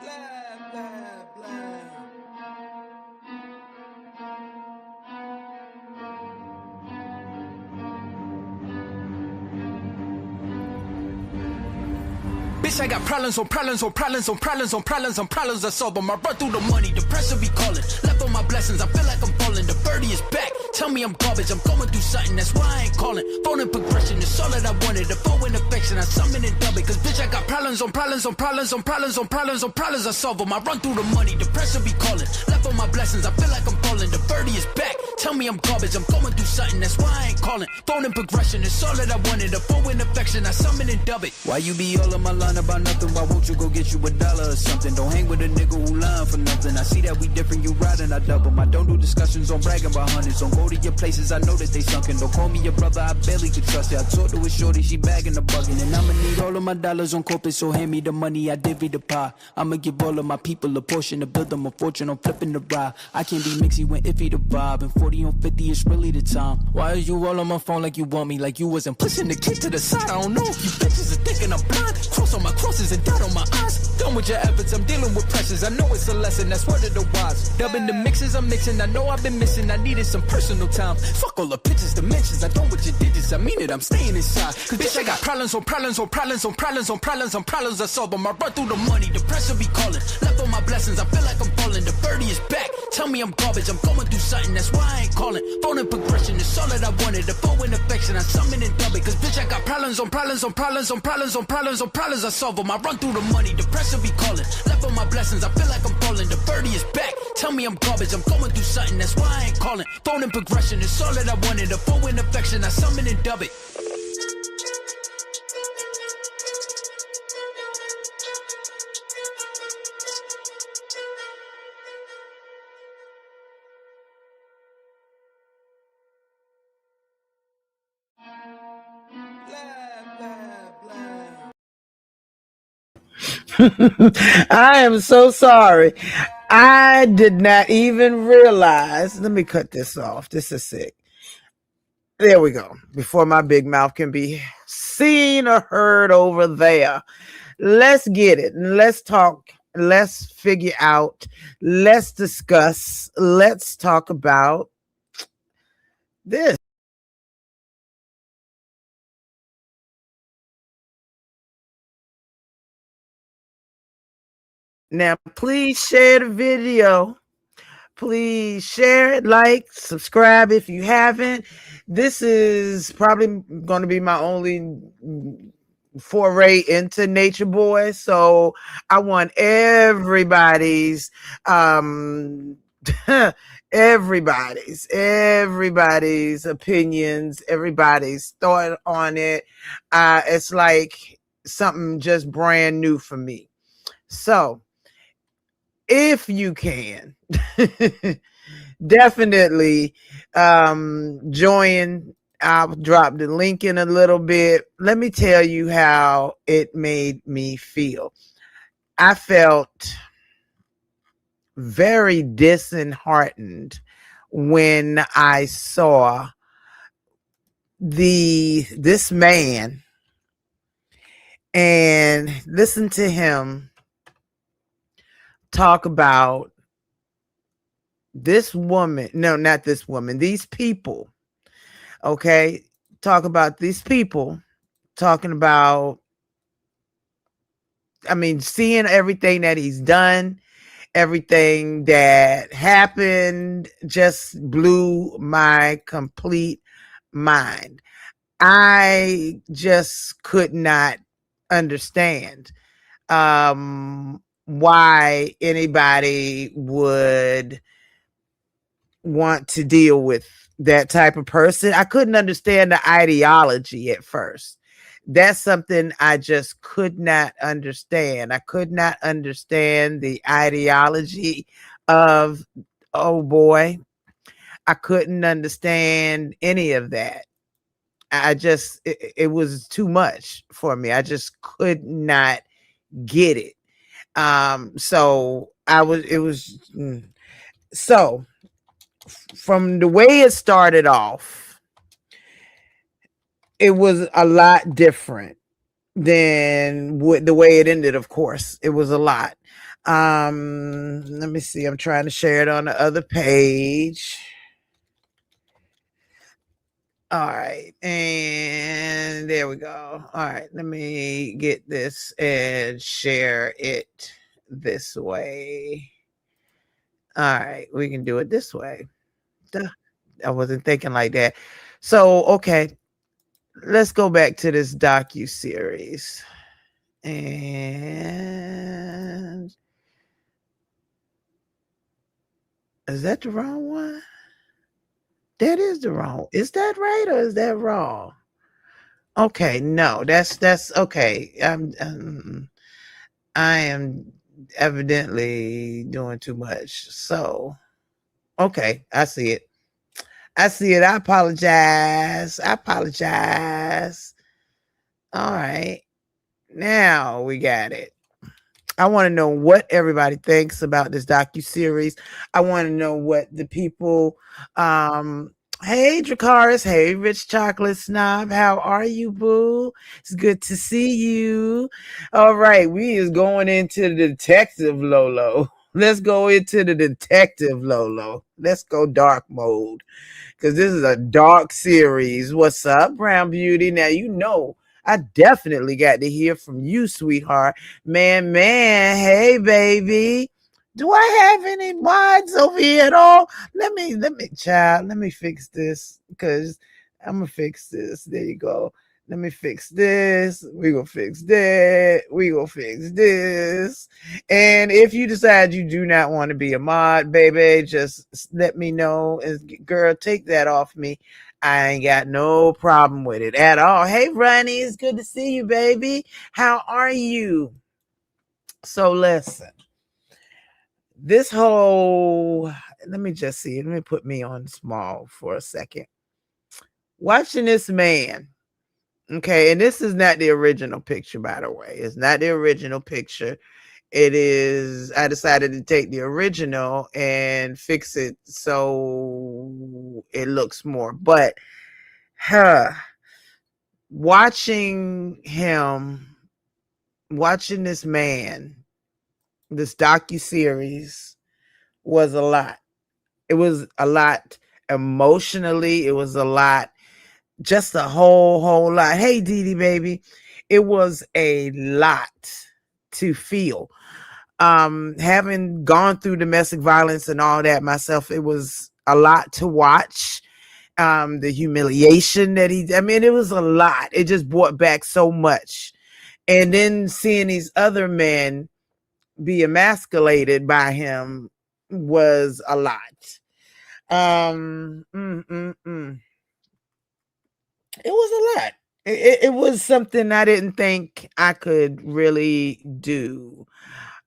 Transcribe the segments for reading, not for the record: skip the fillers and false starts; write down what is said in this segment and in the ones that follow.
Blah, blah, blah. Bitch, I got problems on problems on problems on problems on problems on problems I solve them. I run through the money, the pressure be calling. Left on my blessings, I feel like I'm falling. The birdie is back, tell me I'm garbage. I'm going through something, that's why I ain't calling. Phone and progression, it's all that I wanted. The phone and affection, I summon and dub it. Cause bitch, I got problems on problems on problems on problems on problems on problems I solve them. I run through the money, the pressure be calling. Left on my blessings, I feel like I'm falling. The birdie is back, tell me I'm garbage. I'm going through something, that's why I ain't calling. Phone and progression, it's all that I wanted. The phone and affection, I summon and dub it. Why you be all on my line about nothing? Why won't you go get you $1 or something? Don't hang with a nigga who lying for nothing. I see that we different, you riding, I double. I don't do discussions on bragging about hundreds. Don't go to your places, I know that they sunken. Don't call me your brother, I barely could trust it. I talked to a shorty, she bagging the bugging. And I'ma need all of my dollars on corporate, so hand me the money, I divvy the pie. I'ma give all of my people a portion to build them a fortune. I'm flipping the ride. I can't be mixy when iffy the vibe. And 40 on 50 is really the time. Why is you all on my phone like you want me? Like you wasn't pushing the kid to the side. I don't know if you bitches are thinking I'm blind. Cross on my crosses and dot on my eyes. Done with your efforts, I'm dealing with pressures. I know it's a lesson, that's word of the wise. Dubbing the mixes I'm mixing, I know I've been missing. I needed some personal time. Fuck all the pictures, dimensions. I don't with your digits, I mean it, I'm staying inside. Cause bitch, I got problems on problems on problems on problems on problems on problems I solve them. I run through the money, the pressure be calling. Left on my blessings, I feel like I'm falling. The birdie is back, tell me I'm garbage. I'm going through something, that's why I ain't calling. Phone and progression, it's all that I wanted. The phone and affection, I summon and dub it. Cause bitch, I got problems on problems on problems on problems on problems on problems I solve them. I run through the money, the pressure be calling. Left on my blessings, I feel like I'm falling. The birdie is back, tell me I'm garbage. I'm going through something, that's why I ain't calling. Phone and progression, it's all that I wanted. The phone and affection, I summon and dub it. I am so sorry. I did not even realize. Let me cut this off. This is sick. There we go. Before my big mouth can be seen or heard over there. Let's get it. Let's talk. Let's figure out. Let's discuss. Let's talk about this. Now, please share the video. Please share it, like, subscribe if you haven't. This is probably going to be my only foray into Natureboy, so I want everybody's everybody's opinions, everybody's thought on it. It's like something just brand new for me. So if you can, definitely join. I'll drop the link in a little bit. Let me tell you how it made me feel. I felt very disheartened when I saw this man and listen to him talk about this woman. No, not this woman. These people. Okay. Talk about these people talking about, I mean, seeing everything that he's done, everything that happened just blew my complete mind. I just could not understand why anybody would want to deal with that type of person. I couldn't understand the ideology at first. That's something I just could not understand. I could not understand the ideology of, oh boy. I couldn't understand any of that. It was too much for me. I just could not get it. So from the way it started off, it was a lot different. than the way it ended. Of course, it was a lot. Let me see. I'm trying to share it on the other page. All right, and there we go. All right, let me get this and share it this way. All right, we can do it this way. Duh. I wasn't thinking like that. So, okay, let's go back to this docu-series. And is that the wrong one? That is the wrong. Is that right or is that wrong? Okay, no, that's okay. I am evidently doing too much. So, okay, I see it. I see it. I apologize. I apologize. All right. Now we got it. I want to know what everybody thinks about this docu-series. I want to know what the people hey Dracaris, hey Rich Chocolate Snob, how are you, boo? It's good to see you. All right, we is going into the Detective Lolo. Let's go into the Detective Lolo. Let's go dark mode, because this is a dark series. What's up, Brown Beauty? Now, you know, I definitely got to hear from you, sweetheart. Man, hey, baby. Do I have any mods over here at all? Child, let me fix this, because I'm going to fix this. There you go. Let me fix this. We gonna fix that. We gonna fix this. And if you decide you do not want to be a mod, baby, just let me know. Girl, take that off me. I ain't got no problem with it at all. Hey, Ronnie, it's good to see you, baby. How are you? So listen, this whole, let me just see. Let me put me on small for a second. Watching this man. Okay, and this is not the original picture, by the way. It's not the original picture. It is, I decided to take the original and fix it so it looks more. But watching this man, this docu-series was a lot. It was a lot emotionally. It was a lot, just a whole lot. Hey, Dee Dee, baby. It was a lot to feel. Having gone through domestic violence and all that myself, it was a lot to watch. The humiliation that it was a lot. It just brought back so much. And then seeing these other men be emasculated by him was a lot. It was a lot. It was something I didn't think I could really do.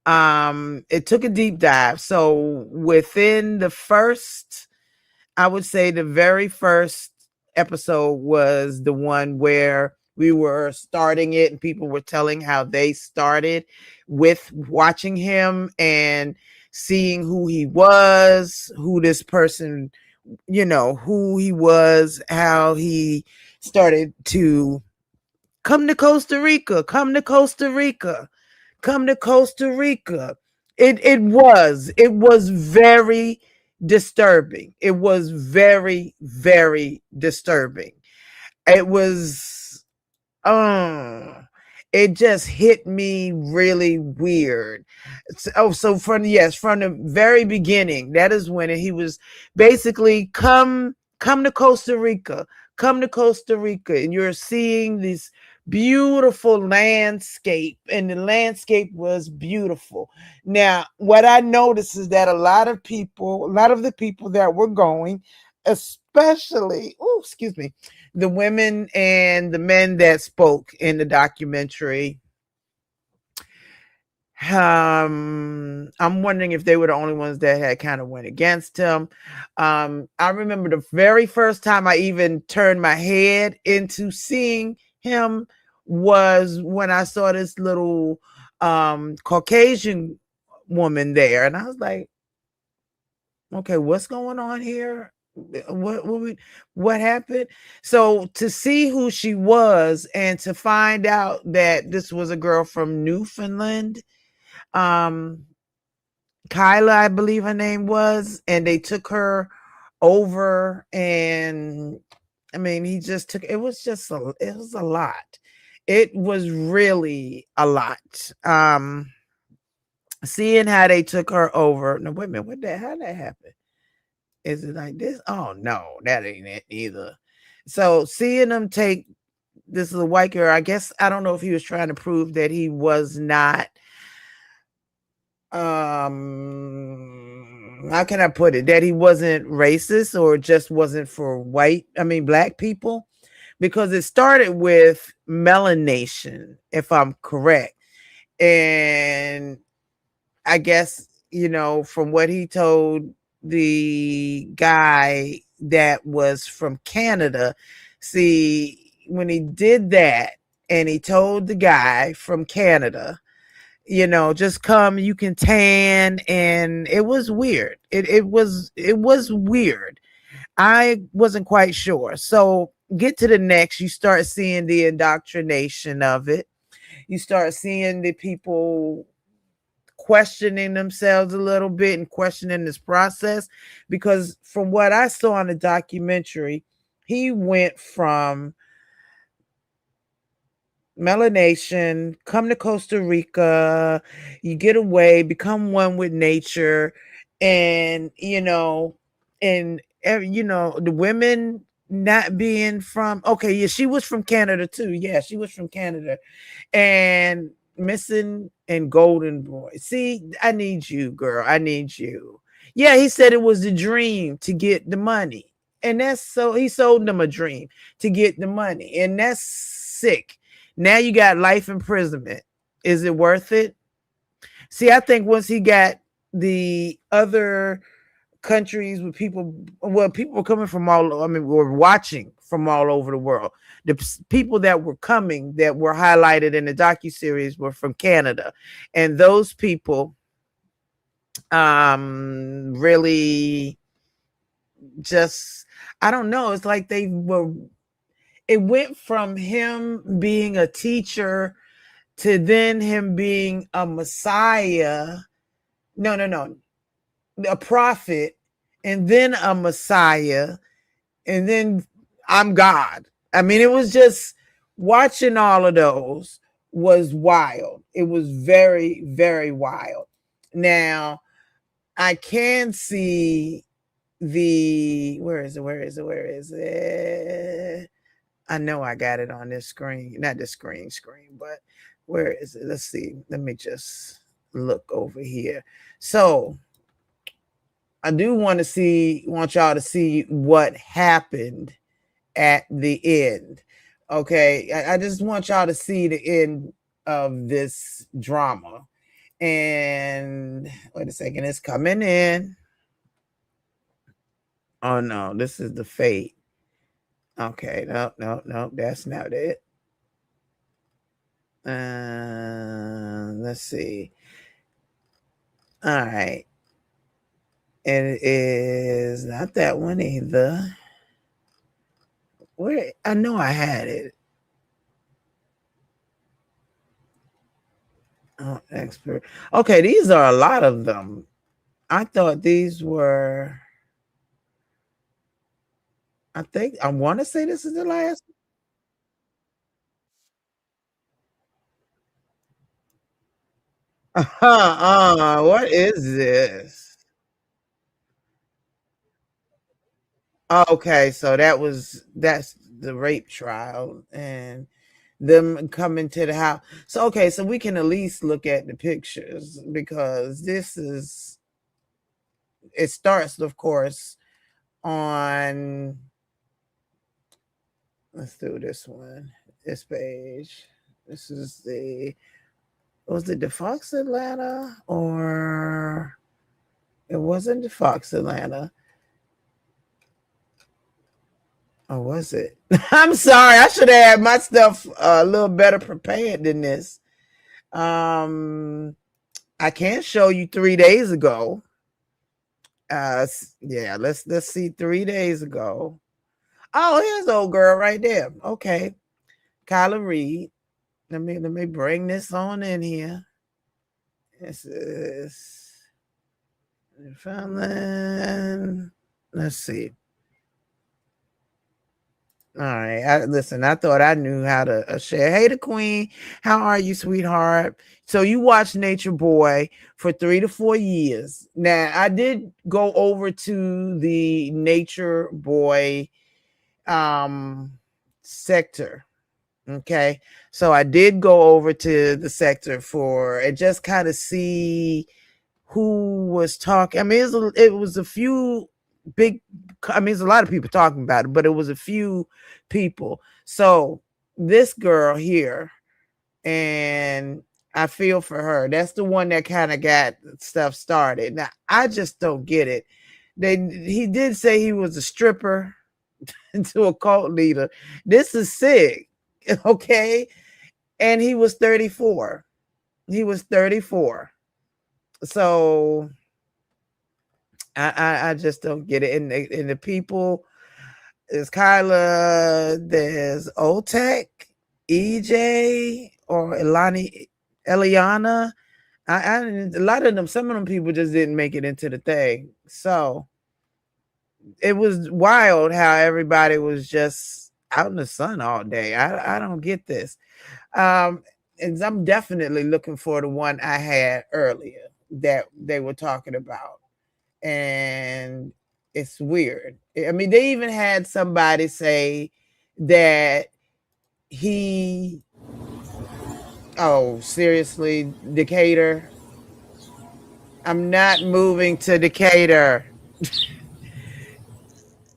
It took a deep dive. So within the first, I would say the very first episode was the one where we were starting it and people were telling how they started with watching him and seeing who he was, who this person, who he was, how he started to come to Costa Rica, come to Costa Rica, come to Costa Rica. It was very disturbing. It was very, very disturbing. It was it just hit me really weird. So from the very beginning, that is when he was basically come to Costa Rica, come to Costa Rica, and you're seeing this beautiful landscape, and the landscape was beautiful. Now, what I noticed is that a lot of the people that were going, especially, the women and the men that spoke in the documentary, I'm wondering if they were the only ones that had kind of went against him. I remember the very first time I even turned my head into seeing him was when I saw this little Caucasian woman there, and I was like, okay, what's going on here? what happened? So to see who she was and to find out that this was a girl from Newfoundland, um, Kyla, I believe her name was, and they took her over, and I mean, he just took it was just it was a lot. It was really a lot. Seeing how they took her over. No, wait a minute, how did that happen? Is it like this? Oh no, that ain't it either. So seeing them take this is a white girl, I guess I don't know if he was trying to prove that he was not how can I put it? That he wasn't racist or just wasn't for black people. Because it started with melanation, if I'm correct. And I guess, from what he told the guy that was from Canada, see, when he did that and he told the guy from Canada, just come, you can tan, and it was weird. It was weird. I wasn't quite sure. So get to the next, you start seeing the indoctrination of it. You start seeing the people questioning themselves a little bit and questioning this process, because from what I saw in the documentary, he went from melanation, come to Costa Rica, you get away, become one with nature, and the women not being from, okay, yeah, she was from Canada too. Yeah, she was from Canada. And missing and golden boy. See, I need you, girl. I need you. Yeah, he said it was the dream to get the money. And that's so he sold them a dream to get the money. And that's sick. Now you got life imprisonment. Is it worth it? See, I think once he got the other countries with people, well, people were coming from were watching from all over the world. The people that were coming that were highlighted in the docuseries were from Canada. And those people really just, I don't know, it's like it went from him being a teacher to then him being a messiah. No, a prophet, and then a messiah, and then I'm God. I mean, it was just watching all of those was wild. It was very, very wild. Now, I can see where is it? I know I got it on this screen, not the screen, but where is it? Let's see. Let me just look over here. So I do want y'all to see what happened at the end. Okay. I just want y'all to see the end of this drama. And wait a second, it's coming in. Oh no, this is the fate. Okay, no, that's not it. Let's see. All right. It is not that one either. Where I know I had it. Oh, expert. Okay, these are a lot of them. I thought these were. I want to say this is the last. What is this? Okay, so that's the rape trial and them coming to the house. So okay, so we can at least look at the pictures, because it starts, of course, on, let's do this one, this page. This is was it the Fox Atlanta, or it wasn't the Fox Atlanta? Or was it? I'm sorry. I should have had my stuff a little better prepared than this. I can't show you 3 days ago. Yeah, let's see 3 days ago. Oh, here's the old girl right there. Okay. Kyla Reed. Let me bring this on in here. This is Newfoundland. Let's see. All right. Listen, I thought I knew how to share. Hey, the Queen. How are you, sweetheart? So you watched Nature Boy for 3 to 4 years. Now, I did go over to the Nature Boy sector. Okay. So I did go over to the sector for and just kind of see who was talking. I mean, it was a few big. I mean, there's a lot of people talking about it, but it was a few people. So this girl here, and I feel for her. That's the one that kind of got stuff started. Now I just don't get it. He did say he was a stripper to a cult leader. This is sick. Okay. And he was 34. He was 34. So I just don't get it. And the people, there's Kyla, there's Otech, EJ, or Eliana. A lot of them, some of them people just didn't make it into the thing. So it was wild how everybody was just out in the sun all day. I don't get this. And I'm definitely looking for the one I had earlier that they were talking about. And it's weird. I mean, they even had somebody say that seriously, Decatur. I'm not moving to Decatur.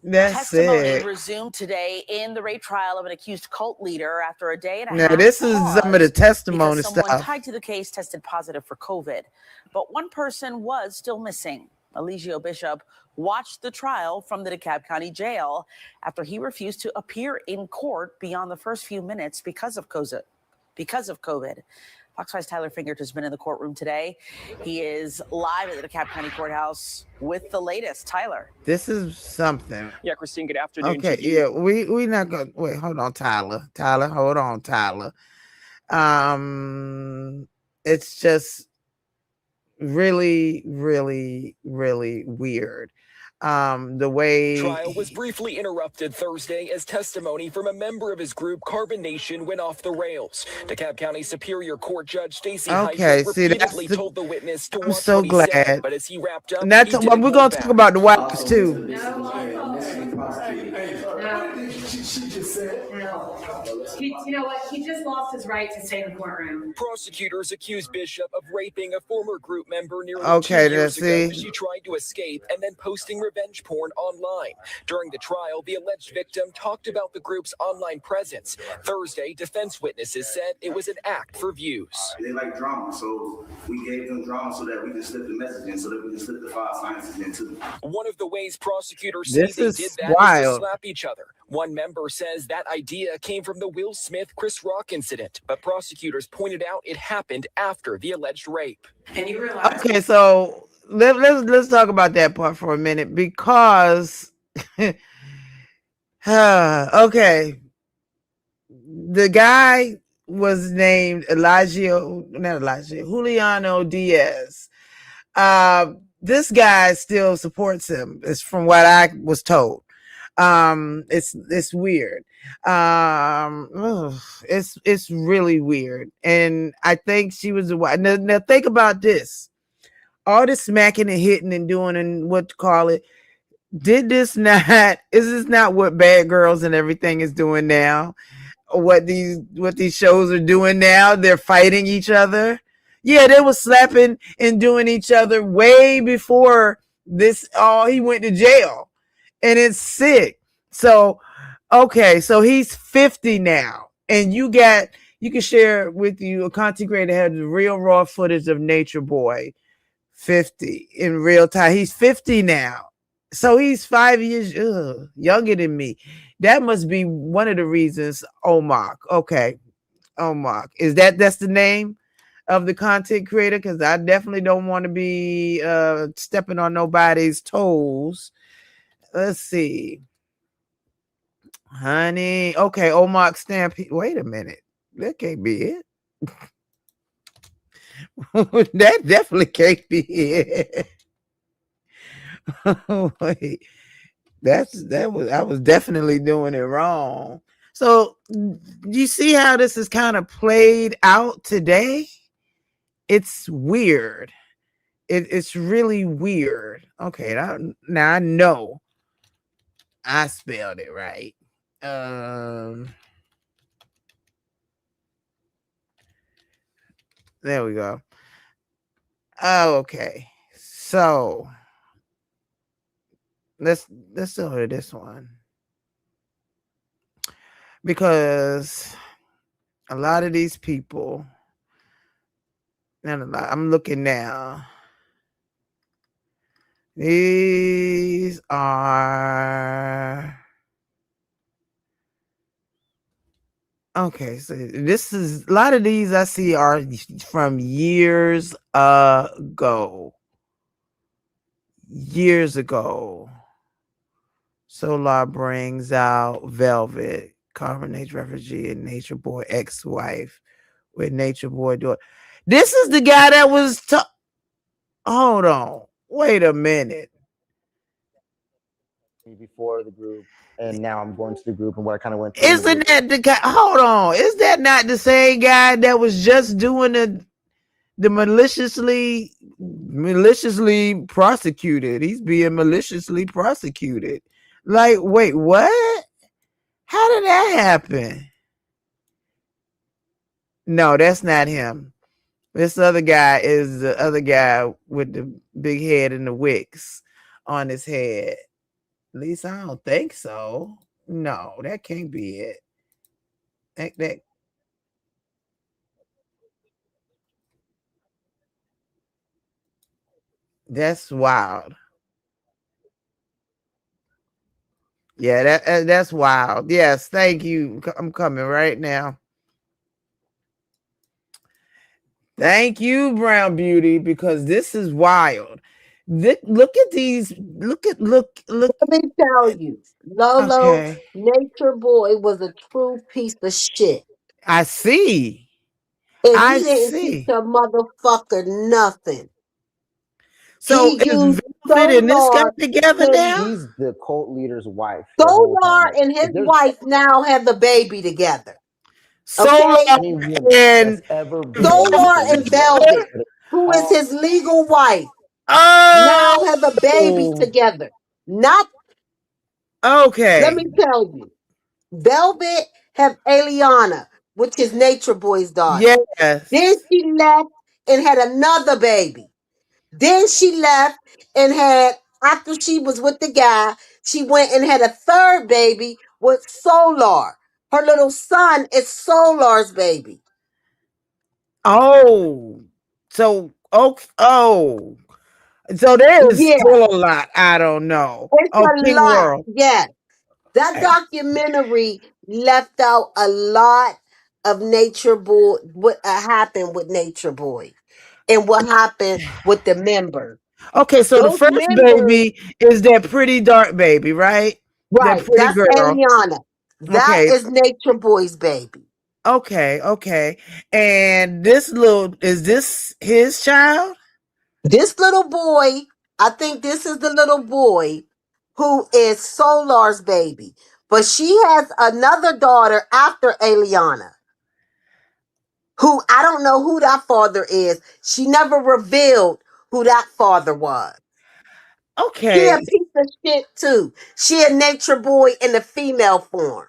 That's Testimony resumed today in the rape trial of an accused cult leader after a day and a half. Now, this is some of the testimony because someone stuff. tied to the case tested positive for COVID, but one person was still missing. Eligio Bishop watched the trial from the DeKalb County Jail after he refused to appear in court beyond the first few minutes because of COVID. Fox 5's Tyler Fingert has been in the courtroom today. He is live at the DeKalb County Courthouse with the latest. Tyler. This is something. Yeah, Christine, good afternoon. Okay, yeah, we not gonna wait. Hold on, Tyler. Hold on, Tyler. It's just really, really, really weird. The way trial was briefly interrupted Thursday as testimony from a member of his group Carbon Nation went off the rails. DeKalb County Superior Court Judge Stacey repeatedly told the witness to watch what he said, but as he wrapped up, we're gonna talk about the wives too. She just said, you know what? He just lost his right to stay in the courtroom. Prosecutors accused Bishop of raping a former group member nearly 2 years ago as she tried to escape and then posting revenge porn online. During the trial, the alleged victim talked about the group's online presence. Thursday, defense witnesses said it was an act for views. They like drama, so we gave them drama so that we can slip the message in, so that we can slip the 5 sciences in too. One of the ways prosecutors say they did that is to slap each other. One member says that idea came from the Will Smith Chris Rock incident, but prosecutors pointed out it happened after the alleged rape. And you realize okay, so let's talk about that part for a minute because okay, the guy was named Juliano Diaz. This guy still supports him. It's from what I was told. It's weird. It's really weird. And I think she was the wife. Now think about this. All this smacking and hitting and doing and what to call it. Is this not what Bad Girls and everything is doing now? What these shows are doing now? They're fighting each other. Yeah, they were slapping and doing each other way before this. He went to jail. And it's sick. So, okay, so he's 50 now. And you can share with you, Conti Gray had the real raw footage of Nature Boy 50 in real time. He's 50 now. So he's 5 years younger than me. That must be one of the reasons. Omar. Okay. Omar. That's the name? of the content creator, because I definitely don't want to be stepping on nobody's toes. Let's see. Honey. Okay, Omar Stampede. Wait a minute. That can't be it. That definitely can't be it. Wait. I was definitely doing it wrong. So you see how this is kind of played out today? It's weird. It's really weird. Okay, now I know I spelled it right. There we go. Oh, okay. So let's go to this one, because a lot of these people, and I'm looking now. These are okay. So this is a lot of these I see are from years ago. Years ago. Solar brings out Velvet, Carbonate Refugee, and Nature Boy ex-wife with Nature Boy daughter. This is the guy that was hold on. Wait a minute. Before the group, and now I'm going to the group, and what I kind of went through. Isn't that the guy? Hold on. Is that not the same guy that was just doing the maliciously prosecuted? He's being maliciously prosecuted. Like, wait, what? How did that happen? No, that's not him. This other guy is the other guy with the big head and the wicks on his head. At least I don't think so. No, that can't be it. That's wild. Yeah, that's wild. Yes, thank you. I'm coming right now. Thank you, Brown Beauty, because this is wild. Look at these. Look. Let me tell you, Lolo, okay. Nature Boy was a true piece of shit. I see. And he didn't teach a motherfucker nothing. So is Velvet and this guy together now? He's the cult leader's wife. Solar and his wife now have the baby together. Solar and Solar and Velvet, who is his legal wife, now have a baby together. Not okay. Let me tell you, Velvet have Eliana, which is Nature Boy's daughter. Yes. Then she left and had another baby. Then she left and had, after she was with the guy, she went and had a third baby with Solar. Her little son is Solar's baby. Oh, so so there is still a lot. I don't know. It's a lot. World. Yes. That documentary left out a lot of Nature Boy, what happened with Nature Boy and what happened with the members. Okay, so the first baby is that pretty dark baby, right? Right. That pretty girl. Eliana. That is Nature Boy's baby. Okay. And this is this his child? This little boy, I think this is the little boy who is Solar's baby. But she has another daughter after Eliana, who I don't know who that father is. She never revealed who that father was. Okay. She a piece of shit too. She a Nature Boy in the female form.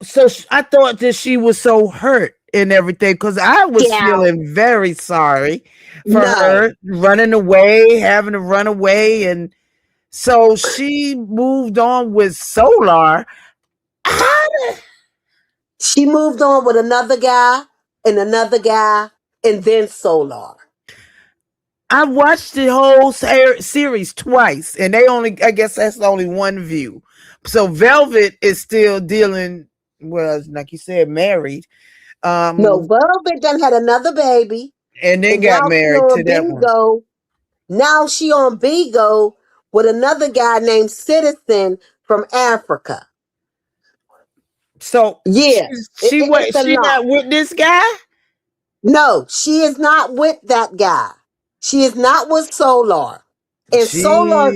So I thought that she was so hurt and everything, because I was feeling very sorry for her running away, having to run away. And so she moved on with Solar. She moved on with another guy and then Solar. I watched the whole series twice, and I guess that's only one view. So Velvet is still like you said, married. No, Velvet done had another baby. And then And got now she married to on that one. Bigo. Now she on Bigo with another guy named Citizen from Africa. So Yeah, it's a she lot. not with this guy? No, she is not with that guy. She is not with Solar. And Jesus. Solar's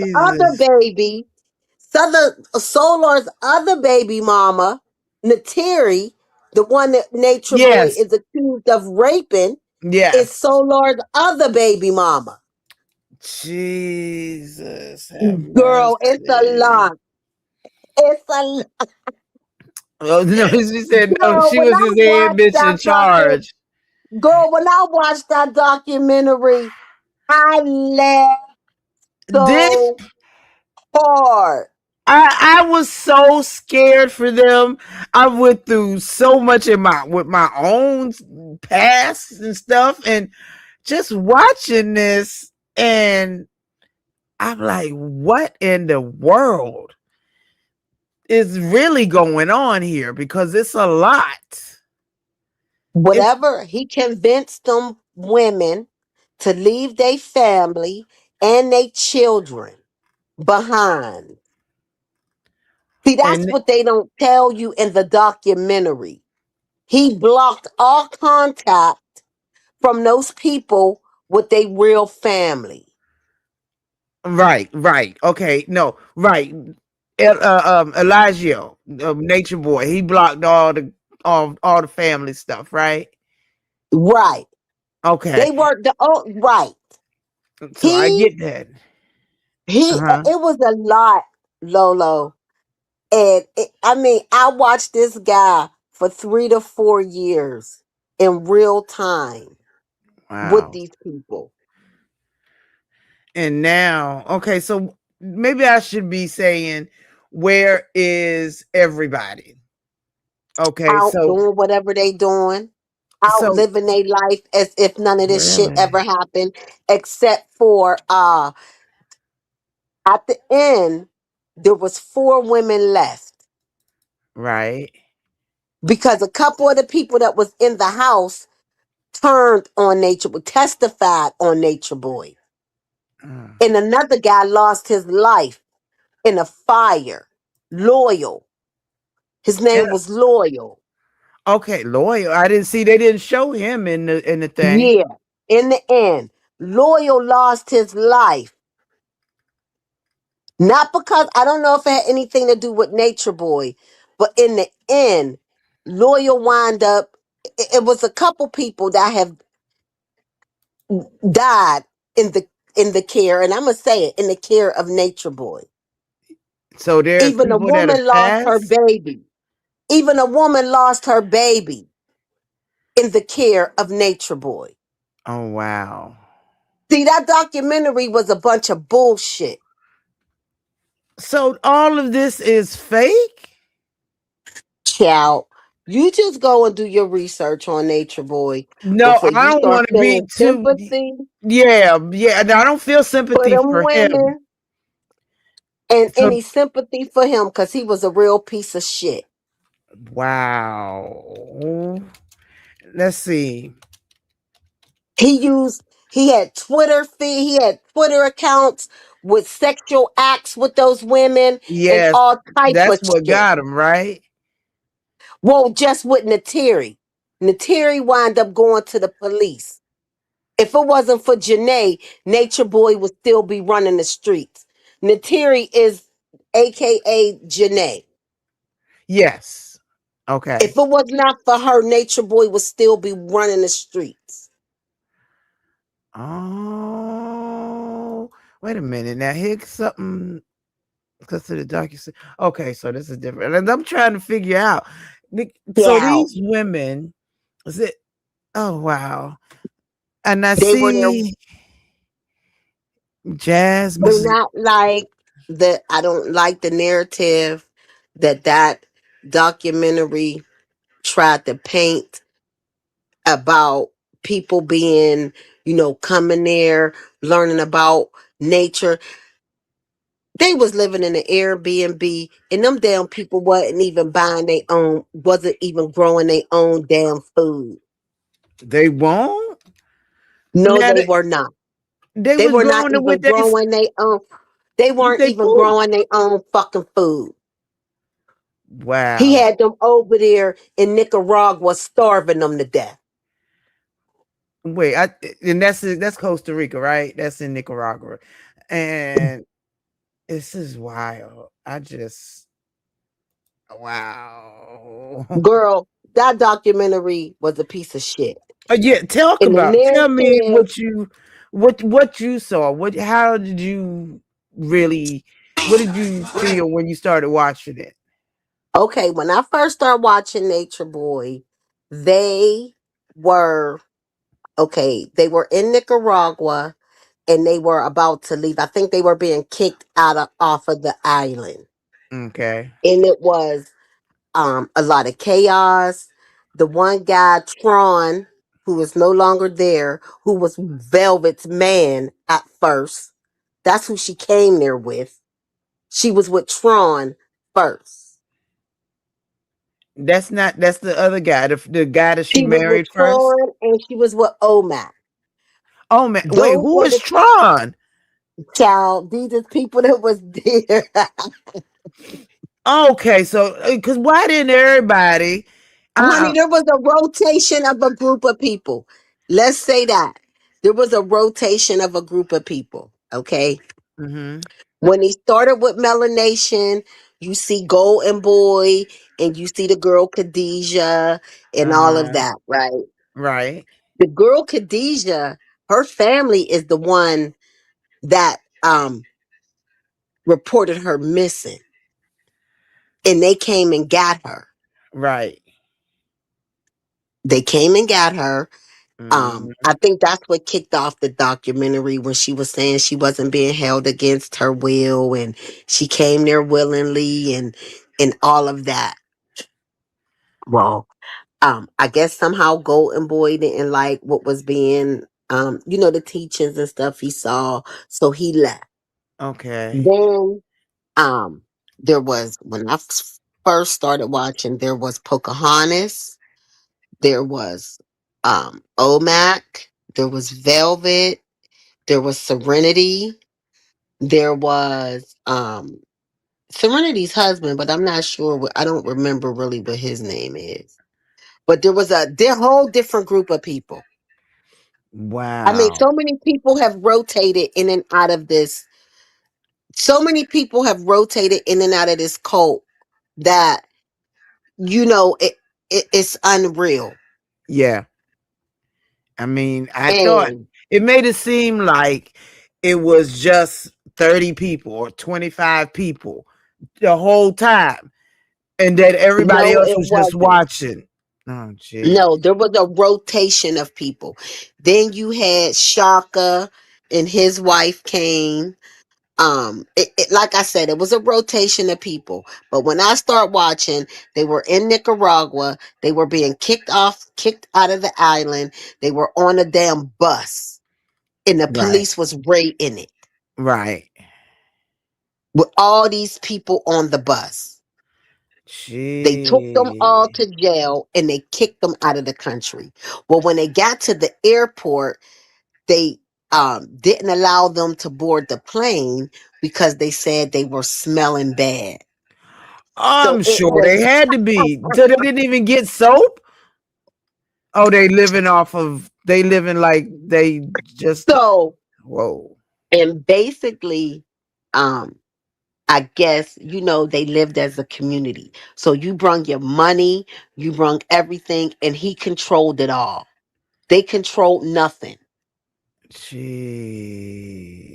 other baby mama, Nateri, the one that Nature Boy Yes. is accused of raping, is Yes. Solar's other baby mama. Jesus have Girl, it's a mercy. lot. It's a lot. Oh no, she said no, Girl, she when was I his head watched bitch in that document, charge. girl, when I watched that documentary, I laughed This so hard. I was so scared for them. I went through so much in my with my own past and stuff, and just watching this, and I'm like, what in the world is really going on here? Because it's a lot. Whatever, he convinced them women to leave their family and their children behind. See, that's And what they don't tell you in the documentary. He blocked all contact from those people with their real family. right, okay, no, right. Elijah, Nature Boy, he blocked all the family stuff, right? Right. Okay, They were the oh right. so I He get that. it Uh-huh. was a lot, Lolo. And I mean, I watched this guy for 3 to 4 years in real time with Wow. these people. And now, okay, so maybe I should be saying, where is everybody? Okay, Out doing whatever they doing, out so living their life as if none of this shit really, ever happened, except for at the end, there was 4 women left right? because a couple of the people that was in the house turned on Nature, testified on Nature Boy. Mm. And another guy lost his life in a fire. Loyal. His And name was Loyal. okay, loyal. I didn't see they didn't show him in the thing. Yeah. In the end, Loyal lost his life. Not because I don't know if it had anything to do with Nature Boy, but in the end, Loyal wind up. It was a couple people that have died in the care, and I'm gonna say it, in the care of Nature Boy. So there's Even a people that have woman lost her passed. baby. Even a woman lost her baby in the care of Nature Boy. Oh wow. See, that documentary was a bunch of bullshit. So all of this is fake? Child, you just go and do your research on Nature Boy No, before I you don't start want to be feeling too. sympathy Yeah. And I don't feel for sympathy them for him. women and So any sympathy for him because he was a real piece of shit. wow. Let's see. He had he had Twitter accounts with sexual acts with those women and Yes, all type that's of what shit. got him, right? Well, just with Nateri. Nateri wound up going to the police. If it wasn't for Janae, Nature Boy would still be running the streets. Nateri is AKA Janae. Yes. Okay. If it was not for her, Nature Boy would still be running the streets. Oh, wait a minute. Now here's something because of the docu. Okay, so this is different. And I'm trying to figure out. So Yeah. these women, is it? Oh wow. And I They were there. see Jazz, Do Mrs. not like I don't like the narrative that documentary tried to paint about people being, coming there, learning about nature. They was living in an Airbnb and them damn people wasn't even growing their own damn food. They won't. No, Now they were not. they They was were not growing it even with they growing their own. They with weren't their even food. growing their own fucking food. He Wow. had them over there in Nicaragua starving them to death. Wait, and that's Costa Rica, right? That's in Nicaragua. And this is wild. I just wow. Girl, that documentary was a piece of shit. Yeah, And the tell me narrative, what you saw. How did you really what did you feel when you started watching it? okay, when I first started watching Nature Boy, they were okay, they were in Nicaragua and they were about to leave. I think they were being kicked off of the island. Okay. And it was a lot of chaos. The one guy, Tron, who is no longer there, who was Velvet's man at first. That's who she came there with. She was with Tron first. That's the other guy, the guy that she She was with married first. Tron and she was with Omac. Oh man, wait, Those who were is the Tron? child. These are people that was there. Okay, so because why didn't everybody? Honey, Uh, there was a rotation of a group of people. Let's say that. There was a rotation of a group of people. Okay. mm-hmm. When he started with Melanation, you see Golden Boy and you see the girl Khadijah and all of Uh-huh. that, right? Right. The girl Khadijah, her family is the one that reported her missing. And they came and got her. Right. They came and got her. Mm-hmm. I think that's what kicked off the documentary when she was saying she wasn't being held against her will and she came there willingly and all of that. Well, I guess somehow Golden Boy didn't like what was being the teachings and stuff he saw, so he left. Okay. Then there was when I first started watching, there was Pocahontas, there was Omac, there was Velvet, there was Serenity, there was Serenity's husband, but I'm not sure I don't remember really what his name is. But there was whole different group of people. I mean, Wow. so many people have rotated in and out of this. So many people have rotated in and out of this cult that it's unreal. Yeah. I mean, I thought And it made it seem like it was just 30 people or 25 people the whole time, and that everybody no, else it was just wasn't. watching. Oh, gee. No, there was a rotation of people. Then you had Shaka and his wife came. Like I said, it was a rotation of people. But when I start watching, they were in Nicaragua. They were being kicked out of the island. They were on a damn bus, and the Right. police was right in it Right. with all these people on the bus. They took them all Gee. to jail and they kicked them out of the country. Well, when they got to the airport, they didn't allow them to board the plane because they said they were smelling bad. So I'm it sure was they had to be. So they didn't even get soap. Oh, they living like they just so whoa. and basically um I guess they lived as a community. So you brung your money, you brung everything, and he controlled it all. They controlled nothing.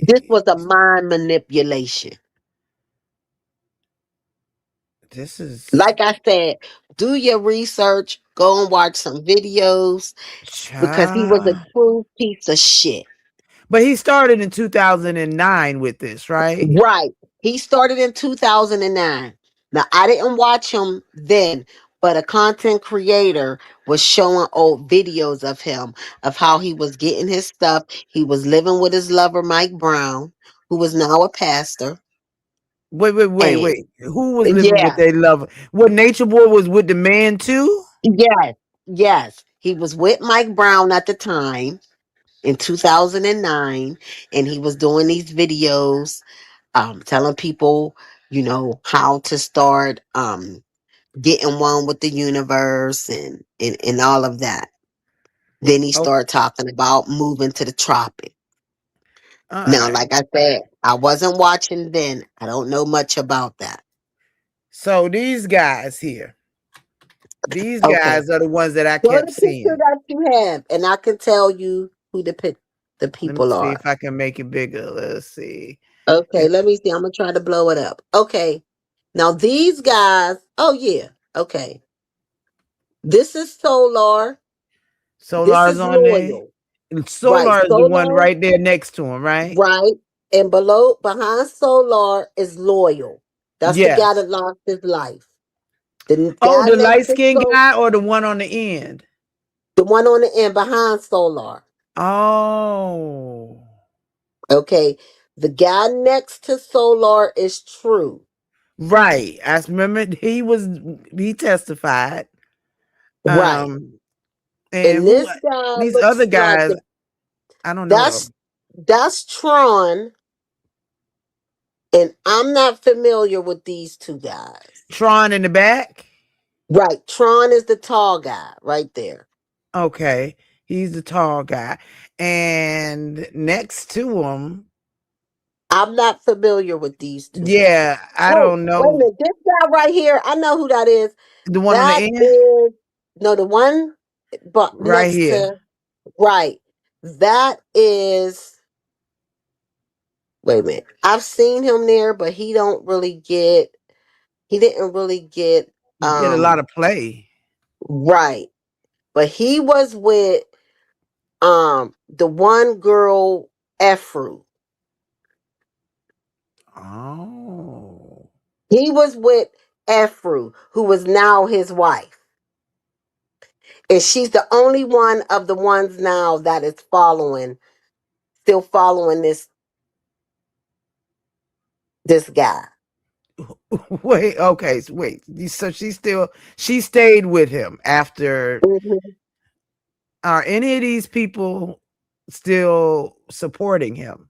This Gee. was a mind manipulation. This is Like I said, do your research, go and watch some videos because he was a child. true piece of shit. But he started in 2009 with this, right? Right. He started in 2009. Now, I didn't watch him then, but a content creator was showing old videos of him, of how he was getting his stuff. He was living with his lover, Mike Brown, who was now a pastor. And Wait. Who was living with yeah, their lover? What Nature Boy was with the man too? yes, yes. He was with Mike Brown at the time. in 2009, and he was doing these videos, telling people, how to start getting one with the universe and all of that. Then he Oh, started talking about moving to the tropics. all Now, right. like I said, I wasn't watching then. I don't know much about that. So these guys here, these Okay. guys are the ones that I Show kept the picture seeing. that you have, and I can tell you who the Let me people see are. if I can make it bigger. Let's see. Okay, let me see. I'm gonna try to blow it up. Okay. Now these guys, oh yeah. Okay. This is Solar. This Solar's is on there. Loyal. And Right. Solar is the one Solar, right there next to him, right? right. And behind Solar is Loyal. That's the guy Yes. that lost his life. The Oh, guy the next light to skinned guy or the one on the end? the one on the end behind Solar. Oh. Okay. The guy next to Solar is True. Right. I remember he testified. Right. Um and And who this guy these other looks like guys, I don't know that's them. that's Tron, and I'm not familiar with these two guys. Tron in the back. Right. Tron is the tall guy right there. Okay. He's the tall guy. And next to him, I'm not familiar with these two. yeah, I Oh, don't wait a know. minute. This guy right here, I know who that is. The one on the That end? is no the one but Right next here. to right. That is wait a minute. I've seen him there, but he didn't really get Get a lot of play. right. But he was with the one girl Efru. Oh. He was with Efru, who was now his wife. And she's the only one of the ones now that is still following this guy. Wait, okay, so wait. So she stayed with him after. Mhm. Are any of these people still supporting him?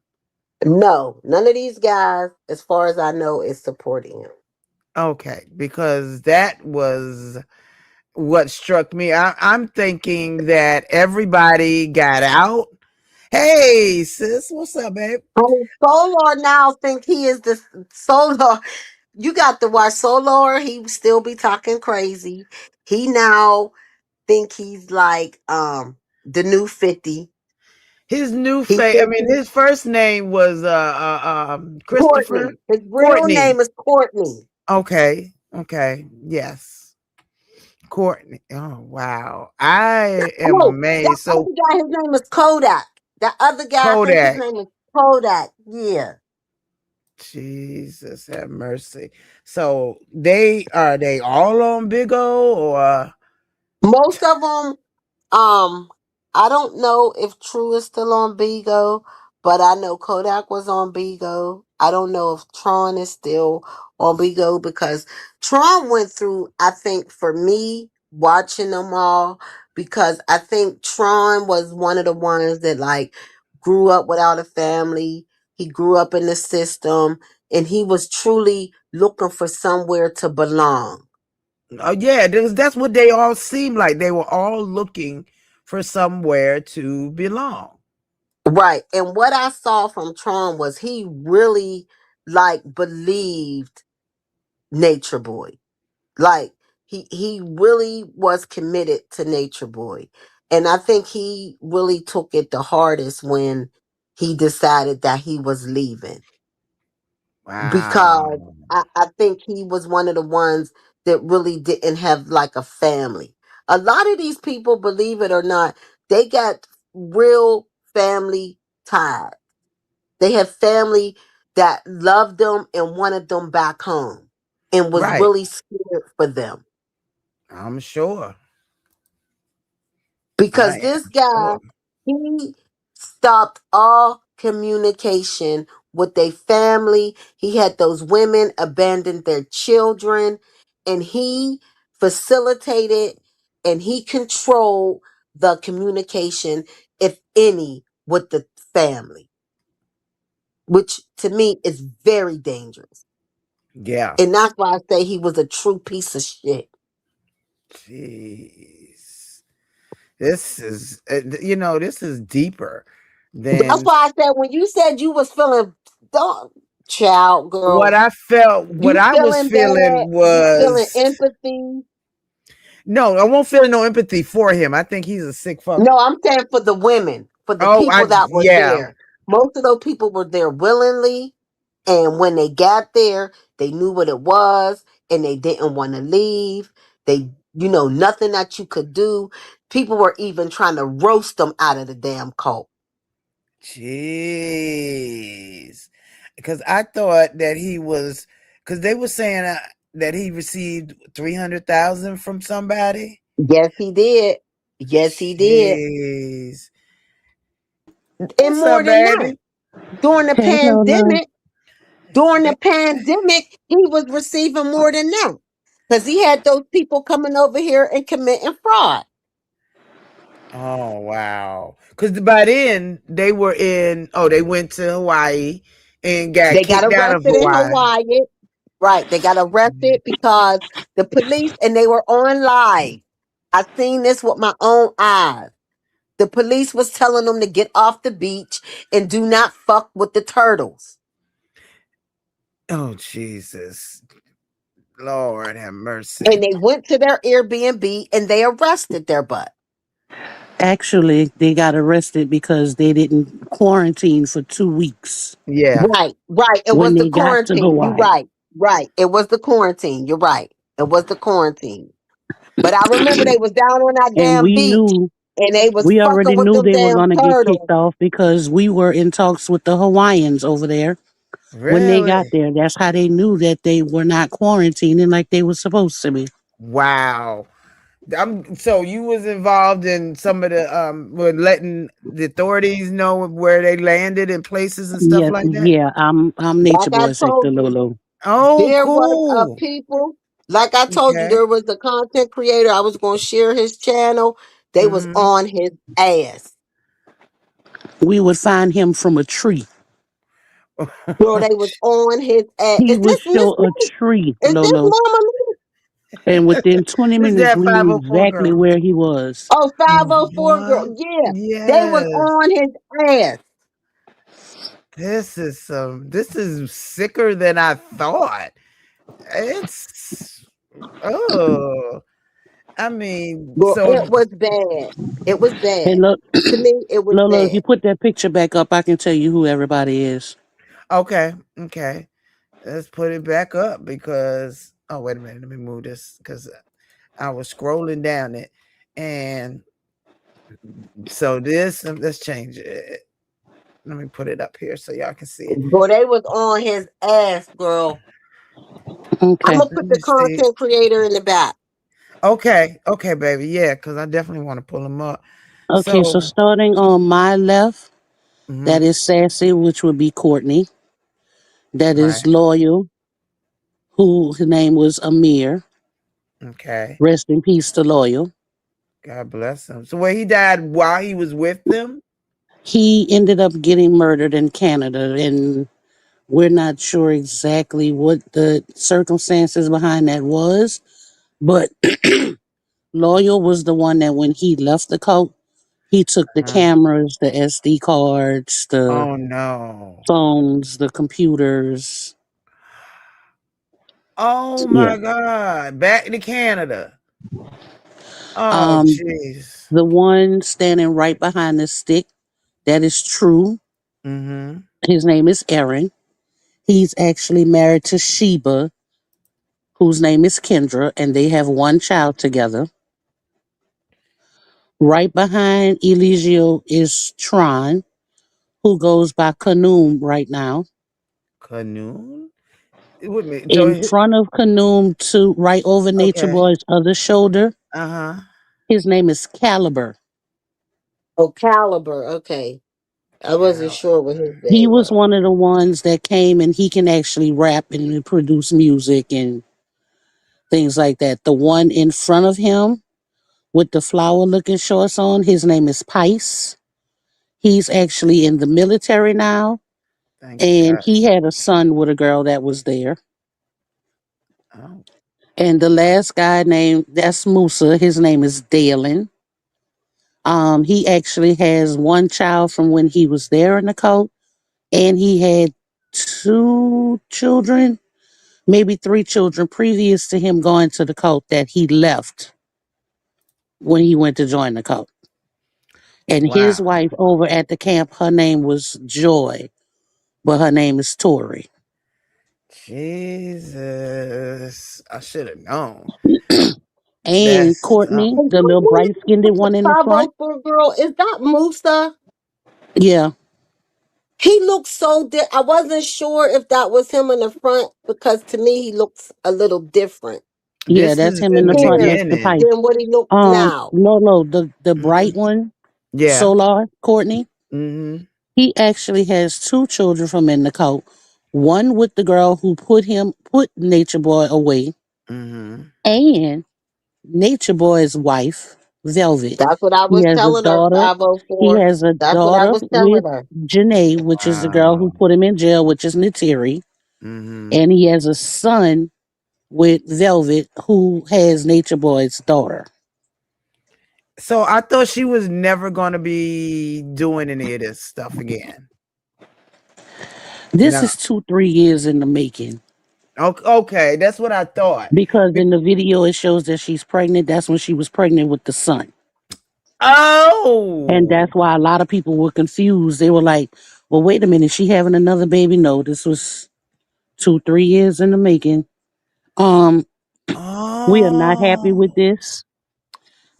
No, none of these guys, as far as I know, is supporting him. Okay, because that was what struck me. I'm thinking that everybody got out. Hey, sis, what's up, babe? I mean, Solar now think he is the Solar. You got to watch Solar. He still be talking crazy. He now think he's like the new 50. His new He face. I thinks mean, he's his first name was Christopher Courtney. His real Courtney. name is Courtney. Okay, okay, yes, Courtney. Oh wow, I am Oh, that amazed. So other guy, his name is Kodak. That other guy, I think his Kodak. name is Kodak. Yeah. Jesus have mercy. So they all on Big O or Most of them, um, I don't know if True is still on Bigo, but I know Kodak was on Bigo. I don't know if Tron is still on Bigo because Tron went through, I think, for me, watching them all, because I think Tron was one of the ones that like grew up without a family. He grew up in the system and he was truly looking for somewhere to belong. oh yeah, that's what they all seemed like. They were all looking for somewhere to belong. Right. And what I saw from Tron was he really like believed Nature Boy. Like he really was committed to Nature Boy. And I think he really took it the hardest when he decided that he was leaving. Because Wow. I think he was one of the ones that really didn't have like a family. A lot of these people, believe it or not, they got real family ties. They had family that loved them and wanted them back home and was Right. really scared for them. I'm sure. Because I this am guy, sure. he stopped all communication with their family. He had those women abandon their children, and he facilitated and he controlled the communication, if any, with the family, which to me is very dangerous. Yeah. And that's why I say he was a true piece of shit. Jeez. This is, this is deeper That's than why I said when you said you was feeling, don't, child, what girl, I felt. What you I was feeling bad, feeling you feeling was empathy. no. I won't feel no empathy for him. I think he's a sick No, fucker. I'm saying for the women, for the Oh, people that were yeah. there. Most of those people were there willingly. And when they got there, they knew what it was and they didn't want to leave. They, nothing that you could do. People were even trying to roast them out of the damn cult. Jeez. Because I thought that he was, because they were saying that he received 300,000 from somebody. Yes, he did. Yes, he did. Jeez. And What's more up, than that, baby? during the Hey, Lola. pandemic, he was receiving more than that. Because he had those people coming over here and committing fraud. Oh, wow. Because by then they were they went to Hawaii and got They got kicked out of arrested in Hawaii. Hawaii. Right. They got arrested because the police, and they were on live. I seen this with my own eyes. The police was telling them to get off the beach and do not fuck with the turtles. Oh, Jesus. Lord have And mercy. they went to their Airbnb and they arrested their butt. Actually, they got arrested because they didn't quarantine for 2 weeks Yeah. Right, right. It when was the they got to quarantine. You Hawaii. right, right. It was the quarantine. You're right. It was the quarantine. But I remember they was down on that And damn beach and they was we already fucking with knew them they were damn going to get turtles. kicked off because we were in talks with the Hawaiians over there when they got Really? there. That's how they knew that they were not quarantining like they were supposed to be. Wow. So you was involved in some of the with letting the authorities know where they landed in places and stuff Yeah, like that? yeah. I'm Like Nature I Boy Sector told you, Lolo. Oh, there was a cool. people. Like I told you, Okay. there was a content creator. I was going to share his channel. They was Mm-hmm. on his ass. We would find him from a tree. Bro, they was on his ass. He Is would this Miss show a Lee? tree, Is this Lolo. Mama Lee? And within 20 This minutes, that we knew 504 exactly girl. where he was. Oh, 504 girl. What? Yeah. They was Yes. on his ass. This is sicker than I thought. It's oh I mean, Bro, so it was bad. It was Hey, bad. look, To me, it was Lolo, if you bad. put that picture back up, I can tell you who everybody is. okay, okay. Let's put it back up because wait a minute, let me move this because I was scrolling down it and so this let's change it. Let me put it up here so y'all can see it. Bro, they was on his ass, girl. I'm Okay. gonna Let put me the see. content creator in the back. Okay, baby, yeah, because I definitely want to pull them up. Okay, so So, starting on my left, that mhm, is Sassy, which would be Courtney. That is right, Loyal, who his name was Amir. okay. Rest in peace to Loyal. God bless him. So, where he died while he was with them? He ended up getting murdered in Canada, and we're not sure exactly what the circumstances behind that was. But Loyal was the one that when he left the cult, he took the Uh, cameras, the SD cards, the oh no. phones, the computers. Oh Yeah. my God. Back to Canada. Oh, Um, jeez. the one standing right behind the stick, that is true. Mm-hmm. His name is Aaron. He's actually married to Sheba, whose name is Kendra, and they have one child together. Right behind Eligio is Tron, who goes by Kanoom right now. Canoon? With me. In front of Kanoom, to right over Nature Okay. Boy's other shoulder, Uh-huh. his name is Caliber. Oh, Caliber. Okay. I wasn't Cal. sure what his He name was was. one of the ones that came and he can actually rap and produce music and things like that. The one in front of him with the flower looking shorts on, his name is Pice. He's actually in the military now, Thank and God. he had a son with a girl that was there. Oh, And the last guy named, that's Musa. His name is Dalen. He actually has one child from when he was there in the cult, and he had 2 children, maybe 3 children previous to him going to the cult that he left when he went to join the cult. And his wow. wife over at the camp, her name was Joy, but her name is Tori. Jesus. I should have known. And That's Courtney, And the little who is bright skinned one in the front. 504 girl? Is that Musa? Yeah, He looks so I wasn't sure if that was him in the front because to me he looks a little different yeah, this that's is him in in the the front next to beginning. Pipe. than what he looks now. No, the bright Hmm. one, Yeah. Solar, Courtney, Hmm. he actually has 2 children from in the cult. One with the girl who put Nature Boy away, Hmm. and Nature Boy's wife, Velvet. That's what I He was has a telling her, daughter. He 504. has a That's what I daughter was with telling her. Janae, which is the girl who Wow. put him in jail, which is Natiri. Hmm. And he has a son with Velvet, who has Nature Boy's daughter. So I thought she was never going to be doing any of this stuff again. This No. is 2, 3 years in the making. Okay, that's what I thought. Because in the video it shows that she's pregnant. That's when she was pregnant with the son. And Oh. that's why a lot of people were confused. They were like, well, wait a minute, she having another baby? No, this was 2, 3 years in the making. Um, we are not happy Oh. with this.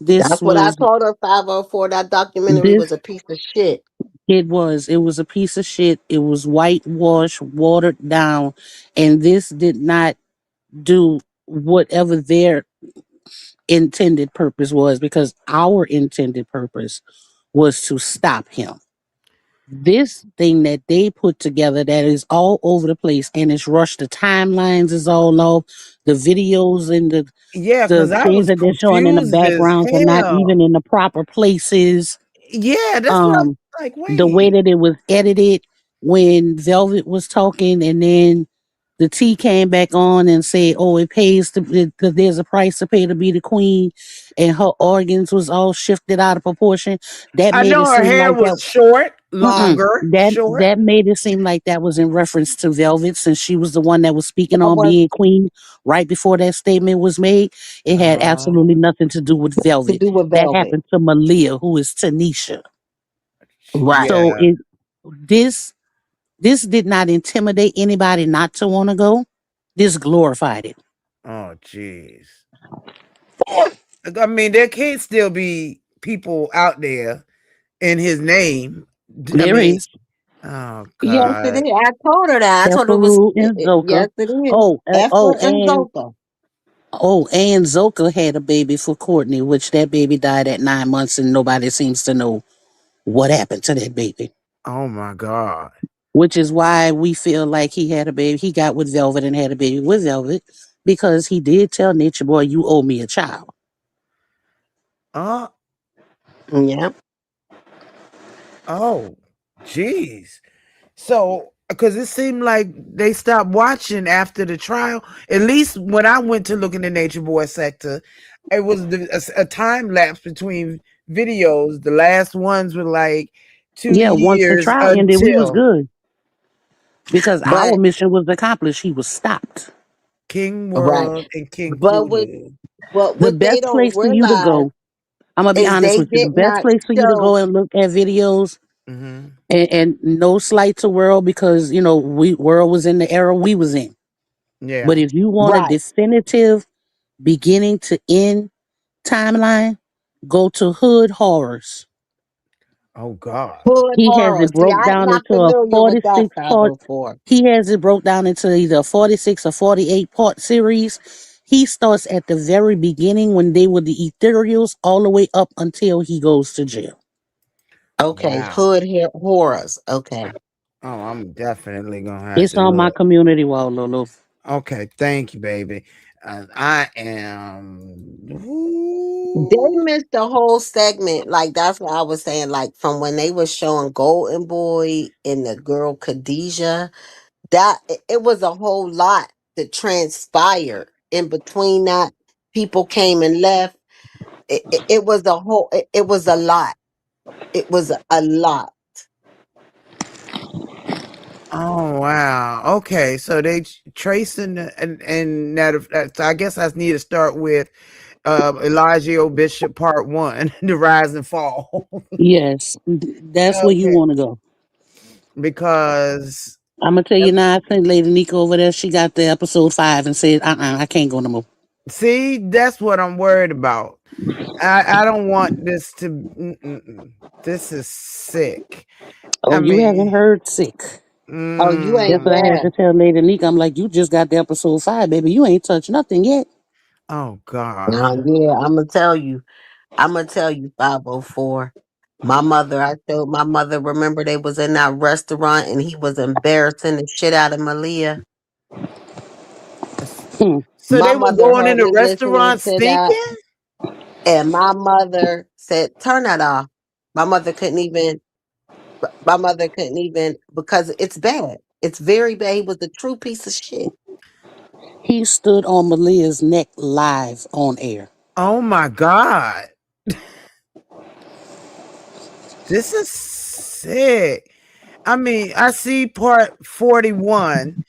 This That's what I was told her, 504. That documentary this was a piece of shit. it was a piece of shit. It was whitewashed, watered down, and this did not do whatever their intended purpose was, because our intended purpose was to stop him. This thing that they put together that is all over the place and it's rushed, the timelines is all off, the videos and Yeah, the because I things was that they're showing in the confused as backgrounds are not hell. even in the proper places. Yeah, that's what I'm um like. the way Wait. that it was edited when Velvet was talking, and then the T came back on and said, "Oh, it pays to there's a price to pay to be the queen," and her organs was all shifted out of proportion. That I made know it her seem hair like that. was short, Mm-mm, longer, that short. that made it seem like that was in reference to Velvet, since she was the one that was speaking That on was being queen right before that statement was made. It had absolutely Oh, nothing to do with to Velvet. do with That Velvet. happened to Malia, who is Tanisha. Right. So yeah. this this did not intimidate anybody not to want to go. This glorified it. Oh, jeez. I mean, there can't still be people out there in his name. I There mean, is oh Yes, it God. is. I told her that. I told her it was, Effaru and Zoka. yes, it is. Oh, Esther and Zoka. and Zoka had a baby for Courtney, which that baby died at 9 months, and nobody seems to know what happened to that baby. Oh my God. Which is why we feel like he had a baby. He got with Velvet and had a baby with Velvet, because he did tell Nature Boy, "You owe me a child." Oh, Yep. oh, jeez. So, because it seemed like they stopped watching after the trial. At least when I went to look in the Nature Boy sector, it was a time lapse between videos. The last ones were like two Yeah, once the years trial ended, we was until good because our But, mission was accomplished. He was stopped. King right. World and King But what, Kulu. but The what they best don't place for you to realize go, I'm gonna be is honest they with you. The did best not place for you to go show. and look at videos, Hmm. and no slight to World, because World was in the era we was in. But Yeah. if you want a Right. definitive beginning to end timeline, go to Hood Horrors. Oh God. Hood He has horror. it See, broke I'm down not into a familiar with that 46 part. 504. He has it broke down into either a 46 or 48 part series. He starts at the very beginning when they were the ethereals all the way up until he goes to jail. Okay, Wow. horrors. Okay. Oh, I'm definitely gonna have It's to on my look. community wall, Lolo. Okay, thank you, baby. I am. They missed the whole segment. Like that's what I was saying. Like from when they was showing Golden Boy and the girl Khadijah, that it was a whole lot that transpired in between that. People came and left. It was a whole. It was a lot. It was a lot. Oh wow. Okay, so they tracing and so I guess I need to start with Elijah O. Bishop Part 1, The Rise and Fall. Yes, that's where you Okay, want to go. because I'm gonna tell you now. I think Lady Nico over there, she got the episode 5 and said, I can't go no more." see, that's what I'm worried about. I don't want this to. This is sick. Oh, I you haven't mean, heard sick. Oh, you That's ain't mm, what I had there. to tell Lady Nico. I'm like, you just got the episode 5, baby. You ain't touched nothing yet. oh Now, God. yeah, I'm gonna tell you. I'm gonna tell you 504. My mother, I showed my mother, remember they was in that restaurant and he was embarrassing the shit out of Malia. Hmm. So My they were mother going in heard the me listening restaurant to that, stinking? and my mother said, "Turn that off." My mother couldn't even. My mother couldn't even because it's bad. It's very bad. He was a true piece of shit. He stood on Malia's neck live on air. Oh my God. This is sick. I mean, I see part 41.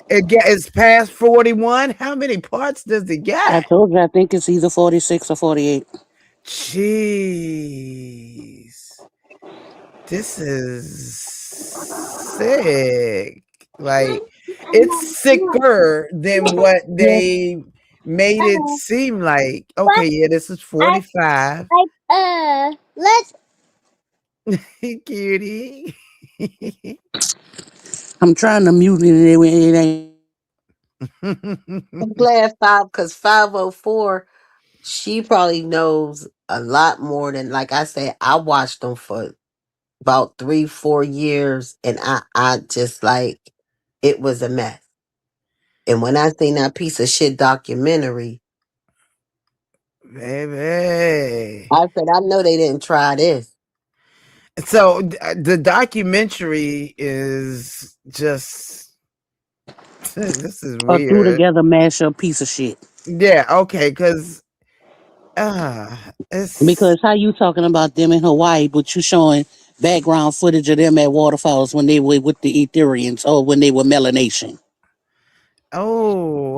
It's past 41. How many parts does it I got? told you, I think it's either 46 or 48. Jeez. This is sick. Like, it's sicker than what Yeah. they made it seem like. Okay, yeah, this is 45. Let's. Cutie. I'm trying to mute it. It ain't. I'm glad 504. She probably knows a lot more than like I said. I watched them for about 3-4 years, and I just like it was a mess. And when I seen that piece of shit documentary, Baby. I said I know they didn't try this. So the documentary is just this is A threw weird. together mashup piece of shit. Yeah, okay, because it's Because how you talking about them in Hawaii, but you showing background footage of them at waterfalls when they were with the Ethereans or when they were melanation. oh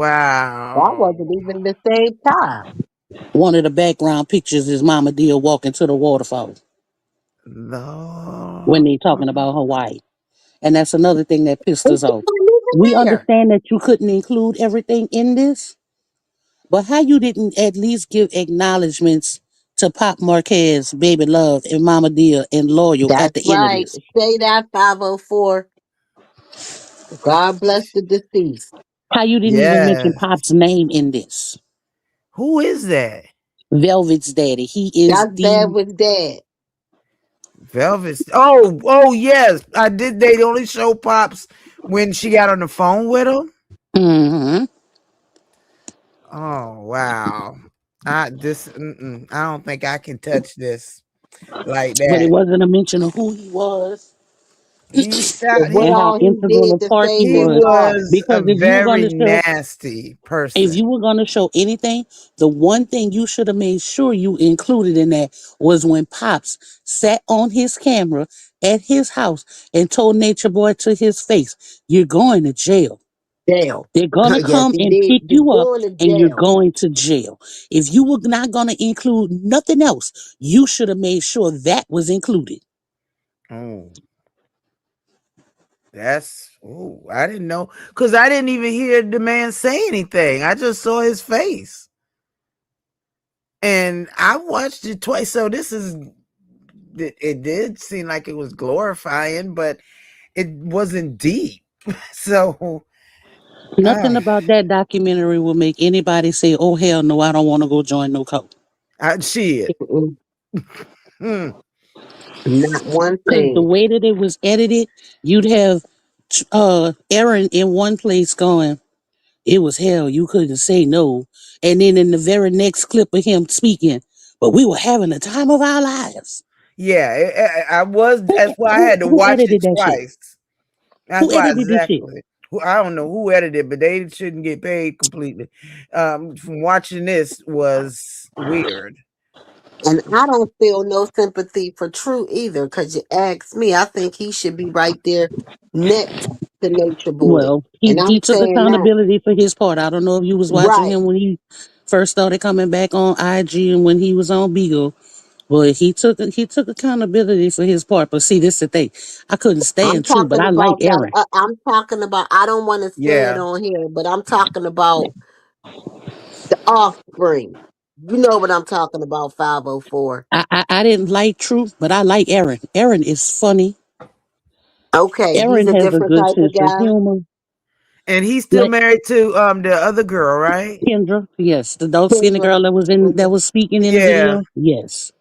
That wow. wasn't even the same time. One of the background pictures is Mama Dia walking to the waterfall when No. they talking about Hawaii. And that's another thing that pissed It us off. wasn't We even there. understand that you couldn't include everything in this, but how you didn't at least give acknowledgments to Pop Marquez, Baby Love, and Mama Dia and Loyal at That's the end of right. this? Say that 504. God bless the deceased. How you didn't even mention Yes. Pop's name in this? Who is that? Velvet's daddy. He is That's bad the with dad. Velvet. Oh yes. I did. They only show Pops when she got on the phone with him. hmm Oh wow. I don't think I can touch this like but it that. wasn't a mention of who he was He And that what and he how all he integral a did to part he save he his was. daughter. was a Because very nasty if you person. were gonna show anything, the one thing you should have made sure you included in that was when Pops sat on his camera at his house and told Nature Boy to his face, "You're going to jail. Jail. They're gonna Yes, come he and did. pick You're you up going to and you're jail. going to jail." If you were not gonna include nothing else, you should have made sure that was included. Oh, I didn't know because I didn't even hear the man say anything. I just saw his face. And I watched it twice. So it did seem like it was glorifying, but it wasn't deep. So Nothing uh about that documentary will make anybody say, "Oh hell no, I don't want to go join no cult." shit. Mm-mm. Hmm. Not one Because the thing. way that it was edited, you'd have Aaron in one place going, "It was hell, you couldn't say no," and then in the very next clip of him speaking, but we were having the time of our lives. Yeah, I was. Who, That's why I who, had to who watch it edited that shit? twice. That's Who why edited this shit? exactly. I don't know who edited, but they shouldn't get paid completely. From watching this was weird. And I don't feel no sympathy for True either, because you asked me, I think he should be right there next to Nature Boy. Well, And he I'm took saying that. accountability for his part. I don't know if you was watching Right. him when he first started coming back on IG and when he was on Beagle. But he took accountability for his part. But see, this is the thing. I couldn't I'm stand True, but talking I like about that. Aaron. I'm talking about, I don't want to say it Yeah. on here, but I'm talking about the offspring. You know what I'm talking about, 504. I didn't like True, but I like Aaron. Aaron is funny. Okay, he's Aaron a has a different good type of sense of guy. humor. And he's still Let married to the other girl, right? Kendra, yes, the dark skinned Kendra. girl that was speaking in the Yeah. video. Yes.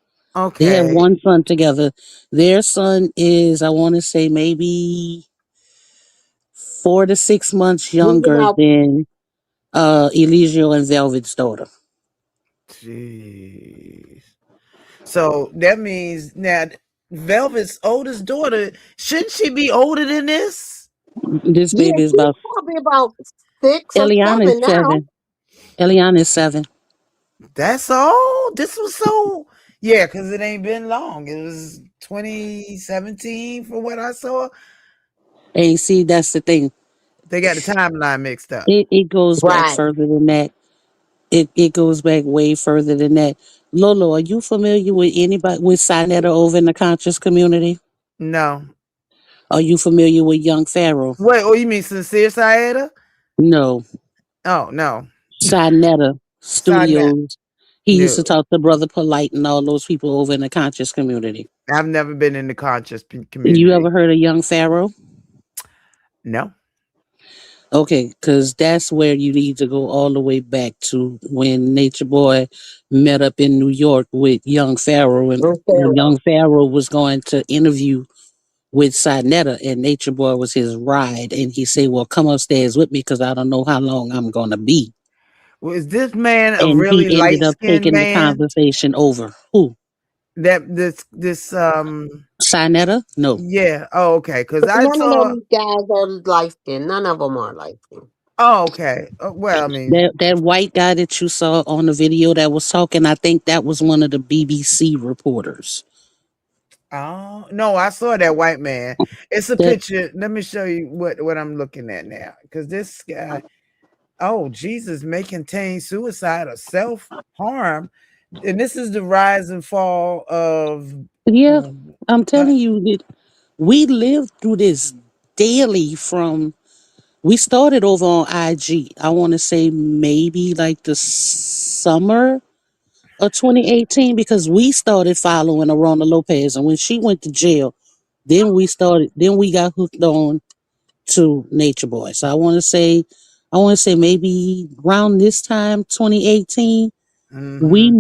They have Okay. one son together. Their son is, I want to say, maybe 4 to 6 months Moving younger out. than Eligio and Velvet's daughter. Jeez. So that means now Velvet's oldest daughter, shouldn't she be older than this? This Yeah, baby is she's about probably about 6 or 7 Eliana is now. 7. Eliana is 7. That's all. This was so yeah, because it ain't been long. It was 2017 for what I saw. And see, that's the thing. They got the timeline mixed up. It goes back Right. further than that. It goes back way further than that. Lolo, are you familiar with anybody with Sinetta over in the conscious community? No. Are you familiar with Young Pharaoh? Wait, oh, you mean Sincere Saeda? No. Oh, no. Sinetta Sinette. Studios. He used to No. talk to Brother Polite and all those people over in the conscious community. I've never been in the conscious You community. ever heard of Young Pharaoh? No. Okay, because that's where you need to go all the way back to when Nature Boy met up in New York with Young Pharaoh, and Real when Pharaoh. Young Pharaoh was going to interview with Sinetta, and Nature Boy was his ride, and he said, "Well, come upstairs with me because I don't know how long I'm gonna be." Was this man a And he really ended light up skinned taking the man? conversation over. Who? That this Sinetta? No. yeah. Oh, okay. Because I None of saw. them guys are light skinned. None of them are light skinned. Oh, okay. Well, I mean, That white guy that you saw on the video that was talking, I think that was one of the BBC reporters. oh no, I saw that white man. It's a That picture. Let me show you what I'm looking at now. Because this guy, oh Jesus, may contain suicide or self harm, and this is the rise and fall of. yeah, um, I'm uh, telling you that we lived through this daily from we started over on IG. I want to say maybe like the summer of 2018 because we started following Arona Lopez, and when she went to jail, then we got hooked on to Nature Boy. So I want to say maybe around this time, 2018, mhm.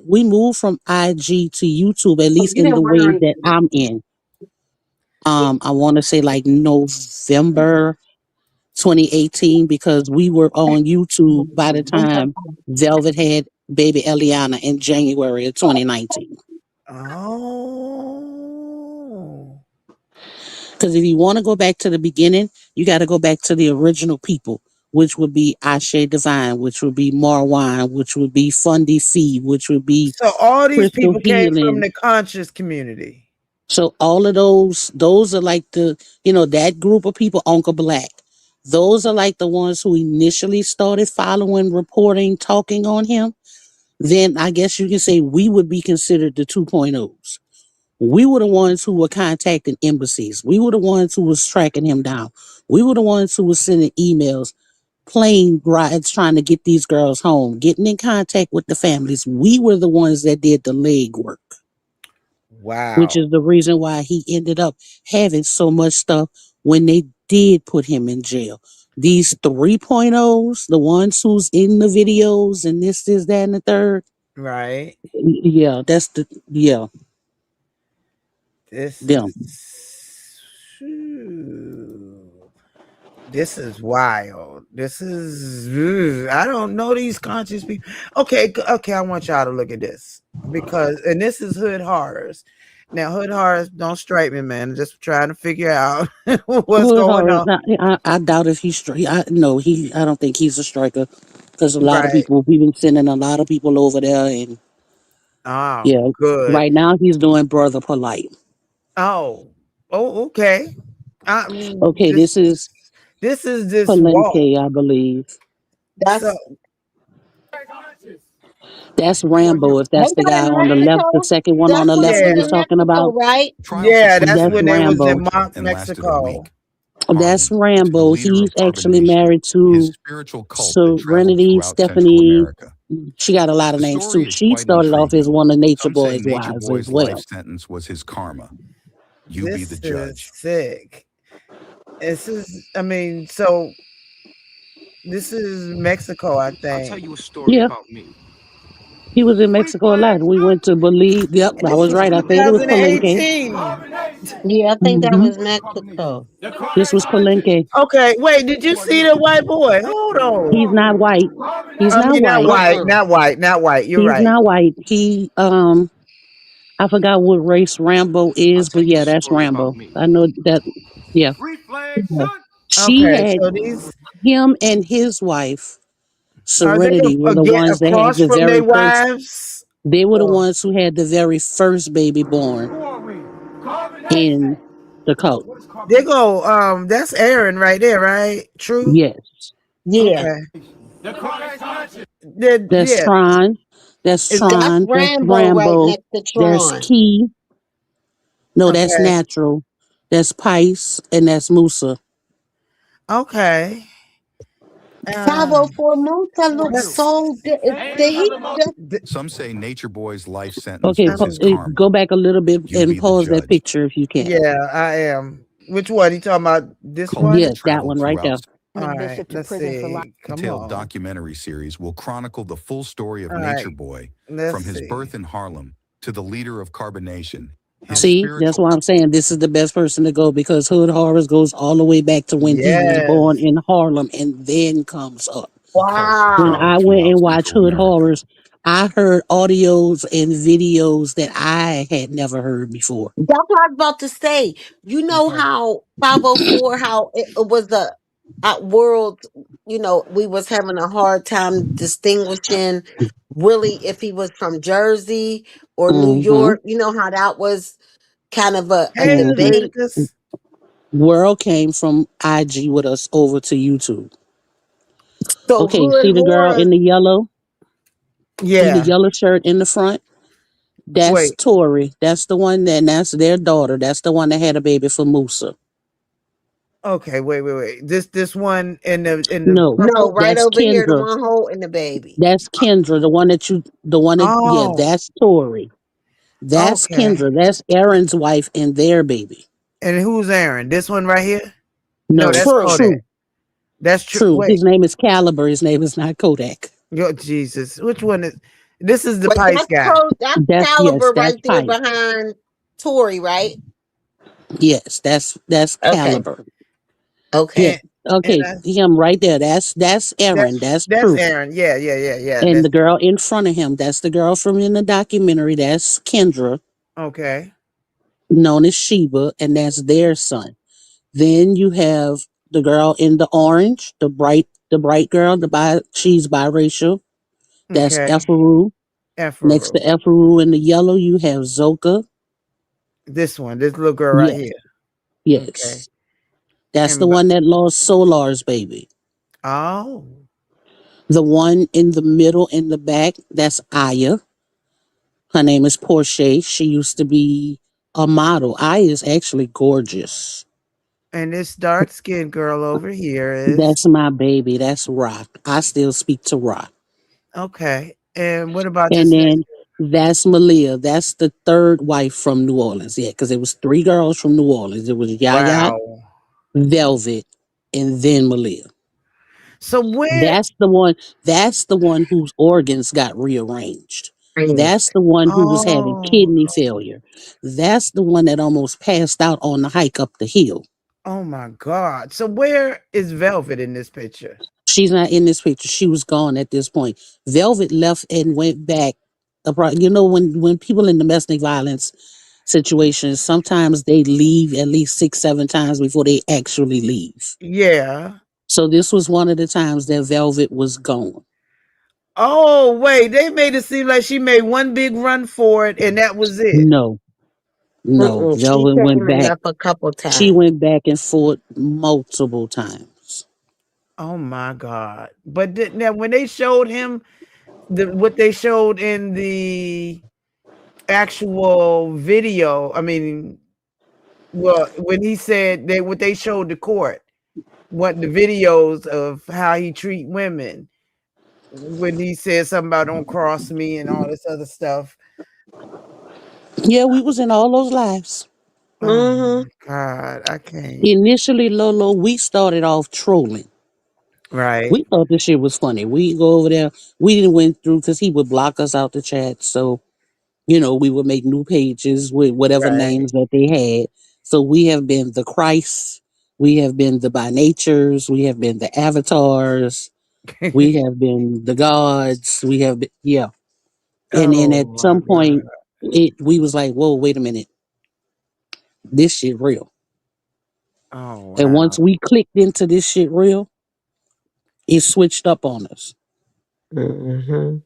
we moved from IG to YouTube, at Oh, least you in the didn't wear way that anything. I'm in. I want to say like November 2018 because we were on YouTube by the time Velvet had baby Eliana in January of 2019. Oh, Because if you want to go back to the beginning, you got to go back to the original people, which would be Ashe Divine, which would be Marwan, which would be Fundy Fee, which would be so all these Crystal people came from Healing. the conscious community. So all of those are like that group of people, Uncle Black. Those are like the ones who initially started following, reporting, talking on him. Then I guess you can say we would be considered the 2.0s. We were the ones who were contacting embassies. We were the ones who was tracking him down. We were the ones who was sending emails, plane rides, trying to get these girls home, getting in contact with the families. We were the ones that did the legwork, which Wow. is the reason why he ended up having so much stuff when they did put him in jail. These 3.0s, the ones who's in the videos and this, that, and the third. Right. Yeah, This them. is. Phew. This is wild. This is I don't know these conscious people. Okay, okay, I want y'all to look at this because and this is hood horrors. Now, hood horrors don't strike me, man. I'm just trying to figure out what's Hood going Horror. on. I doubt if he's straight. No, he. I don't think he's a striker because a lot of Right. people. We've been sending a lot of people over there, and Oh, yeah, good. right now he's doing Brother Polite. Oh, oh, okay. Okay, this is this is this walk. Palenque, I believe. So That's That's Rambo. If ain't that's the that guy in on the left, the Mexico? second one on That's the when left it we was yeah, was in talking Mexico, about. right? Trial for yeah, that's suspected That's when they was in Rambo. manslaughter Mark, and lasted a Mexico. week. That's Harlem, to the Rambo. leader He's of actually Carbonation, married his to spiritual cult that traveled Serenity throughout Central Stephanie. America. She got a lot of The names too. story is She quite started off as intriguing. one of Nature Some say Boy's Nature wives as Boy's life well. sentence was his karma. You be the This is judge. sick. This is, I mean, so this is Mexico, I think. Yeah, he was in Mexico a lot. We went to believe. Yep, And I this was was right. I said it was Palenque. 2018. Yeah, I think that hmm was Mexico. This was Palenque. Okay, wait, did you see the white boy? Hold He's on. not white. He's I not mean, not white. white, Uh-uh. not white, not white. You're He's right. not white. He I forgot what race Rambo is, but yeah, that's Rambo. I know that. Yeah, yeah. She Okay, had so these him and his wife are they Serenity were the get ones that had across the from their very first. wives? They were the Or ones who had the very first baby born in the cult. they go, that's Aaron right there, right? True. Yes, Yeah, Okay. Then that's yeah. Tron. That's Is that's Tron. That's Rambo right Rambo. next to There's Tron. Key. No, that's okay. Natural. That's Pice, and that's Musa. Okay. Uh 504 Musa looks that's so. Did he just? Some say Nature Boy's life sentence Okay, was his go karma. back a little bit You and be the pause that judge. picture if you can. yeah, I am. Which one? You talking about this Cult one? that Yes, that traveled one right there. throughout. All right, let's see. Come Detailed on. documentary series will chronicle the full story of All Nature right, Boy let's from his see. birth in Harlem to the leader of Carbonation, his Um, See, that's spiritual why I'm saying this is the best person to go because Hood Horrors goes all the way back to when he was born yes. in Harlem and then comes up. cult that When traveled I Wow. went throughout and watched Central Hood America. Horrors, I heard audios and videos that I had never heard before. That's what I was about to say. You know Okay. how 504, how it was the world, we was having a hard time distinguishing really if he was from Jersey or New Mm-hmm. York. You know how that was kind of a Hey, Mm-hmm. debate. Leviticus. World came from IG with us over to YouTube. So Okay, Hood see the girl Horror, in the yellow? See the Yeah. yellow shirt in the front? That's Wait. Tori. That's the one that's their daughter. That's the one that had a baby for Musa. Okay. Wait. This one in the No, no, purple. right that's over here, the Kendra. one holding the baby. That's Kendra, yeah, Oh. that's Tori. That's Okay. Kendra. That's Aaron's wife and their baby. And who's Aaron? This one right here? No, No, that's True. Kodak. true, That's true. true. Wait. His name is Caliber. His name is not Kodak. Yo, Jesus. Which one is? This is the Wait, Pice guy. That's Yes, Caliber that's right there Pipe. behind Tory, right? Yes, that's Okay. Caliber. Yeah. Okay. And and Okay, that's him right there. That's Aaron. that's That's that's Truth. Aaron. Yeah. And That's the girl in front of him, that's the girl from in the documentary. That's Kendra, okay. known as Sheba, and that's their son. Then you have the girl in the orange, the bright girl. She's biracial. That's Okay. Efaru. Next to Afro. Efaru in the yellow, you have Zoka. This one. This little girl right Yes, here. Okay. yes. That's the And one that lost Solar's baby. oh, The one in the middle in the back, that's Aya. Her name is Portia. She used to be a model. Aya is actually gorgeous. and this dark skinned girl over here is That's my baby. That's Rock. I still speak to Rock. okay. And what about And this next? then that's Malia. That's the third wife from New Orleans. Yeah, because it was three girls from New Orleans. It was Yaya, Wow. Velvet, and then Malia. So where? That's the one. That's the one whose organs got rearranged. That's the one who was having Oh, kidney failure. That's the one that almost passed out on the hike up the hill. Oh my God. So where is Velvet in this picture? She's not in this picture. She was gone at this point. Velvet left and went back. You know, when people in domestic violence situations, sometimes they leave at least 6, 7 times before they actually leave. Yeah. So this was one of the times that Velvet was gone. Oh, wait. They made it seem like she made one big run for it and that was it. No, no. She Velvet went came and back. left a couple She times. went back and forth multiple times. Oh my God. But now when they showed him what they showed in the actual video, I mean, well, when he said what they showed the court, what the videos of how he treat women, when he said something about don't cross me and all this other stuff. Yeah, we was in all those lives. Oh Mm-hmm. my God, I can't. Initially, Lolo, we started off trolling. Right, We thought this shit was funny. We go over there. We didn't went through because he would block us out the chat. So, you know, we would make new pages with whatever right. names that they had. So we have been the Christ. We have been the by natures. We have been the avatars. We have been the gods. We have been, yeah. And then Oh at my some God. point, we was like, whoa, wait a minute. This shit real. Oh And once wow. we clicked into this shit real, it switched up on us. Mm-hmm.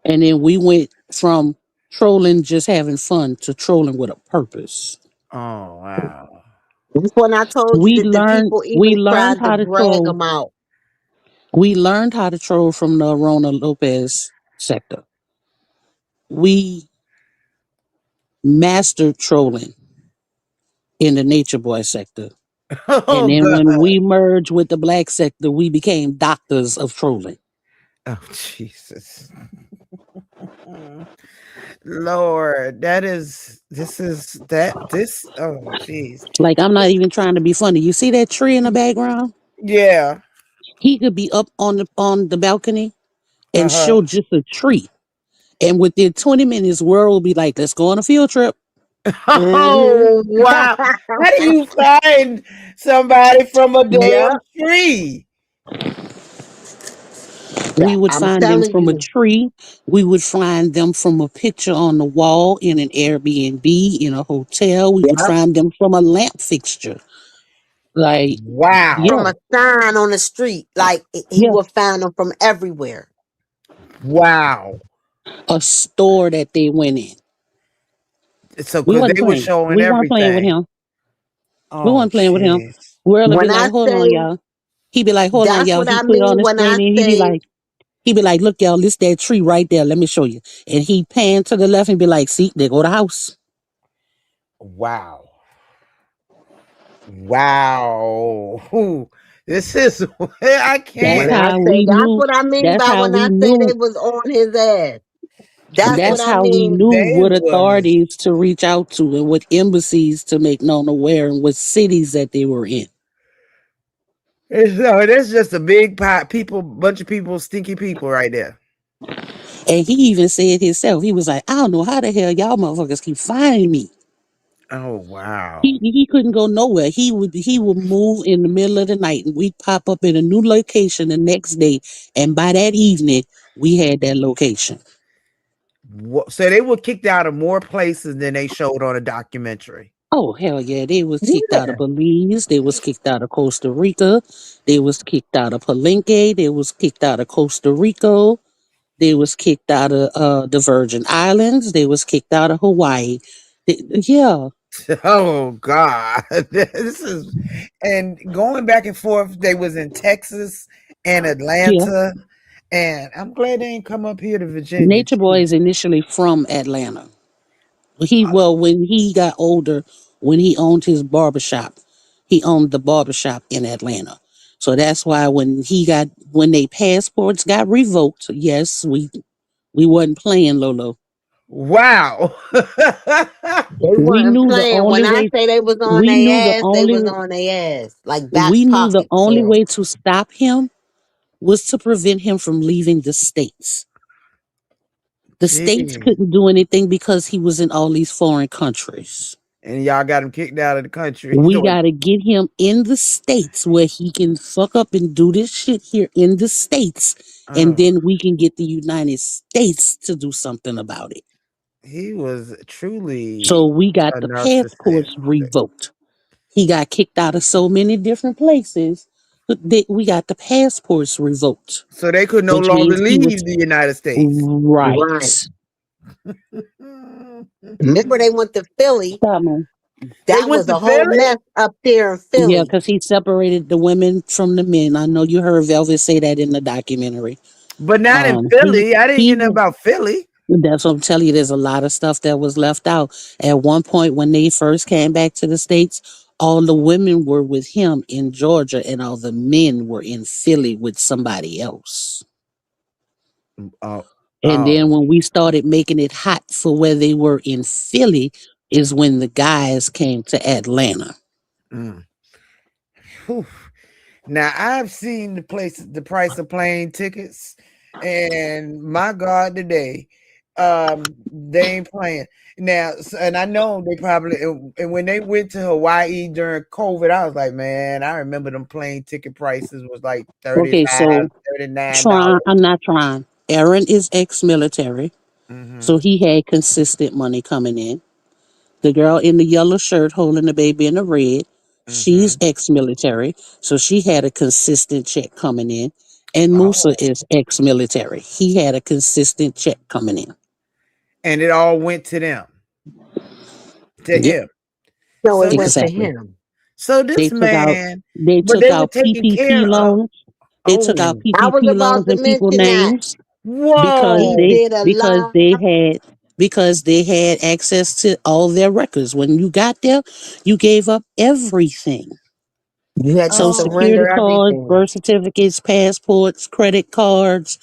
And then we went from trolling, just having fun, to trolling with a purpose. Oh wow. That's when I told you We that the learned people we even learned tried to how to drag troll. them out. We learned how to troll from the Rona Lopez sector. We mastered trolling in the Nature Boy sector. And Oh then God. when we merged with the black sector, we became doctors of trolling. Oh Jesus. Lord, this. Oh jeez. Like, I'm not even trying to be funny. You see that tree in the background? Yeah. He could be up on the balcony and Uh-huh. show just a tree. And within 20 minutes, world will be like, let's go on a field trip. Mm-hmm. Oh wow. How do you find somebody from a damn Yep. tree? We would I'm find them telling from a you. tree. We would find them from a picture on the wall in an Airbnb, in a hotel. We would Yep. find them from a lamp fixture. Like, Wow. From yeah, a sign on the street. Like he yeah, would find them from everywhere. Wow. a store that they went in. So We because wasn't they were playing. showing We weren't playing with everything. him. We Oh weren't playing with him. jeez. World would be When like, I hold on, say y'all. He'd be like, hold on, that's y'all. what He I put it on mean the when screen I and say he'd be like, look, y'all, this that tree right there. Let me show you. And he'd pan to the left and be like, see, there go the house. Wow. Wow. Ooh, this is I That's when can't. I how say we that's knew. what I mean That's by how when we I say knew. they was on his ass. That's what That's I how we mean. knew They what was authorities to reach out to and what embassies to make known aware and what cities that they were in. so that's just a big pot people, bunch of people, stinky people right there. And he even said himself, he was like, I don't know how the hell y'all motherfuckers keep finding me. Oh wow. He couldn't go nowhere. He would move in the middle of the night and we'd pop up in a new location the next day. And by that evening, we had that location. So they were kicked out of more places than they showed on a documentary. Oh hell yeah. They was kicked out of Yeah. Belize. They was kicked out of Costa Rica. They was kicked out of Palenque. They was kicked out of Costa Rica. They was kicked out of the Virgin Islands. They was kicked out of Hawaii. Yeah, Oh God. This is and going back and forth, they was in Texas and yeah. Atlanta. And I'm glad they ain't come up here to Virginia Nature Boy too. is initially from Atlanta. When he got older, when he owned his barbershop, he owned the barbershop in Atlanta. So that's why when they passports got revoked, yes, we wasn't playing Lolo. Wow. They We wasn't knew the playing. only When I way say they was on we knew the their ass, they only was on their ass. Like back we knew the pockets only for 'em. way to stop him was to prevent him from leaving the states. The states Gee. couldn't do anything because he was in all these foreign countries. and y'all got him kicked out of the country. We gotta get him in the States where he can fuck up and do this shit here in the States. And Oh, then we can get the United States to do something about it. he was So truly we got a the narcissist. passports revoked. He got kicked out of so many different places. But we got the passports revoked, So they could no which longer means he was leave the United States. Right. right. Remember they went to Philly. Stop, man. They That went was to a whole Philly, mess up there in Yeah, Philly. because he separated the women from the men. I know you heard Velvet say that in the documentary. but not in He Philly. I didn't hear he nothing about Philly. That's what I'm telling you. There's a lot of stuff that was left out. At one point, when they first came back to the States, all the women were with him in Georgia, and all the men were in Philly with somebody else. Oh, And oh. then when we started making it hot for where they were in Philly, is when the guys came to Atlanta. Mm. Whew. Now I've seen the price of plane tickets, and my God, today, they ain't playing now. And I know they probably, and when they went to Hawaii during COVID, I was like, man, I remember them plane ticket prices was like Okay, so $39. I'm not trying. Aaron is ex-military, so Mm-hmm. he had consistent money coming in. The girl in the yellow shirt holding the baby in the red, she's Mm-hmm. ex-military, so she had a consistent check coming in. And Musa Oh, is ex-military. He had a consistent check coming in. and it all went to them, to Yep, him. No, it So went this, to exactly. him. so They this took out man, they but took they were out taking PPP care of. loans. They took out Oh, I was PPP about loans to in people's mention that. names because He whoa, they did a because lot. they had because they had access to all their records. When you got there, you gave up everything. You had to Social oh, security surrender cards, everything. birth certificates, passports, credit cards,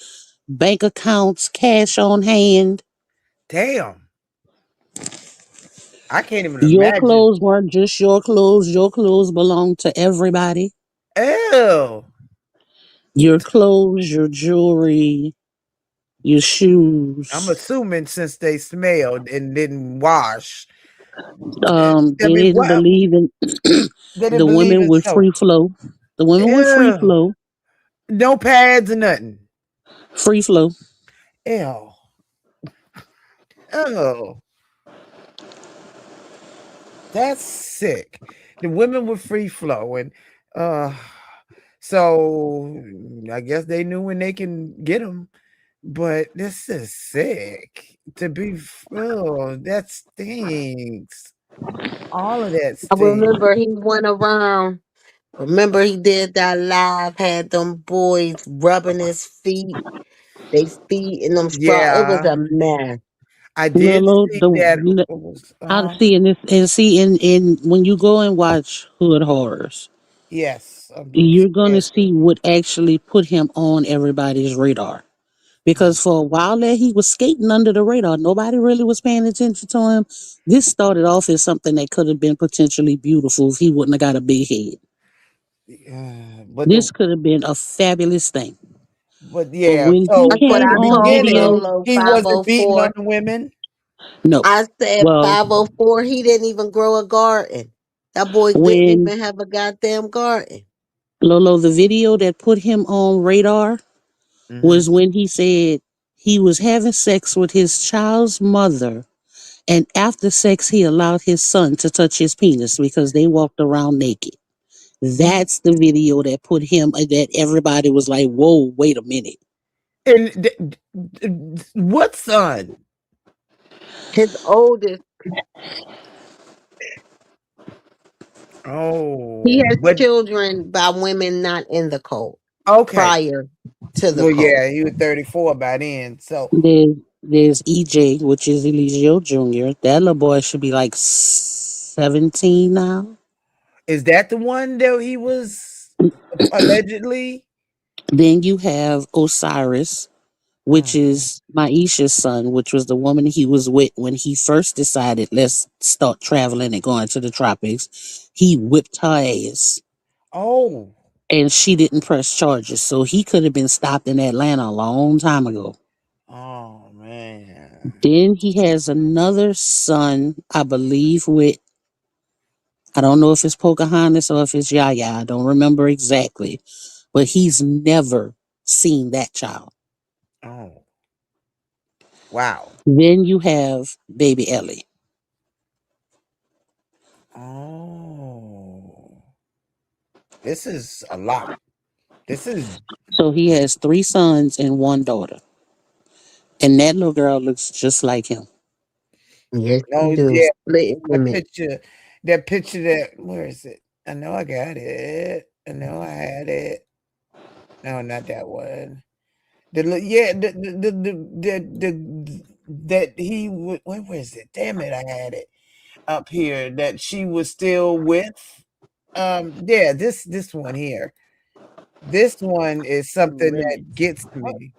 bank accounts, cash on hand. damn. I can't even Your imagine. clothes weren't just your clothes. Your clothes belonged to everybody. Ew. Your clothes, your jewelry, your I'm shoes. assuming since they smelled and didn't wash. I They mean, didn't what? believe in They didn't the believe women in with soap. free flow. The women with free Ew. flow. No pads or nothing. Free flow. Ew. Oh, that's sick. The women were free flow, and uh, so I guess they knew when they can get them. But this is sick. To be, oh, that stinks. All of that I stinks. remember he went around. Remember he did that live, had them boys rubbing his feet, they feet in them straw. It was Yeah, a mess. I did Lolo, see that. It was, I see in this and see in when you go and watch Hood Horrors, yes, you're gonna yes. see what actually put him on everybody's radar. Mm. Because for a while there, he was skating under the radar. Nobody really was paying attention to him. This started off as something that could have been potentially beautiful if he wouldn't have got a big head. But This could have been a fabulous thing. But yeah. when he So That's what came I in the on told video, beginning, Lolo he wasn't beating on 504. the women. no. I said Well, 504, he didn't even grow a garden. That boy didn't when even have a goddamn garden. Lolo, the video that put him on radar Hmm. was when he said he was having sex with his child's mother. And after sex, he allowed his son to touch his penis because they walked around naked. That's the video that put him, that everybody was like, whoa, wait a minute. And what son? His oldest, he Oh, has but children by women not in the cult okay. prior to the Well, cult. yeah, he was 34 by then. So There's EJ, which is Eligio Jr. That little boy should be like 17 now. is that the one that he was allegedly? Then you have Osiris, which Oh, is Maisha's son, which was the woman he was with when he first decided, let's start traveling and going to the tropics. He whipped her ass oh, and she didn't press charges. So he could have been stopped in Atlanta a long time ago. oh man. Then he has another son, I believe, with I don't know if it's Pocahontas or if it's Yaya. I don't remember exactly. But he's never seen that child. Oh, wow. Then you have baby Ellie. Oh, this is a lot. This is So he has 3 sons and 1 daughter. And that little girl looks just like him. Yes, you oh do. yeah. Split That image. picture, that picture. That where is it? I know I got it. I know I had it. No, not that one. Yeah, that he would. Where was it? Damn it, I had it up here. That she was still with. Yeah, this one here. This one is something that Limits. gets me.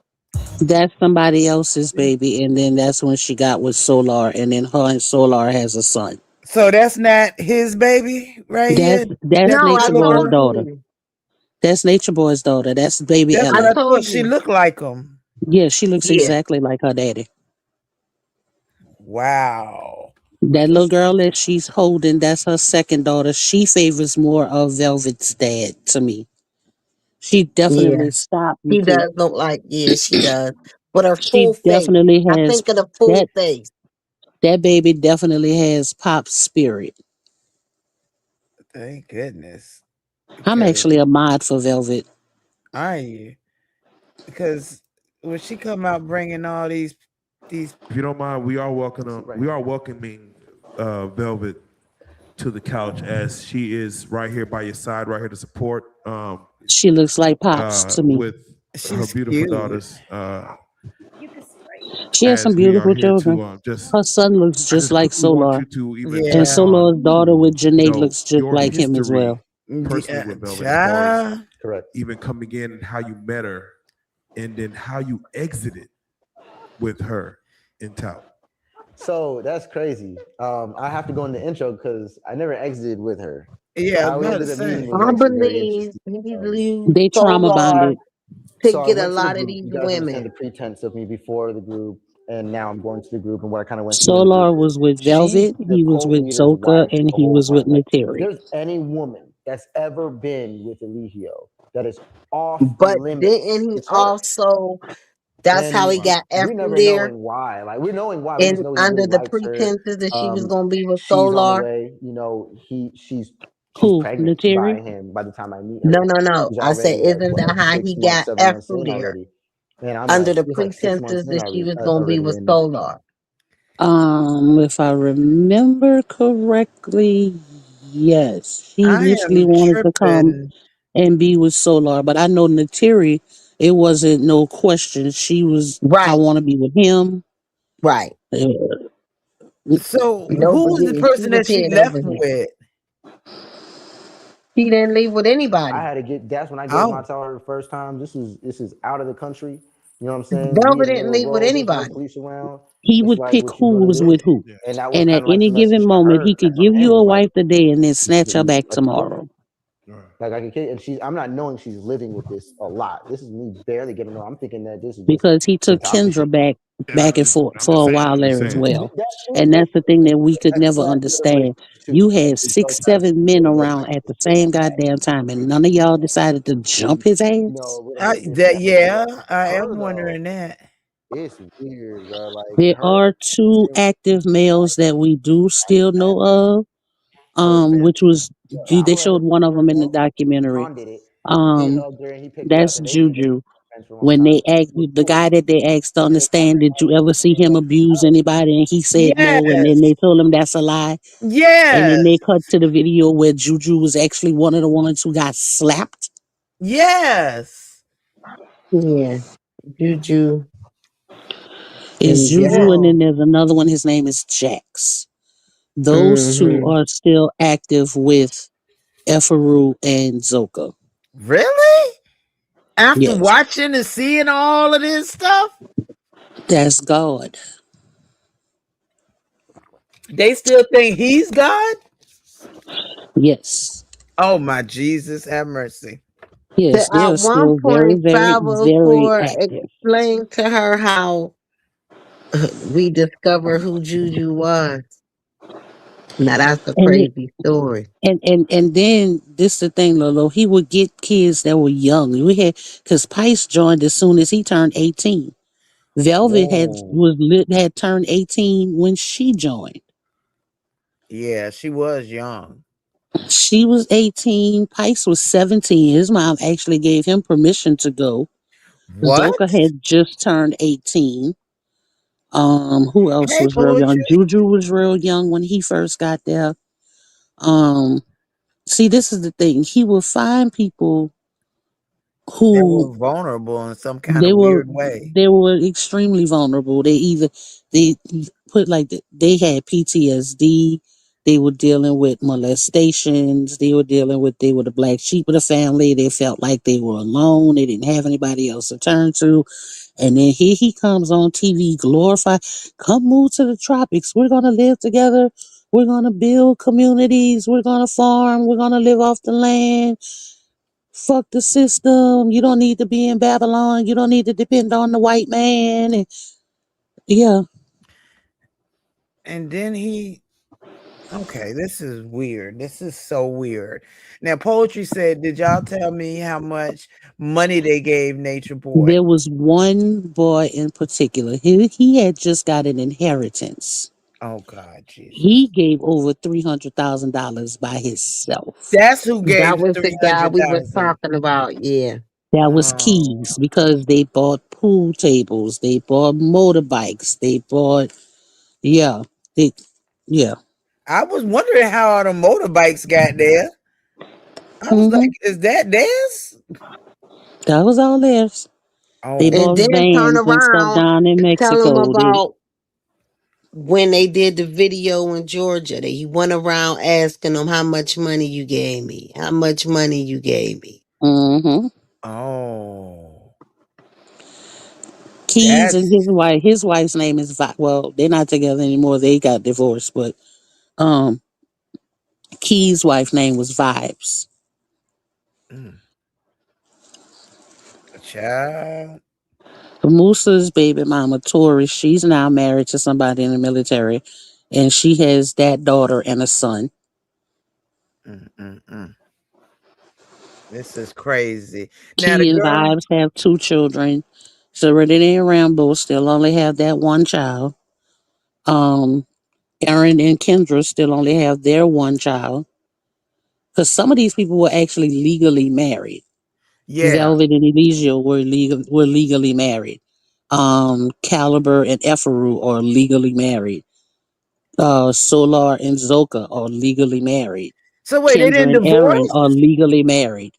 That's somebody else's baby. And then that's when she got with Solar. And then her and Solar has a son. So that's not his baby right here. That's That No, I Nature little Boy's told girl. daughter. you. That's Nature Boy's daughter. That's baby That's I what I Ellie. thought. told She you. looked like him. Yeah, she looks Yeah. exactly like her daddy. Wow. That little This, girl that she's holding, that's her second daughter. She favors more of Velvet's dad to me. She Yeah. definitely stopped. You She can. does look like, yeah, she does. With her full She face. definitely I has think of the that. full face. That baby definitely has Pop's spirit. thank goodness. I'm Because actually a mod for Velvet. I because when she come out bringing all these If you don't mind, we are welcoming Right. we are welcoming Velvet to the couch as she is right here by your side, right here to support She looks like Pops to me. with her she's beautiful cute. daughters. She has some As we are beautiful here children. to just, Her son looks I just just like quickly want Solar. you to even And touch Yeah. Solar's on, daughter with Janae looks just your like him as well. history personally with Velvet, as far as Child. Correct. even coming in and how you met her, and then how you exited with her in Tout. So that's crazy. I have to go in the intro because I never exited with her. Yeah, I was How we about to ended up meeting say. was I actually very believe interesting. he Um, used They trauma Solar bonded. to so I get a went to the lot of group. these You guys understand women. the pretense of me before the group, and now I'm going to the group. And what I kind of went through in the group. Solar was with She's Velvet, the he was cult with leader's Zoka, wife and the he whole was with time. Like, if Nateri. there's any woman that's ever been with Eligio that is off But limits, didn't he it's her. also, that's how he And got F we through never there? knowing why. Like, we're knowing why. We just And know he under really the likes her. pretenses that she was going to be with She's on the Solar? way. You know, she's Who? pregnant by Nateri? him by the time I meet No, her. no, no. She's I said, already like isn't that what, how he 6 months, got 7 months F through in there? already. And I'm Under like, the she's like 6 months pretenses in that she was going to be already. with And Solar. If I remember correctly, yes. She I initially am wanted to come tripping. and be with Solar, but I know Nateri, it wasn't no question. She was, I Right, want to be with him. right. Uh, So No, who but was the yeah, she person was that she head left over here. with? She didn't leave with I anybody. had to get. That's when I gave my Oh, tell her the first time. This is out of the country. You know what I'm saying? We Velvet in the didn't middle of leave with road. There's no anybody. police around. he It's would like pick what you who gonna was do? with who. Yes. And that was And kind at of like any the given message to moment, he her could from give you him. a Was like, wife today and then snatch her back like you kidding tomorrow. me? Like I could, and I'm not knowing she's living with this a lot. This is me barely getting to know. I'm thinking that this is just Because he some took toxic Kendra shit. Yeah, back and forth I'm just for a saying. while I'm just there as saying. well. That's And it. that's the thing that we could That's never the other way understand. too. You had Is those 6, type of 7 men people that around at the they same back, goddamn time, and none of y'all decided to you jump his ass. know, with her this and that that. But yeah, I her am though, wondering that. it's weird, bro. Like There her are 2 being active males that we do still know of. her family. Which was I they would let showed one of her them in the know. documentary. John did it. He Um, hugged her and he picked her up, that's and they've been Juju. friends for a long When time. they asked It was the cool. guy that they asked to And then understand, did you ever see him abuse anybody? And he said no. And then Yes. they told him that's a lie. And then Yes. they cut to the video where Juju was actually one of the ones who got slapped. Yes. Yeah, Juju Is and Juju, Jack. and Whoa. then there's another one. His name is Jax. Those 2 Mm-hmm. are still active with Efaru and Zoka. Really? After Yes, watching and seeing all of this stuff, that's God. they still think he's God? Yes, Oh my Jesus, have mercy. yes, they At are one still very, point, very, very 504 active. explained to her how we discovered who Juju was. Now that's a And it, crazy story. and then this the thing, Lolo. He would get kids that were young. We had because Pice joined as soon as he turned 18. Velvet Whoa. had turned 18 when she joined. Yeah, she was young. She was 18. Pice was 17. His mom actually gave him permission to go. What? Zoka had just turned 18. Who else Hey, was real young? poetry. Juju was real young when he first got there. Um, See, this is the thing. He will find people That who were vulnerable in some kind they of were weird way. they were extremely vulnerable. They put like they had PTSD. They were dealing with molestations. They were the black sheep of the family. They felt like they were alone. They didn't have anybody else to turn to. And then here he comes on TV, glorify, come move to the tropics. We're gonna live together. We're gonna build communities. We're gonna farm. We're gonna live off the land. Fuck the system. You don't need to be in Babylon. You don't need to depend on the white man. And yeah, And then okay, this is weird. This is so weird. Now, poetry said, did y'all tell me how much money they gave Nature Boy? there was one boy in particular. He had just got an inheritance. Oh God, Jesus. He gave over $300,000 by himself. That's who That gave the was the guy we were 300,000. talking about. Yeah. That was Oh. Keys because they bought pool tables, they bought motorbikes, they bought yeah, they yeah. I was wondering how all the motorbikes got there. I was like, hmm is that theirs? That was all theirs. They Oh, And bought then turn vans and stuff around down in and tell him Mexico. about when they did the video in Georgia. That he went around asking them how much money you gave me. How much money you gave me. Mm-hmm. oh. Keys and That's his wife's name is well, they're not together anymore. They got divorced, but um, Keys' wife name was Vibes. mm, a child. Musa's baby mama, Tori, she's now married to somebody in the military, and she has that daughter and a son. Mm, mm, mm. This is crazy. Now the Key and girl, Vibes have two children. Serenity and Rambo still only have that one child. Um, Aaron and Kendra still only have their one child. Because some of these people were actually legally married. yeah. Velvet and Elysia were legally married. Caliber and Efaru are legally married. Solar and Zoka are legally married. So wait, they Kendra didn't and Aaron divorce? are legally married.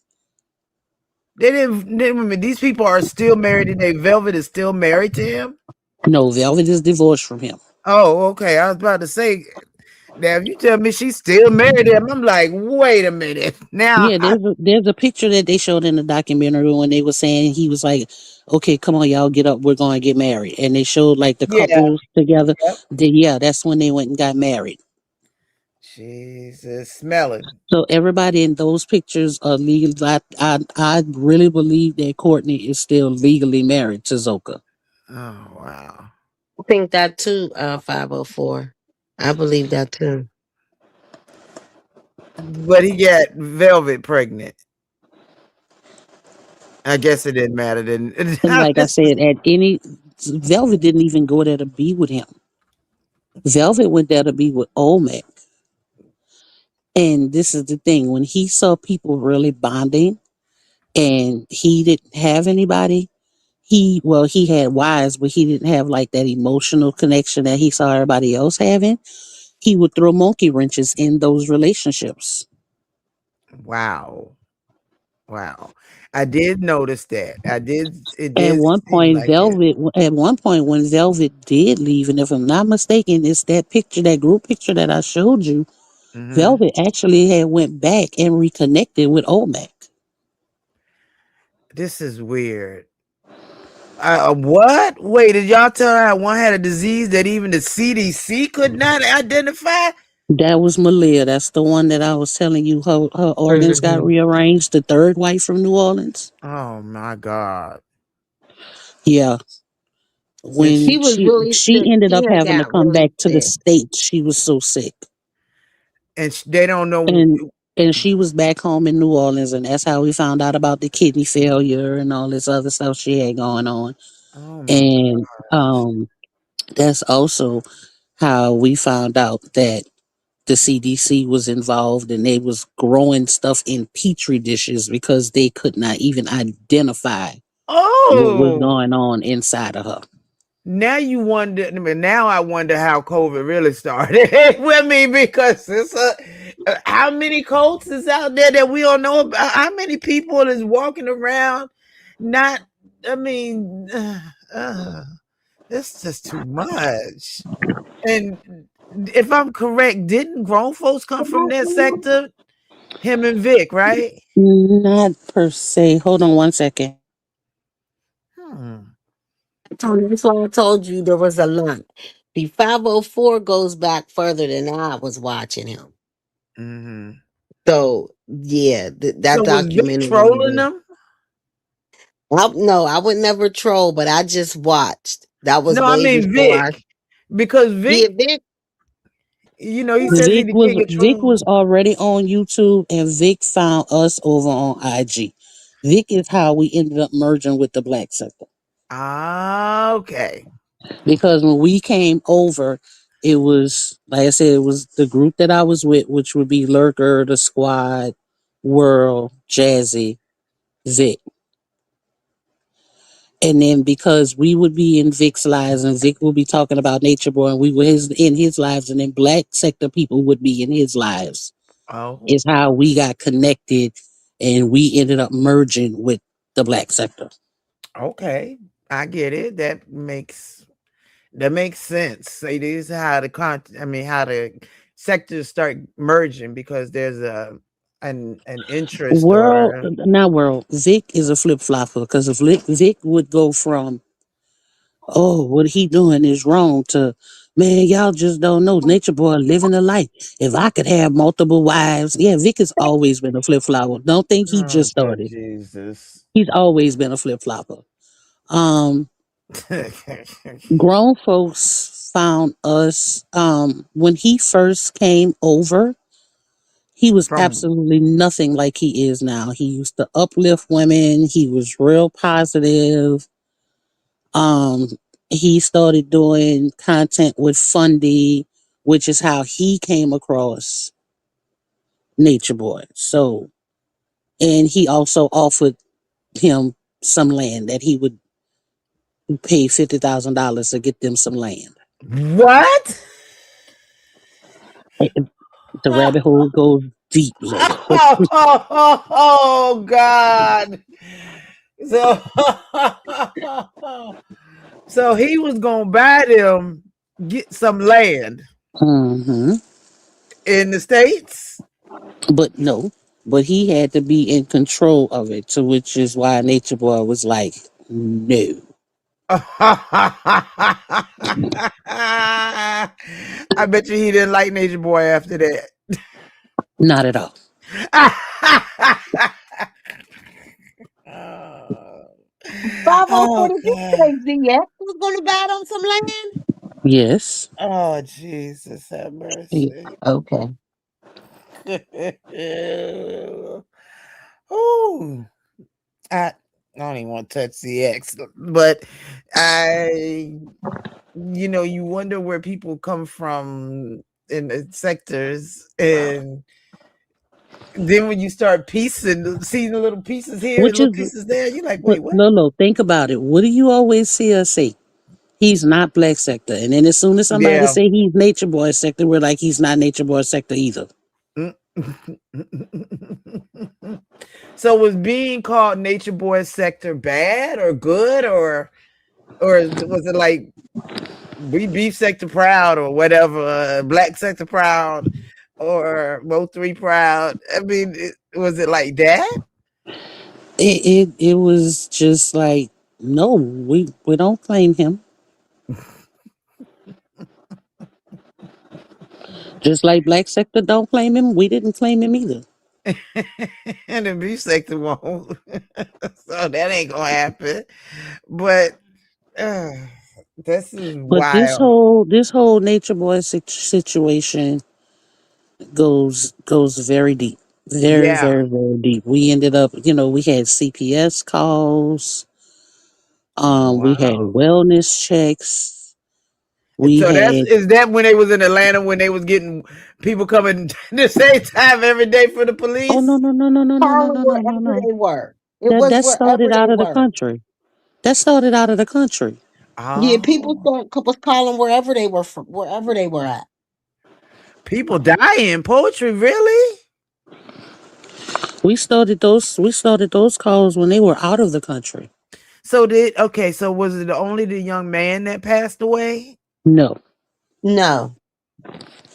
These people are still married and they Velvet is still married to him? No, Velvet is divorced from him. Oh, okay. I was about to say, now if you tell me she's still married to him, I'm like, wait a minute. Now Yeah, there's a picture that they showed in the documentary when they were saying he was like, "Okay, come on, y'all, get up, we're going to get married," and they showed like the yeah. couples together. Yep. Yeah, that's when they went and got married. Jesus, smelling. So everybody in those pictures are legal. I really believe that Courtney is still legally married to Zoka. Oh wow. I think that too, 504. I believe that too. But he got Velvet pregnant. I guess it didn't matter. Didn't And like I this is said, Velvet didn't even go there to be with him. Velvet went there to be with Olmec. And this is the thing: when he saw people really bonding, and he didn't have anybody, he had wives, but he didn't have like that emotional connection that he saw everybody else having. He would throw monkey wrenches in those relationships. wow. Wow. I did notice that. It At did one seem point, like it. when Velvet did leave, and if I'm not mistaken, it's that picture, that group picture that I showed you. Hmm. Velvet actually had went back and reconnected with Olmec. This is weird. What? Wait, did y'all tell her one had a disease that even the CDC could not identify? That was Malia. That's the one that I was telling you. Her organs got Hmm. rearranged. The third wife from New Orleans. Oh my God. Yeah, And She when was really she sick. ended She up had having to got come really back to the sick. States, she was so sick. And they don't know. And she was back home in New Orleans, and that's how we found out about the kidney failure and all this other stuff she had going on. Oh my And gosh. that's also how we found out that the CDC was involved and they was growing stuff in petri dishes because they could not even identify what was Oh, going on inside of her. now you wonder. I mean, now I wonder how COVID really started. I mean, because it's how many cults is out there that we don't know about? How many people is walking around? Not. I mean, it's just too much. And if I'm correct, didn't grown folks come from that sector? Him and Vic, right? Not per se. Hold on one second. Hmm. Tony, that's why I told you there was a lot. The 504 goes back further than I was watching him. Mm-hmm. So yeah, that So was Vic documentary. trolling them? No, I would never troll, but I just watched. That was No, I way mean before I. Vic, because Yeah, Vic, Vic. he says he Vic the was king of Vic was trolls. already on YouTube, and Vic found us over on IG. Vic is how we ended up merging with the Black sector. Ah, okay. Because when we came over, it was like I said, it was the group that I was with, which would be Lurker, the Squad, World, Jazzy, Vic. And then because we would be in Vic's lives and Vic would be talking about Nature Boy and we were in his lives and then Black sector people would be in his lives. Oh, Is how we got connected and we ended up merging with the Black sector. okay. I get it. That makes sense. Say this is how how the sectors start merging because there's an interest World, or not World, Vic is a flip flopper because if Vic would go from, oh, what he doing is wrong to, man, y'all just don't know. Nature Boy living a life. If I could have multiple wives, yeah, Vic has always been a flip flopper. Don't think he oh just good started. Jesus. He's always been a flip flopper. Um, Grown folks found us when he first came over. He was From absolutely nothing like he is now. He used to uplift women. He was real positive. Um, he started doing content with Fundy, which is how he came across Nature Boy. So, and he also offered him some land that he would pay $50,000 to get them some land. what? The rabbit hole goes deep, Lolo. Oh, God. So so he was gonna buy them, get some land Hmm. in the States. But no, but he had to be in control of it, to which is why Nature Boy was like, no, I bet you he didn't like Nature Boy after that. not at all. Oh, 504, oh did you God. say ZX was going to bat on some land? Yes. Oh Jesus, have mercy. Okay. Oh, I don't even want to touch the X, but I, you wonder where people come from in the sectors, and then when you start piecing, seeing the little pieces here and Which little is, pieces there, you're like, but wait, what? Lolo, think about it. What do you always see us say? He's not Black sector. And then as soon as somebody Yeah. say he's Nature Boy sector, we're like, he's not Nature Boy sector either. Mm. So was being called Nature Boy sector bad or good, or was it like we beef sector proud or whatever, black sector proud or both three proud? I mean, was it like that? It was just like, no, we don't claim him. Just like Black sector don't claim him, we didn't claim him either. And the beef sector won't. So that ain't gonna happen. But uh, this is But wild. this whole Nature Boy situation, goes very deep. Very, Yeah. very, very deep. We ended up, we had CPS calls, we had Wow. wellness checks, And we so had is that when they was in Atlanta when they was getting people coming the same time every day for the oh police? no no no no no no no Calling no no no wherever no. they were. It That was that wherever started they out of the were. country. That started out of the country. Yeah, people Oh, was calling wherever they were from, wherever they were at. people dying. Poetry, really? We started those calls when they were out of the country. So was it only the young man that passed away? No, No,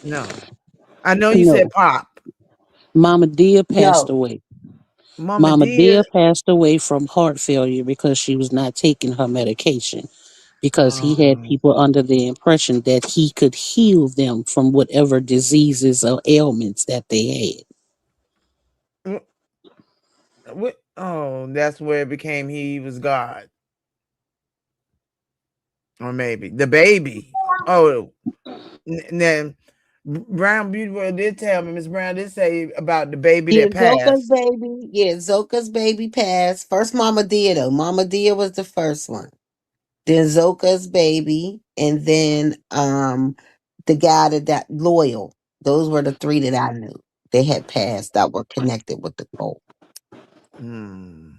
No. I know you said no. Pop. Mama Dia passed no. away. Mama Mama Dia. Dia passed away from heart failure because she was not taking her medication. Because he had Um, people under the impression that he could heal them from whatever diseases or ailments that they had. oh, that's where it became he was God. Or maybe the baby. Oh, then Brown Beautiful did tell me, Miss Brown did say about the baby Yeah, that Zoka's passed. baby. Yeah, Zoka's baby passed. First Mama Dia though. Mama Dia was the first one. Then Zoka's baby, and then the guy that loyal. Those were the three that I knew. They had passed that were connected with the cult. Hmm.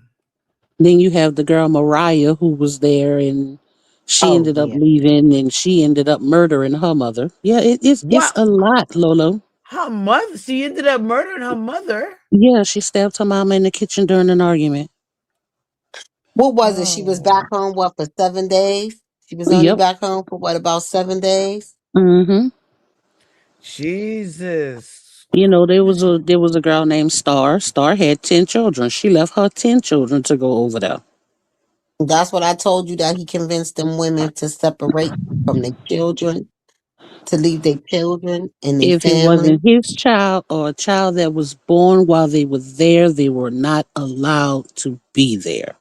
Then you have the girl Mariah who was there and she Oh ended up yeah. leaving and she ended up murdering her mother. Yeah, it's What? a lot, Lolo. Her mother? She ended up murdering her mother. Yeah, she stabbed her mama in the kitchen during an argument. What was it? She was Oh, back home what for 7 days? She was only Yep. back home for what about 7 days? Mm-hmm. Jesus. There was a girl named Star. Star had 10 children. She left her 10 children to go over there. That's what I told you that he convinced them women to separate from their children, to leave their children and their If it family. wasn't his child or a child that was born while they were there, they were not allowed to be there.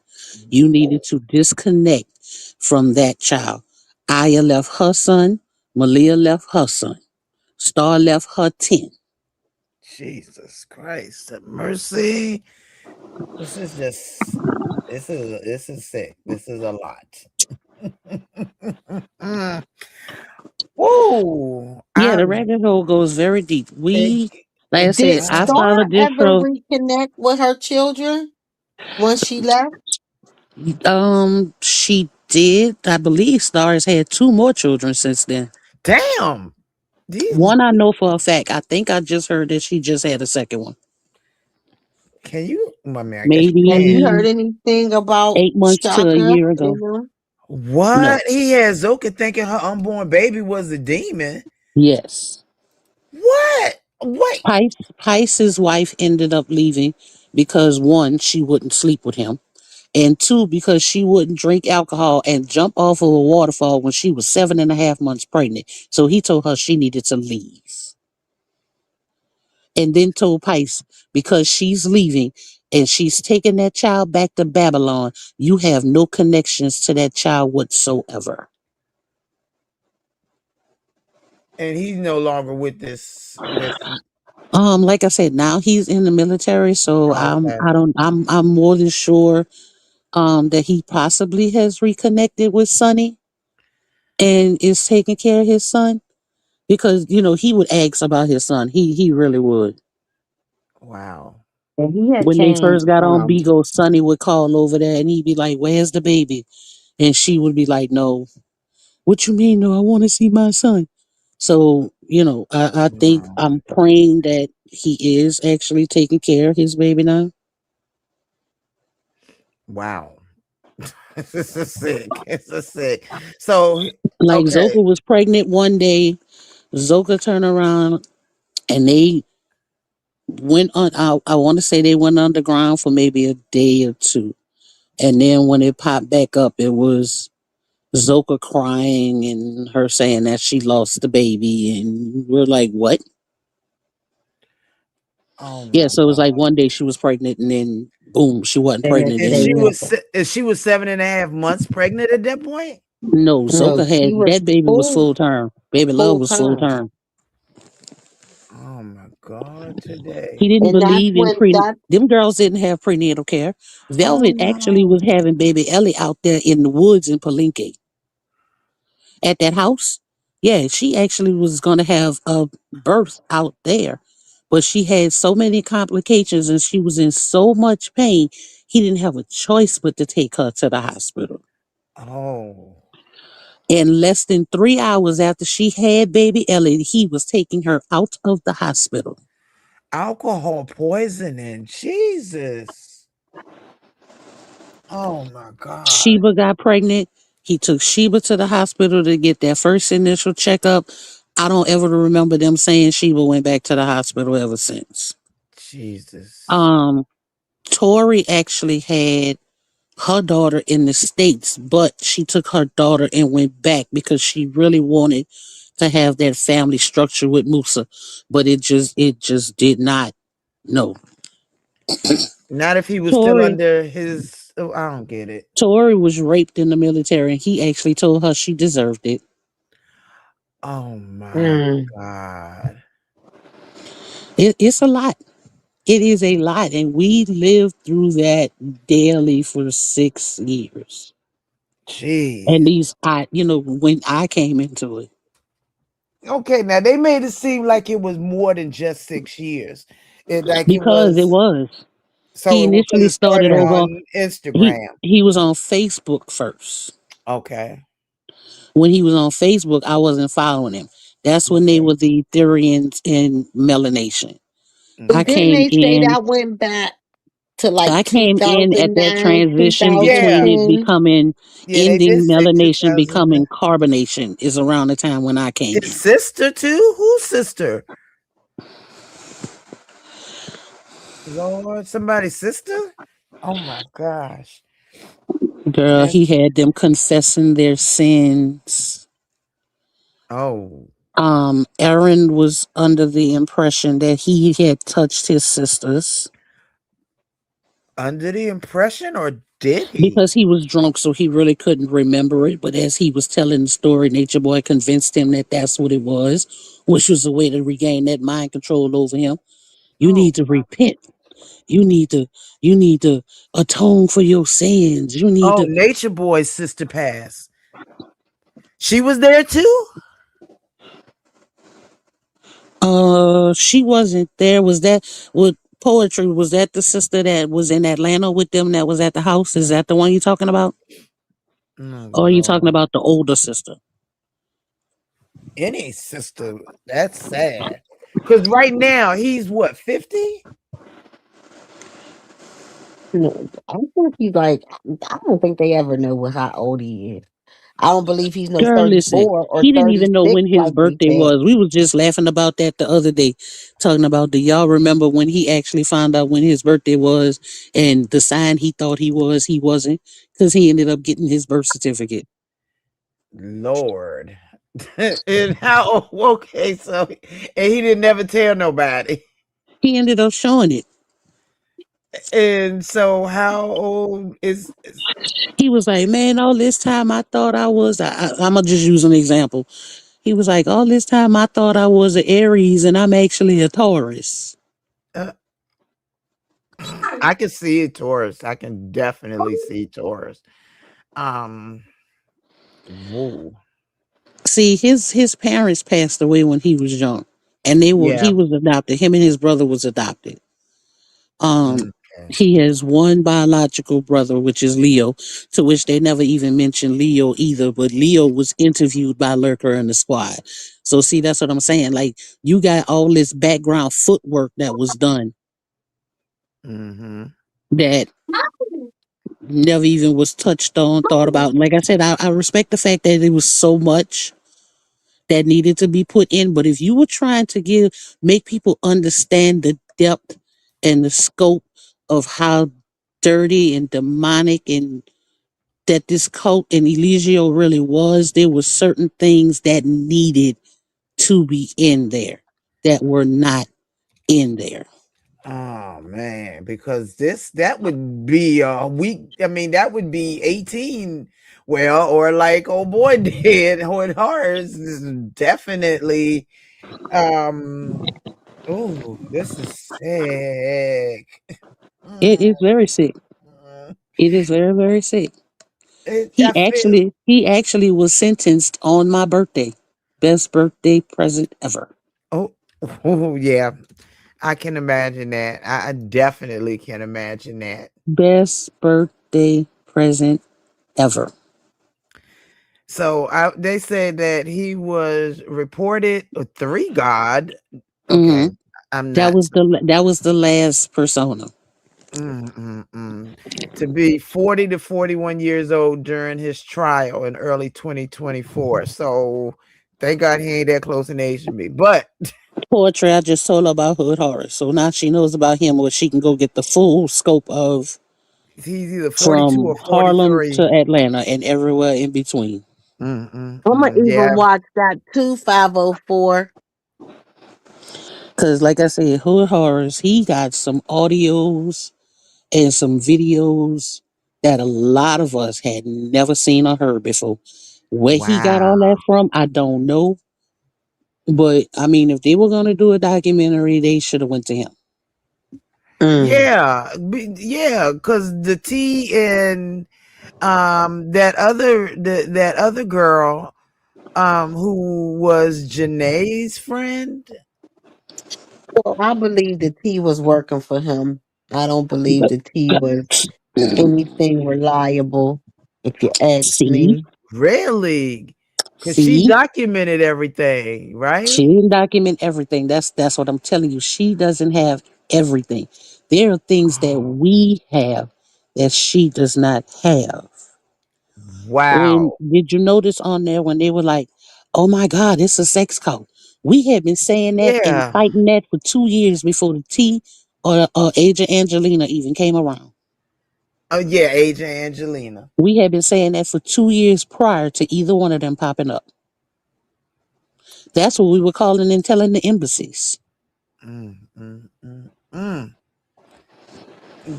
You needed to disconnect from that child. Aya left her son. Malia left her son. Star left her 10. Jesus Christ. Have mercy. This is just this is sick. This is a lot. Mm. Whoa. Yeah, the I'm rabbit hole goes very deep. it, Like I Did said, I Star followed this ever show. reconnect with her children once she left? She did. I believe Star has had 2 more children since then. damn. These One I know for a fact. I think I just heard that she just had a second one. can you I mean I guess you Have you can. heard Maybe anything about 8 months to a Shaka? year ago. No. What? He had Zoka thinking her unborn baby was a demon. Yes. What? What? Pice's wife ended up leaving because one, she wouldn't sleep with him, and two, because she wouldn't drink alcohol and jump off of a waterfall when she was 7.5 months pregnant. So he told her she needed to leave. And then told Pice, because she's leaving and she's taking that child back to Babylon, you have no connections to that child whatsoever. And he's no longer with this with Like I said, now he's in the military, so okay. I'm more than sure that he possibly has reconnected with Sonny and is taking care of his son because he would ask about his son. He really would. Wow. And he had When they changed. first got on Beagle, Sonny would call over there and he'd be like, "Where's the baby?" And she would be like, "No, what you mean? No, I want to see my son." So I think Wow. I'm praying that he is actually taking care of his baby now. Wow. This is sick. It's a sick. So Like okay. Zoka was pregnant one day. Zoka turned around and they went on. I want to say they went underground for maybe a day or two, and then when it popped back up, it was Zoka crying and her saying that she lost the baby, and we're like, "What?" Oh Yeah, my so it was like God. one day she was pregnant, and then boom, she wasn't The next pregnant And day, anymore. she was 7.5 months pregnant at that point? No, no, Zoka she had was that baby was full full term. Baby love full was full time. term. Oh my God today. He didn't And that's believe in when that them girls didn't have prenatal care. Oh Velvet actually no. was having baby Ellie out there in the woods in Palenque at that house. Yeah, she actually was going to have a birth out there, but she had so many complications and she was in so much pain. He didn't have a choice but to take her to the hospital. Oh. And less than 3 hours after she had baby Ellie, he was taking her out of the hospital. Alcohol poisoning. Jesus. Oh my God. Sheba got pregnant. He took Sheba to the hospital to get that first initial checkup. I don't ever remember them saying Sheba went back to the hospital ever since. Jesus. Um, Tori actually had her daughter in the States, but she took her daughter and went back because she really wanted to have that family structure with Musa. But it just did not. No. Not if he was still Tori under his. Oh, I don't get it. Tori was raped in the military and he actually told her she deserved it. Oh my mm, God. It's a lot. It is a lot. And we lived through that daily for 6 years. At Jeez. least when I came into it. Okay, now they made it seem like it was more than just 6 years. It Because it was. was. So He because initially it started started over on he Instagram. he was on Facebook first. Okay. When he was on Facebook, I wasn't following him. That's when they Okay. were the Ethereans and Melanation. I and Okay. then came they say in that went back to I like came in at that 2009, transition between Yeah. it 2010. becoming Yeah, they did ending say melanation, 2000. becoming carbonation is around the time when I came His in. sister too? Whose sister? Lord, somebody's sister? Oh my gosh. Girl, That's he had them confessing their sins. oh, Aaron was under the impression that he had touched his sisters under the impression, or did he? because he was drunk, so he really couldn't remember it. But as he was telling the story, Nature Boy convinced him that that's what it was, which was a way to regain that mind control over him. You Oh need to my. repent. You need to, you need to atone for your sins. You need Oh, to. Nature Boy's sister passed. She was there too? She wasn't there. Was that with poetry? Was that the sister that was in Atlanta with them that was at the house? Is that the one you're talking about? Oh Or are you talking Lord. about the older sister? Any sister. That's sad. Because right now he's what, 50? No, I think he's like, I don't think they ever know how old he is. I don't believe he's no Girl, listen, 34 or he didn't even know 36 when his like they birthday said. was. We was just laughing about that the other day, talking about, do y'all remember when he actually found out when his birthday was and the sign he thought he wasn't because he ended up getting his birth certificate. Lord. And how okay, so and he didn't never tell nobody. He ended up showing it. And so how old is He was like, man, all this time I thought I was, I'm going to just use an example. He was like, all this time I thought I was an Aries and I'm actually a Taurus. uh, I can see Taurus. I can definitely see Taurus. Um whoa. See, his parents passed away when he was young, and Yeah. he was adopted. Him and his brother was adopted. Okay. He has one biological brother, which is Leo, to which they never even mentioned Leo either. But Leo was interviewed by Lurker and the squad. So see, that's what I'm saying. Like you got all this background footwork that was done Mm-hmm. that never even was touched on, thought about. And like I said, I respect the fact that it was so much that needed to be put in. But if you were trying to make people understand the depth and the scope of how dirty and demonic and that this cult and Eligio really was, there were certain things that needed to be in there that were not in there. Oh man, because that would be a week. I mean, that would be 18. Well, or like old boy did with hers. This is definitely um Oh, this is sick. It is very sick. It is very, very sick. I feel. He actually was sentenced on my birthday. Best birthday present ever. Oh, oh yeah. I can imagine that. I definitely can imagine that. Best birthday present ever. So they said that he was reported a 3 God. Hmm. Okay, I'm not That was the last persona. mm, mm, mm. To be 40 to 41 years old during his trial in early 2024. So thank God he ain't that close in age to me. But Poetry, I just told her about Hood Horror. So now she knows about him where she can go get the full scope of he's either 42 from or Harlem to 43. Atlanta and everywhere in between. Mm, mm, I'm gonna mm. even Yeah. watch that too. 504. Cause like I said, Hood Horrors, he got some audios and some videos that a lot of us had never seen or heard before. Where he got all Wow. that from, I don't know. But I mean, if they were gonna do a documentary, they should have went to him. Mm. Yeah. Yeah. Because the T and that other girl who was Janae's friend. Well, I believe the T was working for him. I don't believe the T was anything reliable, if you ask See, me. Really? Because she see, documented everything, she right? didn't document everything. That's what I'm telling you. She doesn't have everything. There are things that Oh, we have that she does not have. When wow. did you notice on there when they were like, "Oh my God, it's a sex cult"? We had been saying that and Yeah. fighting that for 2 years before the T or Agent Angelina even came around. Oh, yeah. Agent Angelina. We had been saying that for 2 years prior to either one of them popping up. That's what we were calling and telling the embassies. Mm, mm, mm, mm.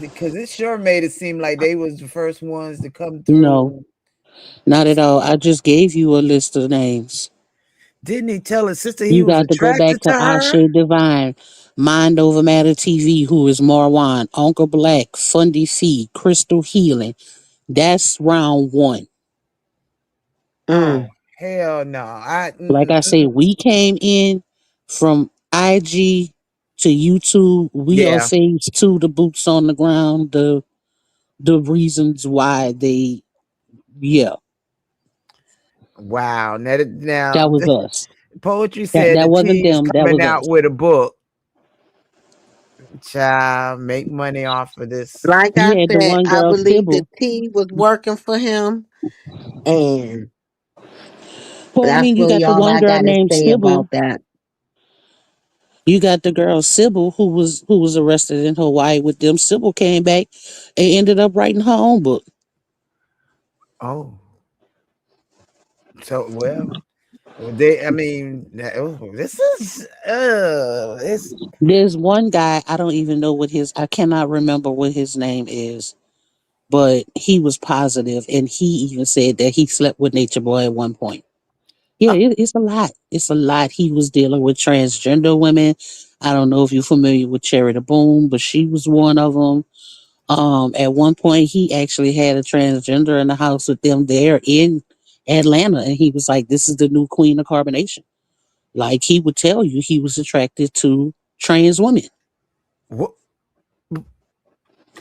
Because it sure made it seem like they was the first ones to come No, through. not at all. I just gave you a list of names. Didn't he tell his sister he You was got to go back attracted to to Ashe her? Divine, Mind Over Matter TV, who is Marwan, Uncle Black, Fundy C, Crystal Healing. That's round one. Oh, Mm. hell no. Like I say, we came in from IG to YouTube. We are Yeah. phase two, the boots on the ground, the reasons why they, yeah, Wow. Now that was us. Poetry That said that the wasn't team's them, that coming was out us. with a book. Child, make money off of this. Like I You had the said, one I girl, believe the Sybil. T was working for him, and Well, I that's mean, you really got the all one I girl got to named say about Sybil. that. You got the girl Sybil who was arrested in Hawaii with them. Sybil came back and ended up writing her own book. Oh, so they. I mean, this is it's There's one guy, I don't even know what his, I cannot remember what his name is, but he was positive and he even said that he slept with Nature Boy at one point. Yeah, it's a lot. It's a lot. He was dealing with transgender women. I don't know if you're familiar with Cherry the Boom, but she was one of them. At one point, he actually had a transgender in the house with them there in Atlanta, and he was like, "This is the new queen of carbonation." Like he would tell you, he was attracted to trans women. what?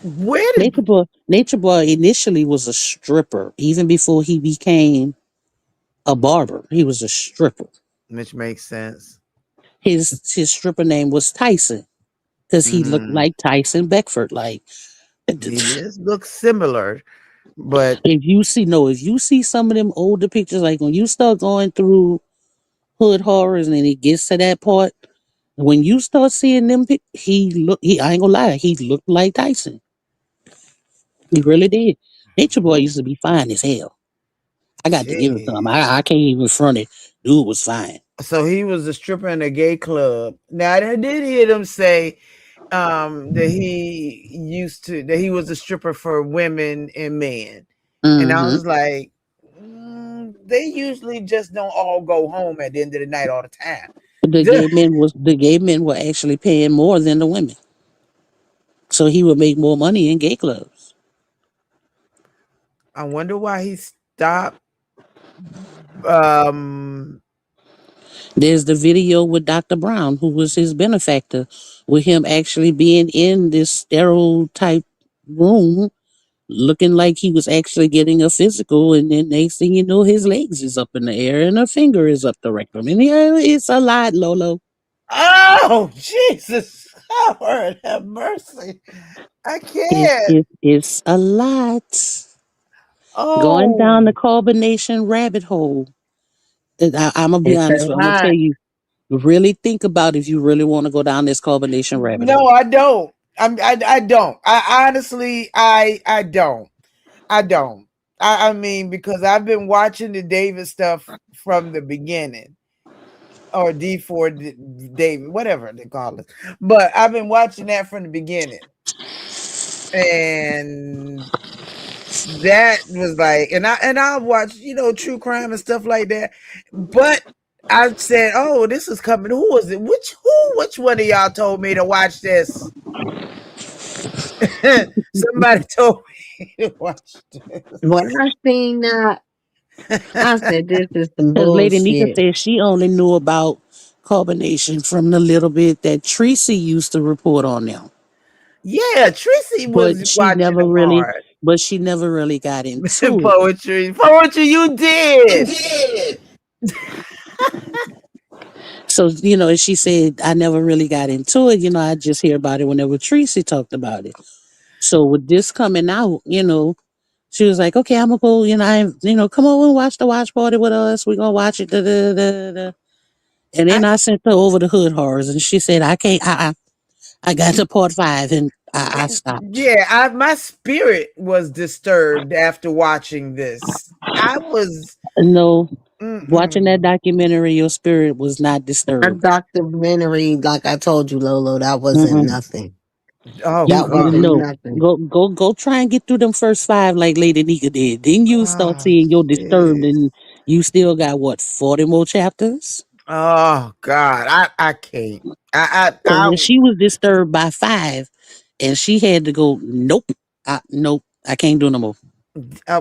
Where did Nature Boy initially was a stripper, even before he became a barber. He was a stripper. which makes sense? His stripper name was Tyson because he looked Mm, like Tyson Beckford. Like he if just looks similar, but if you see some of them older pictures, like when you start going through hood horrors and then it gets to that part, when you start seeing them, he I ain't gonna lie, he looked like Tyson. He really did. Nature Boy used to be fine as hell. I got to give it to him. jeez. I can't even front it. Dude was fine. So he was a stripper in a gay club. Now I did hear them say that he was a stripper for women and men, and I Mm-hmm. was like, they usually just don't all go home at the end of the night all the time. The gay men were actually paying more than the women, so he would make more money in gay clubs. I wonder why he stopped. Um, There's the video with Dr. Brown, who was his benefactor, with him actually being in this stereotype room, looking like he was actually getting a physical, and then next thing you know, his legs is up in the air and a finger is up the rectum. And yeah, it's a lot, Lolo. oh Jesus, Lord have mercy! I can't. It's a lot. Going down the Oh, carbonation rabbit hole. I'm gonna be It's honest a with you. I'm gonna lot. tell you, really think about if you really want to go down this carbonation rabbit no, hole. I don't. I don't. I honestly, I don't. I don't. I mean, because I've been watching the David stuff from the beginning, or D4 David, whatever they call it. But I've been watching that from the beginning, and that was like, and I watch, true crime and stuff like that. But I said, oh, this is coming. Who was it? Which one of y'all told me to watch this? Somebody told me to watch this. When I seen that, I said, this is some Because Lady Nika bullshit. said she only knew about carbonation from the little bit that Tracy used to report on them. Yeah, Tracy was But she watching never them really hard. but she never really got into it. Poetry, you did. So, and she said I never really got into it. I just hear about it whenever Tracy talked about it. So with this coming out, she was like, okay, I'm gonna go, come over and watch the watch party with us. We're gonna watch it. Da, da, da, da. And I, then I sent her over to Hood Horrors and she said, I can't, I got to part 5 and I stopped. yeah, my spirit was disturbed after watching this. I was, No, watching that mm-mm. documentary, your spirit was not A disturbed. documentary, like I told you, Lolo, that wasn't Mm-mm. nothing. Oh You That God. wasn't no, nothing. go try and get through them first 5 like Lady Nika did. Then you start Oh, seeing you're disturbed jeez. and you still got what 40 more chapters. Oh God, I can't. So when she was disturbed by 5, and she had to go, nope, nope, I can't do no more. I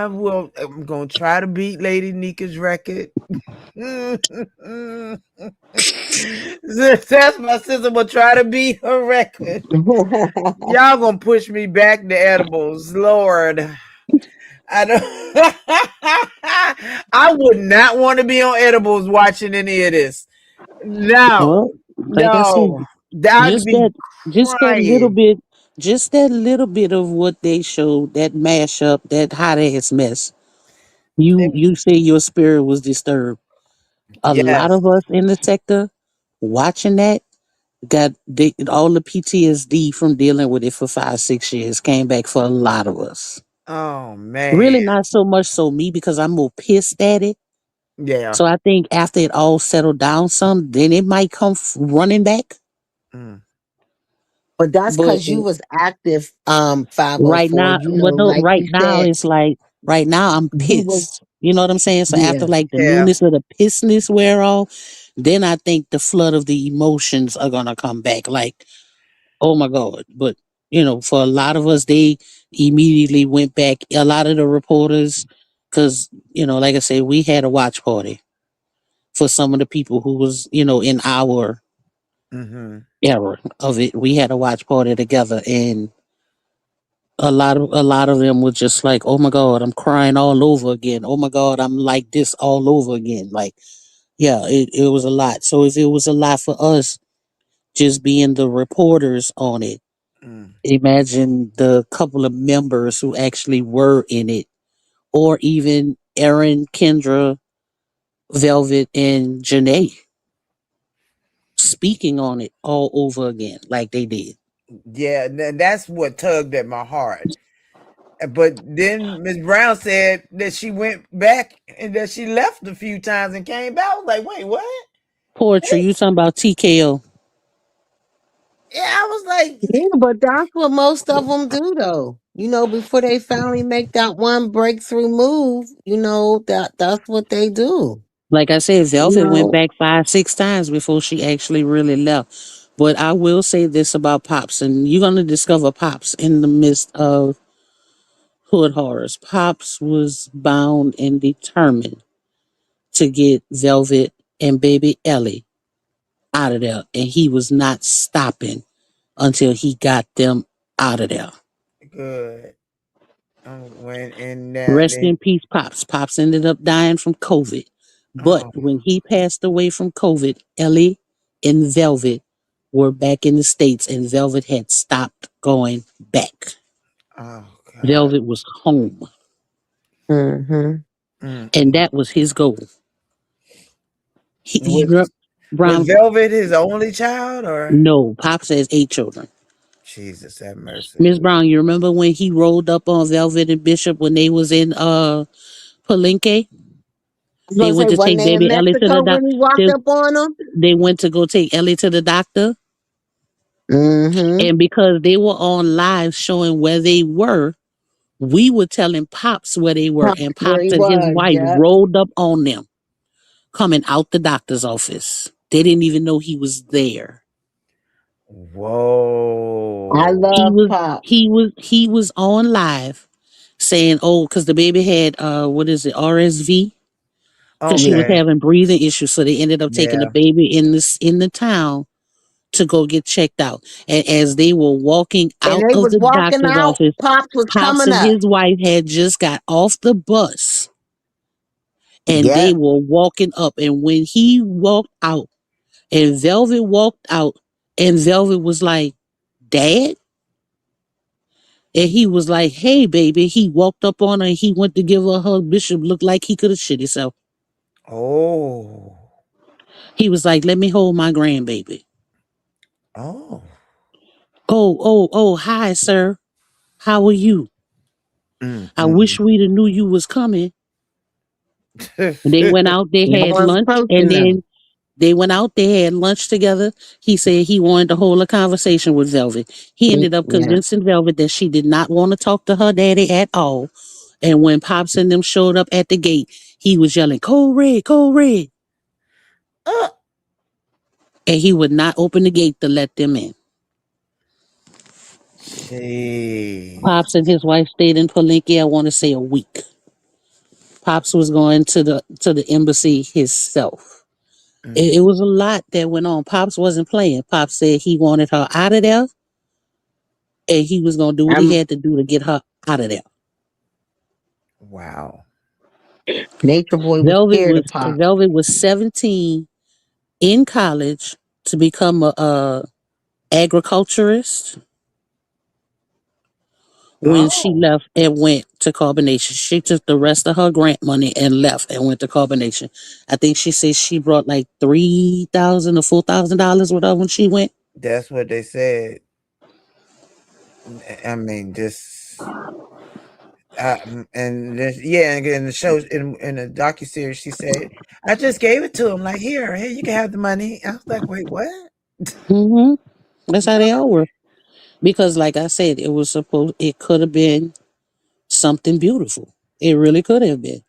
will. I'm gonna try to beat Lady Nika's record. That's my sister. Will try to beat her record. Y'all gonna push me back to edibles, Lord. I don't. I would not want to be on edibles watching any of this. No, Well, like I said, no, that'd just be that, just that little crying. bit, just that little bit of what they showed, that mashup, that hot ass mess. You say your spirit was disturbed. A lot Yes. of us in the sector watching that all the PTSD from dealing with it for 5-6 years came back for a lot of us. Oh man. Really, not so much so me because I'm more pissed at it. Yeah. So I think after it all settled down some, then it might come running back. Mm. But that's But because you was active, right 504. now, You know, well, no, like right you now said, it's like right now I'm you was, pissed. You know what I'm saying? So yeah. after like the Yeah. newness of the pissness wear off, then I think the flood of the emotions are gonna come back. Like, oh my god! But for a lot of us, they immediately went back. A lot of the reporters, because like I said, we had a watch party for some of the people who was in our Mm-hmm. era of it. We had a watch party together, and a lot of them were just like, oh my god, I'm crying all over again. Oh my god, I'm like this all over again. Like, yeah, it was a lot. So if it was a lot for us just being the reporters on it, Mm. imagine the couple of members who actually were in it, or even Aaron, Kendra, Velvet, and Janae speaking on it all over again like they did. Yeah, that's what tugged at my heart. But then Miss Brown said that she went back and that she left a few times and came back. I was like, wait, what? Poetry, you talking about TKO. Yeah, I was like, Yeah, but that's what most of them do, though. You know, before they finally make that one breakthrough move, that's what they do. Like I said, Velvet went No. back 5, 6 times before she actually really left. But I will say this about Pops, and you're gonna discover Pops in the midst of hood horrors. Pops was bound and determined to get Velvet and baby Ellie out of there, and he was not stopping until he got them out of there. Good. When in that, Rest in peace, Pops. Pops ended up dying from COVID. But oh, when he passed away from COVID, Ellie and Velvet were back in the States, and Velvet had stopped going back. oh God. Velvet was home, Mm-hmm. and that was his goal. He grew Was up, Brown. Velvet his only child, or No, Pops has 8 children. Jesus have mercy? Miss Brown, you remember when he rolled up on Velvet and Bishop when they was in Palenque? I was They gonna went say, to wasn't take they in baby Ellie to the Mexico when he walked doctor. up on them? They went to go take Ellie to the doctor. Mm-hmm. And because they were on live showing where they were, we were telling Pops where they were. And Where Pops he and his was, wife yeah. rolled up on them coming out the doctor's office. They didn't even know he was there. I Whoa. He love was Pop. he was on live saying, "Oh, because the baby had what is it, RSV? Because she was Yeah. Okay. having breathing issues, so they ended up taking the Yeah. baby in the town to go get checked out. And as they were walking And out they of was the walking doctor's out. office, Pops was Pops coming and up. his wife had just got off the bus and they Yep. were walking up. And when he walked out and Velvet walked out, and Velvet was like, Dad? And he was like, Hey, baby. He walked up on her and he went to give her a hug. Bishop looked like he could have shit himself. Oh. He was like, Let me hold my grandbaby. Oh. Oh, hi, sir. How are you? Mm, I mm, wish we'd have knew you was coming. They went mm. out, they No had one's lunch, and approaching them. then they went out, they had lunch together. He said he wanted to hold a conversation with Velvet. He ended up Yeah. convincing Velvet that she did not want to talk to her daddy at all. And when Pops and them showed up at the gate, he was yelling, Code Red, Code Red. Uh, And he would not open the gate to let them in. jeez. Pops and his wife stayed in Palenque, I want to say a week. Pops was going to the embassy himself. Mm, It was a lot that went on. Pops wasn't playing. Pops said he wanted her out of there and he was going to do what he I'm had to do to get her out of there. wow. Nature Boy was scared of Pop. Velvet was 17 in college to become a agriculturist when she Oh, left and went to carbonation. She took the rest of her grant money and left and went to carbonation. I think she said she brought like $3,000 or $4,000 with her when she went. that's what they said. I mean, just and this, yeah, and in the show in the docuseries, she said, "I just gave it to him. Like, here, you can have the money." I was like, "Wait, what?" Hmm. That's how they all were. Because, like I said, it could have been something beautiful. It really could have been.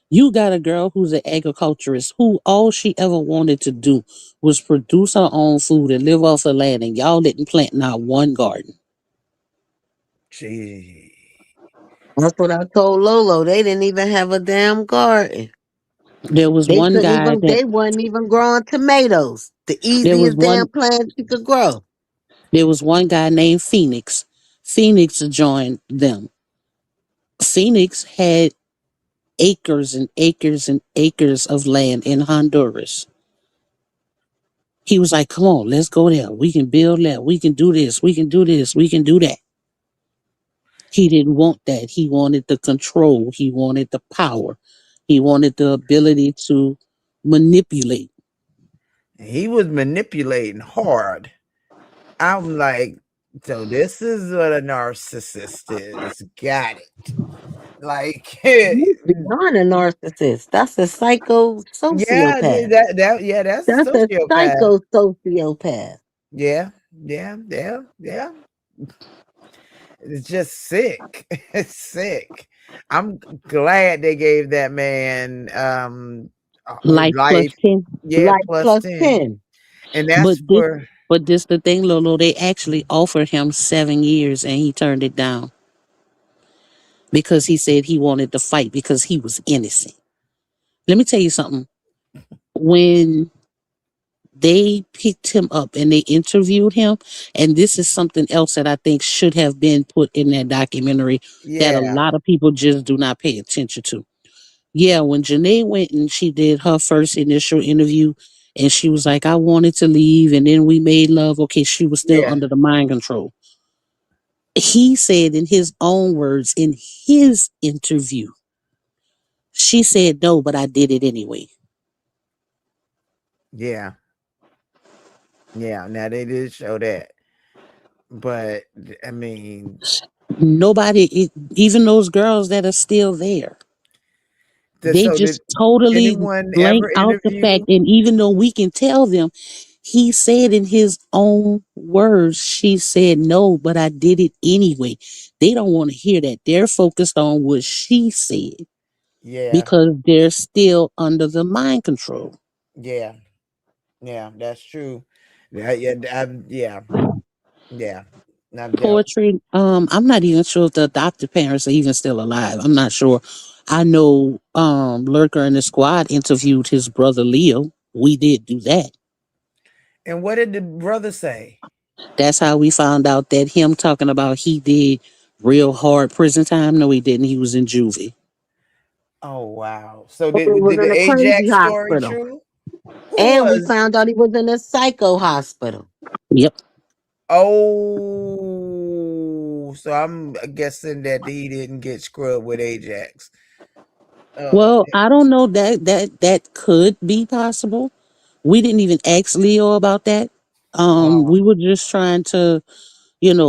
You got a girl who's an agriculturist who all she ever wanted to do was produce her own food and live off the land, and y'all didn't plant not one garden. Gee. That's what I told Lolo. They didn't even have a damn garden. There was They one couldn't guy even. that They wasn't even growing tomatoes. The there was easiest damn one plant you could grow. there was one guy named Phoenix. Phoenix joined them. Phoenix had acres and acres and acres of land in Honduras. He was like, "Come on, let's go there. We can build that. We can do this. We can do this. We can do that." He didn't want that. He wanted the control. He wanted the power. He wanted the ability to manipulate. He was manipulating hard. I'm like, so this is what a narcissist is. Got it. Like, He's beyond a narcissist. That's a psycho yeah, sociopath. yeah, that's a That's a sociopath. psycho sociopath. Yeah, yeah. It's just sick. It's sick. I'm glad they gave that man Life plus life. 10. Yeah, Life plus plus 10. 10. And But that's this, for, but this the thing, Lolo. They actually offered him 7 years, and he turned it down because he said he wanted to fight because he was innocent. Let me tell you something. When they picked him up and they interviewed him, and this is something else that I think should have been put in that documentary that a yeah, lot of people just do not pay attention to. Yeah, when Janae went and she did her first initial interview, and she was like, I wanted to leave, and then we made love. Okay, she was still yeah, under the mind control. He said in his own words in his interview, she said no, but I did it anyway. yeah, yeah. Now they did show that. But I mean, Nobody, even those girls that are still there, they so did just totally anyone blank ever out the fact. interview? And even though we can tell them, he said in his own words, she said no, but I did it anyway. They don't want to hear that. They're focused on what she said Yeah, because they're still under the mind control. yeah, yeah. That's true. Yeah, yeah, yeah, yeah. I've dealt. Poetry, I'm not even sure if the adopted parents are even still alive. I'm not sure. I know Lurker and the squad interviewed his brother Leo. We did do that. And what did the brother say? That's how we found out that him talking about he did real hard prison time. No, he didn't. He was in juvie. Oh wow! So He was did in the a crazy Ajax story hospital. true? Who And we was? found out he was in a psycho hospital. Yep. Oh, so I'm guessing that he didn't get scrubbed with Ajax. Oh, Well, I don't know that could be possible. We didn't even ask Leo about that. oh, We were just trying to,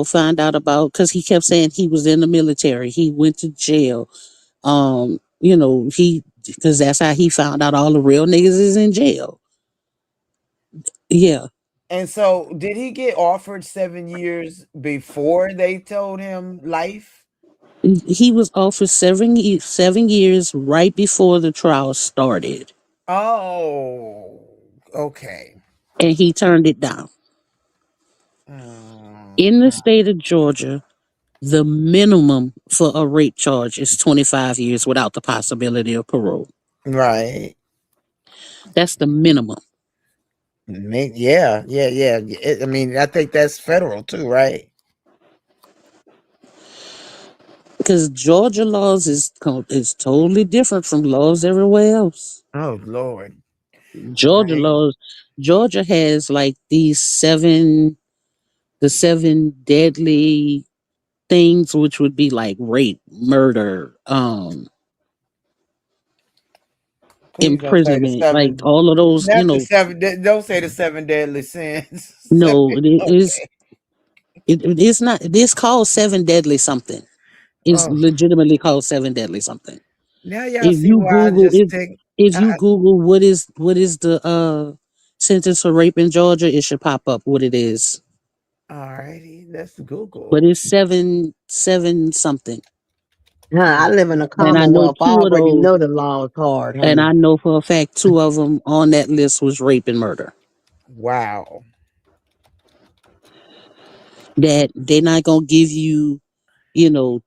find out about because he kept saying he was in the military. He went to jail. He because that's how he found out all the real niggas is in jail. Yeah. and so did he get offered 7 years before they told him life? He was offered 7 years right before the trial started, Oh, okay. and he turned it down. Mm, In the state of Georgia, the minimum for a rape charge is 25 years without the possibility of parole. right. That's the minimum. Yeah, yeah, yeah. I mean, I think that's federal too, right? Because Georgia laws is totally different from laws everywhere else. Oh Lord. Georgia Right. laws, Georgia has like the seven deadly things, which would be like rape, murder, Please don't say the imprisonment, like seven. all of those, Not the seven. Don't say the seven deadly sins. Seven. no, it is, Okay. it's not, it's called seven deadly something. It's Oh, legitimately called seven deadly something. now y'all If see you why I Google, just take. if you I, Google what is the sentence for rape in Georgia, it should pop up what it is. all righty, let's But Google. it's seven something. Huh, I live in a And I know commonwealth. I two of already those, know the law is hard, and I honey. know for a fact two of them on that list was rape and murder. Wow. That they're not gonna give you,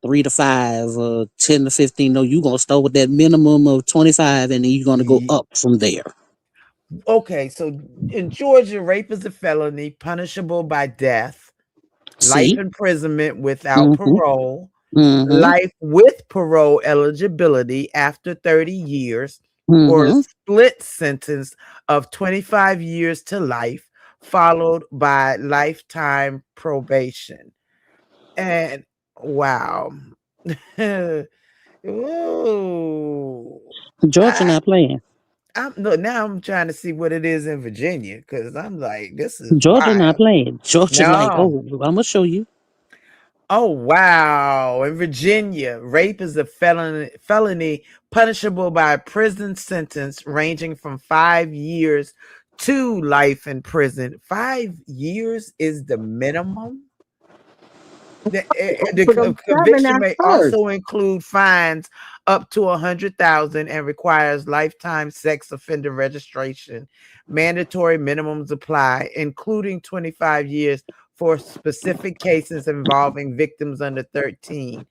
3 to 5 or 10 to 15. No, you're gonna start with that minimum of 25, and then you're gonna go Ye- up from there. Okay, so in Georgia, rape is a felony punishable by death, life See? imprisonment without Mm-hmm. parole, Mm-hmm. life with parole eligibility after 30 years, or a Mm-hmm. split sentence of 25 years to life, followed by lifetime probation. And wow. Ooh. Georgia I, not playing. I'm look now. I'm trying to see what it is in Virginia because I'm like, this is Georgia not wild. playing. Georgia like, No. oh, I'm gonna show you. Oh wow! In Virginia, rape is a felony punishable by a prison sentence ranging from 5 years to life in prison. 5 years is the minimum. For them seven, Conviction that's may hurt. also include fines up to 100,000 and requires lifetime sex offender registration. Mandatory minimums apply, including 25 years for specific cases involving victims under 13,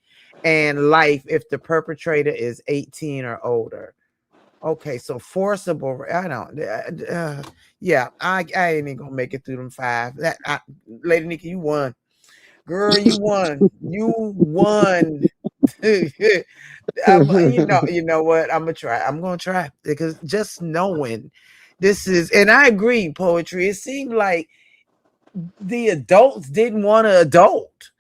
and life if the perpetrator is 18 or older. Okay, so forcible. I don't. Yeah, I ain't even gonna make it through them five. Lady Nikki, you won. Girl, you won. You won. You know what? I'm gonna try. I'm gonna try because just knowing this is, and I agree, poetry. It seemed like the adults didn't want to adult,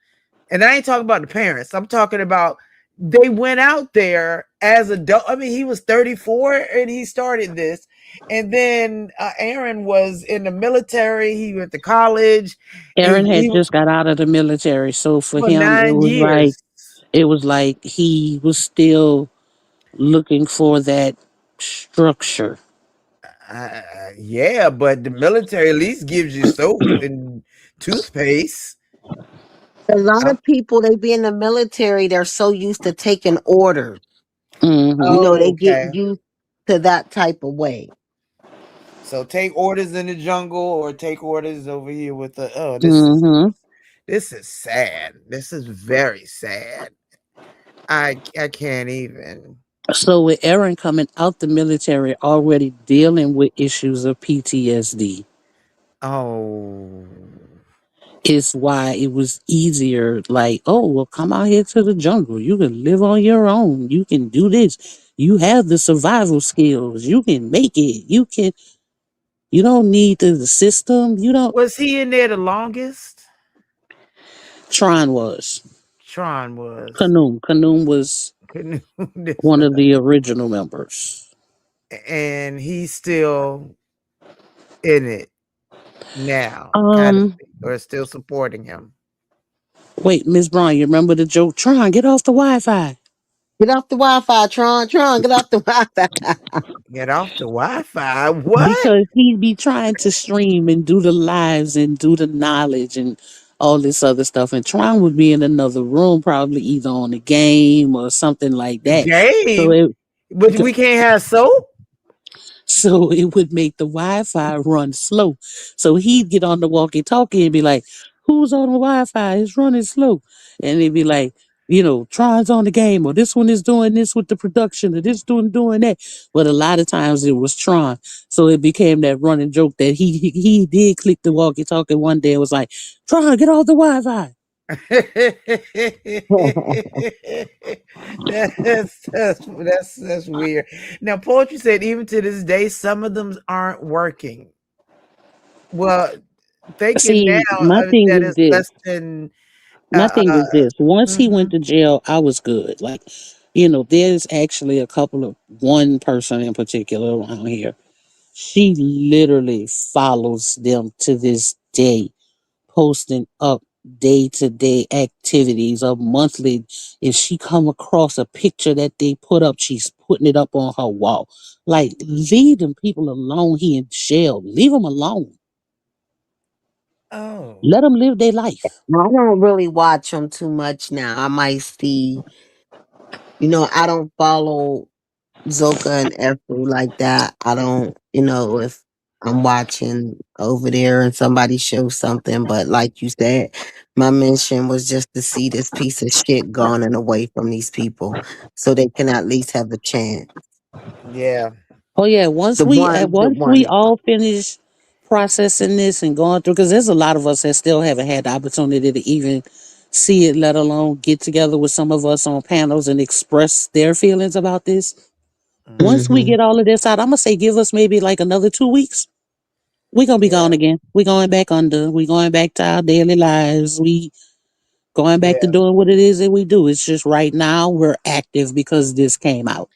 and I ain't talking about the parents. I'm talking about they went out there as adult. I mean, he was 34 and he started this, and then Aaron was in the military. He went to college. Aaron He had just got out of the military, so for for him, 9 years. it was like he was still looking for that structure. Yeah, but the military at least gives you soap and toothpaste. A lot Uh, of people, they be in the military, they're so used to taking orders. Hmm. They oh, get okay. used to that type of way. So take orders in the jungle or take orders over here with the. Oh, Hmm. this is sad. This is very sad. I can't even. So with Aaron coming out the military already dealing with issues of PTSD Oh, is why it was easier. Like, oh, well, come out here to the jungle. You can live on your own. You can do this. You have the survival skills. You can make it. You can. You don't need the system. You don't. was he in there the longest? Tron was. Tron was. Kanoom was Couldn't this, one of the original members. and he's still in it now, kind of, Um, or still supporting him. Wait, Miss Brown, you remember the joke? Tron, get off the Wi-Fi. Get off the Wi-Fi, Tron. Tron, get off the Wi-Fi. Get off the Wi-Fi. What? Because he'd be trying to stream and do the lives and do the knowledge and all this other stuff. And Tron would be in another room, probably either on a game or something like The that. So game? it But we can't have soap? so it would make the Wi-Fi run slow. So he'd get on the walkie-talkie and be like, "Who's on the Wi-Fi? It's running slow." And he'd be like, Tron's on the game, or this one is doing this with the production, or this doing that. But a lot of times it was Tron. So it became that running joke that he did click the walkie-talkie one day and was like, "Tron, get off the Wi-Fi." That's weird. Now, poetry said even to this day, some of them aren't working. Well, thinking now See, my thing that is is this. less than My thing is this. Once he went mhm. to jail, I was good. Like, there's actually one person in particular around here. She literally follows them to this day, posting up day to day activities of monthly. If she come across a picture that they put up, she's putting it up on her wall. Like, leave them people alone. He in jail. Leave them alone. Oh, Let them live their life. I don't really watch them too much now. I might see, I don't follow Zoka and Efru like that. I don't, if I'm watching over there and somebody shows something, but like you said, my mission was just to see this piece of shit gone and away from these people so they can at least have a chance. yeah. Oh yeah, The ones that once want we it. all finish processing this and going through, because there's a lot of us that still haven't had the opportunity to even see it, let alone get together with some of us on panels and express their feelings about this. Once we Hmm. get all of this out, I'm gonna say give us maybe like another 2 weeks. We're gonna be gone Yeah. again. We're going back under. We're going back to our daily lives. We going back to Yeah. doing what it is that we do. It's just right now we're active because this came out.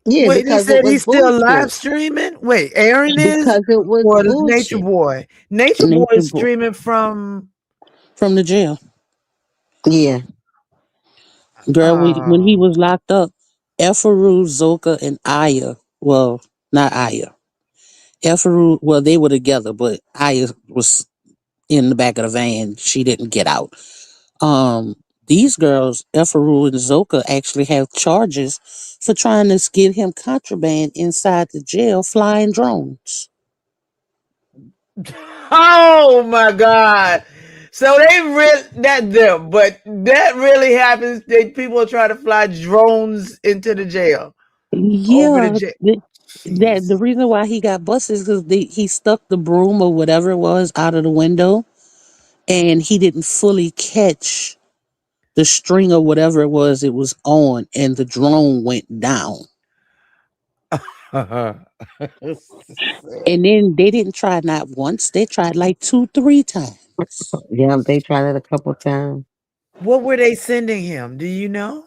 Yeah, Wait, he because it said was he's still live bullshit. streaming? Wait, Aaron is? Because it was Or is Nature bullshit. Boy? Nature Boy Nature is Boy streaming from from the jail. Yeah. Girl, when he oh, was locked up, Efaru, Zoka, and Aya, well, not Aya. Efaru, well, they were together, but Aya was in the back of the van. She didn't get out. These girls, Efaru and Zoka, actually have charges for trying to get him contraband inside the jail, flying drones. Oh my God. So they really that them, but that really happens. People try to fly drones into the jail. Over the Yeah, jail. that the Jeez. reason why he got busted is because he stuck the broom or whatever it was out of the window, and he didn't fully catch the string or whatever it was on, and the drone went down. And then they didn't try not once; they tried like 2, 3 times. Yeah, they tried it a couple times. What were they sending him? Do you know?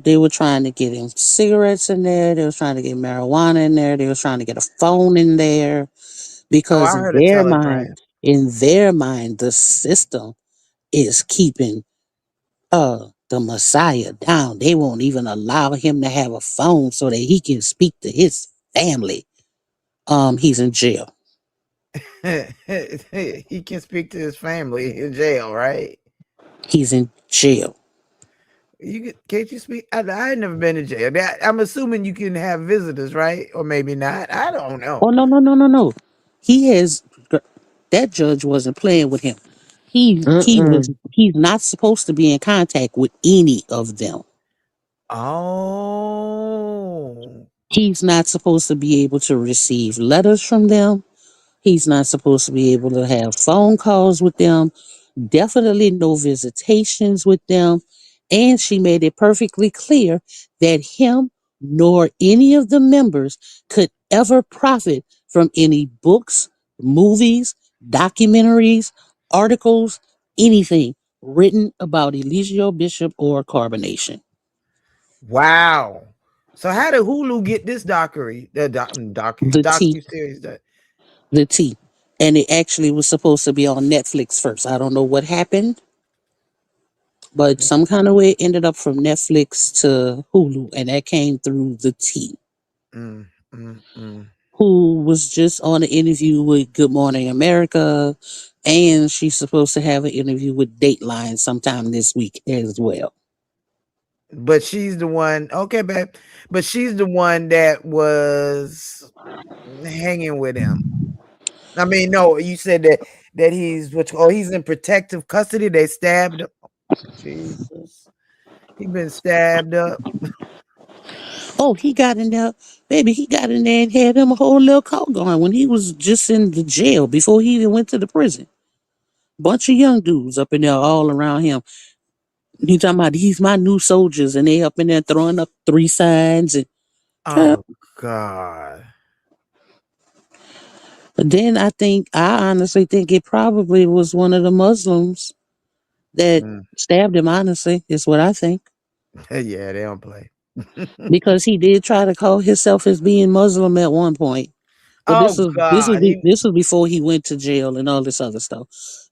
They were trying to get him cigarettes in there. They was trying to get marijuana in there. They was trying to get a phone in there Oh, I because heard a telegram. in their mind, the system is keeping the Messiah down. They won't even allow him to have a phone so that he can speak to his family. He's in jail. He can speak to his family in jail, right? He's in jail. Can't you speak? I ain't never been to jail. I'm assuming you can have visitors, right? Or maybe not. I don't know. Oh no. He has that judge wasn't playing with him. Mm-mm. He's not supposed to be in contact with any of them. Oh. He's not supposed to be able to receive letters from them. He's not supposed to be able to have phone calls with them. Definitely no visitations with them. And she made it perfectly clear that him nor any of the members could ever profit from any books, movies, documentaries, articles, anything written about Eligio Bishop or carbonation. Wow. So how did Hulu get this docu The T, series? the T. And it actually was supposed to be on Netflix first. I don't know what happened, but some kind of way it ended up from Netflix to Hulu, and that came through the T, Mm, mm, mm. who was just on an interview with Good Morning America, and she's supposed to have an interview with Dateline sometime this week as well. But she's the one. Okay, babe. But she's the one that was hanging with him. I mean, no, you said that he's in protective custody. They stabbed him. Jesus. He been stabbed up. Oh, he got in there, baby. He got in there and had him a whole little call going when he was just in the jail before he even went to the prison. Bunch of young dudes up in there all around him. He talking about he's my new soldiers, and they up in there throwing up 3 signs and girl. Oh God. But then I honestly think it probably was one of the Muslims that Mm. stabbed him. Honestly, is what I think, Yeah, they don't play. because he did try to call himself as being Muslim at one point. But Oh God. this was before he went to jail and all this other stuff.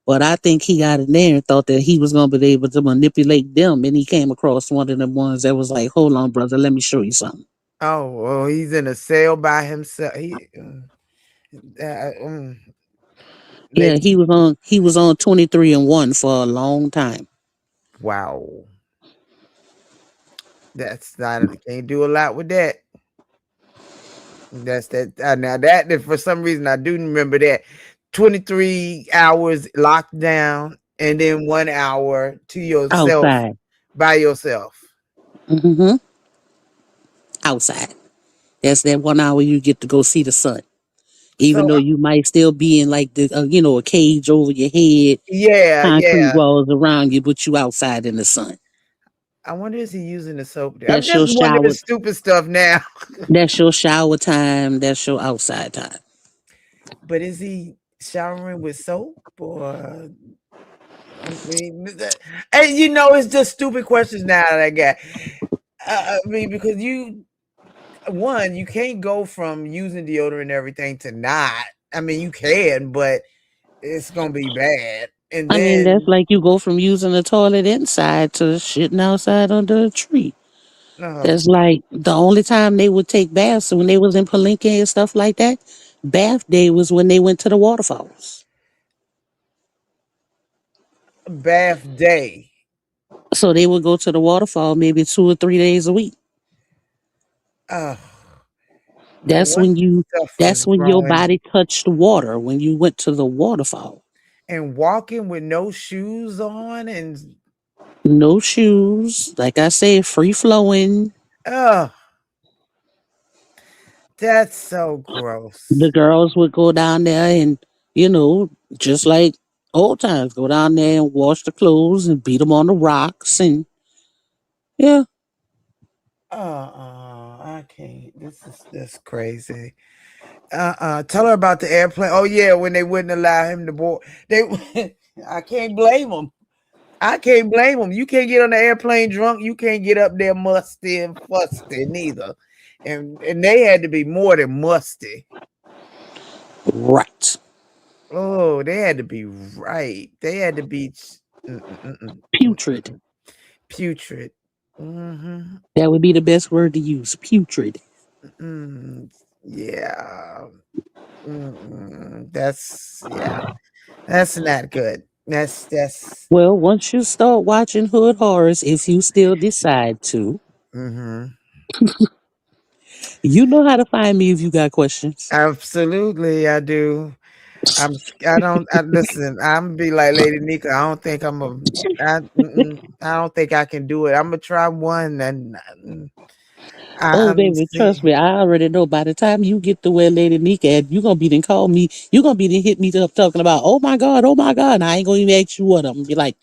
But I think he got in there and thought that he was gonna be able to manipulate them, and he came across one of them ones that was like, "Hold on, brother, let me show you something." Oh, well, he's in a cell by himself. Uh, Yeah, they he was on 23-1 for a long time. wow. That's not can't do a lot with that. That's that. Now that for some reason I do remember that 23 hours locked down and then 1 hour to yourself Outside. by yourself. Mm-hmm. Outside. That's that 1 hour you get to go see the sun. Even So though you might still be in like the a cage over your head, yeah, concrete yeah. walls around you, but you outside in the sun. I wonder is he using the soap there? I'm That's just your wondering shower. stupid stuff now. That's your shower time. That's your outside time. But is he showering with soap or I mean, and it's just stupid questions now that I got. I mean, because you can't go from using deodorant and everything to not. I mean, you can, but it's gonna be bad. And I mean, that's then, like you go from using the toilet inside to shitting outside under a tree. oh, That's like the only time they would take baths when they was in Palenque and stuff like that. Bath day was when they went to the waterfalls. bath day. So they would go to the waterfall maybe 2 or 3 days a week. Oh, That's what when you stuff that's was when your growing body touched the water when you went to the waterfall. and walking with no shoes on and No shoes, like I said, free flowing. oh, that's so The gross. girls would go down there and, you know, just like old times, go down there and wash the clothes and beat them on the rocks and yeah. I can't. This crazy. Tell her about the airplane. Oh yeah, when they wouldn't allow him to board. They I can't blame them. I can't blame them. You can't get on the airplane drunk. You can't get up there musty and fusty neither. And they had to be more than musty. Right. Oh, they had to be right. They had to be Putrid. putrid. Mm-hmm. That would be the best word to use. Putrid. Yeah. That's yeah. That's not good. That's. Well, once you start watching hood horrors, if you still decide to, Mm-hmm. you know how to find me if you got questions. Absolutely, I do. I don't. Listen. I'm be like Lady Nika. I don't think I'm a. I don't think I can do it. I'm gonna try one, and Oh, I'm baby, see. trust me. I already know by the time you get to where Lady Nika at, you're going to be then call me. You're going to be then hit me up talking about, oh my God, oh my God. And I ain't going to even ask you what. I'm going to be like,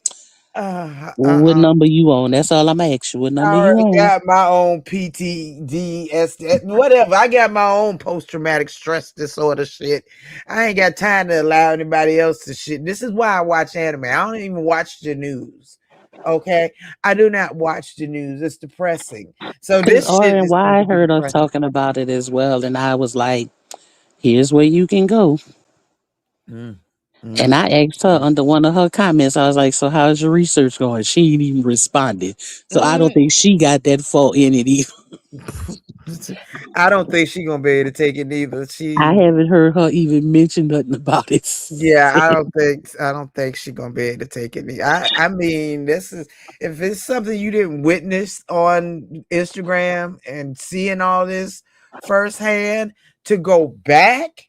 Uh, uh, what uh, number you on? That's all I'm going to ask you. What I number you already on? got my own PTSD, whatever. I got my own post traumatic stress disorder shit. I ain't got time to allow anybody else to shit. This is why I watch anime. I don't even watch the news. Okay, I do not watch the news. It's depressing. So Because this shit is RNY heard us depressing. talking about it as well. And I was like, here's where you can go. Mm, And mm, I asked her under one of her comments, I was like, so how's your research going? She ain't even responded. So I don't mm. think she got that far in it either. I don't think she gonna be able to take it neither. I haven't heard her even mention nothing about it. Yeah, I don't think she's gonna be able to take it. I mean, this is if it's something you didn't witness on Instagram and seeing all this firsthand, to go back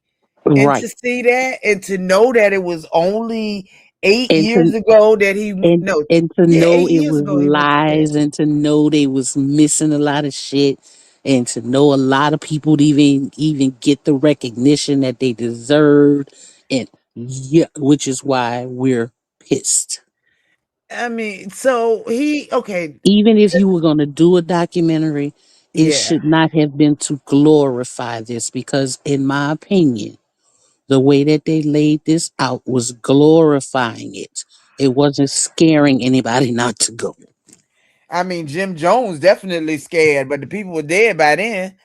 and Right. to see that and to know that it was only eight And years to ago that he and no, and to yeah, know eight it years was ago he went to jail. lies and to know they was missing a lot of shit and to know a lot of people to even get the recognition that they deserved and yeah, which is why we're pissed. I mean, so he okay, Even if you were going to do a documentary, it yeah. should not have been to glorify this because in my opinion, the way that they laid this out was glorifying it. It wasn't scaring anybody not to go. I mean, Jim Jones definitely scared, but the people were dead by then.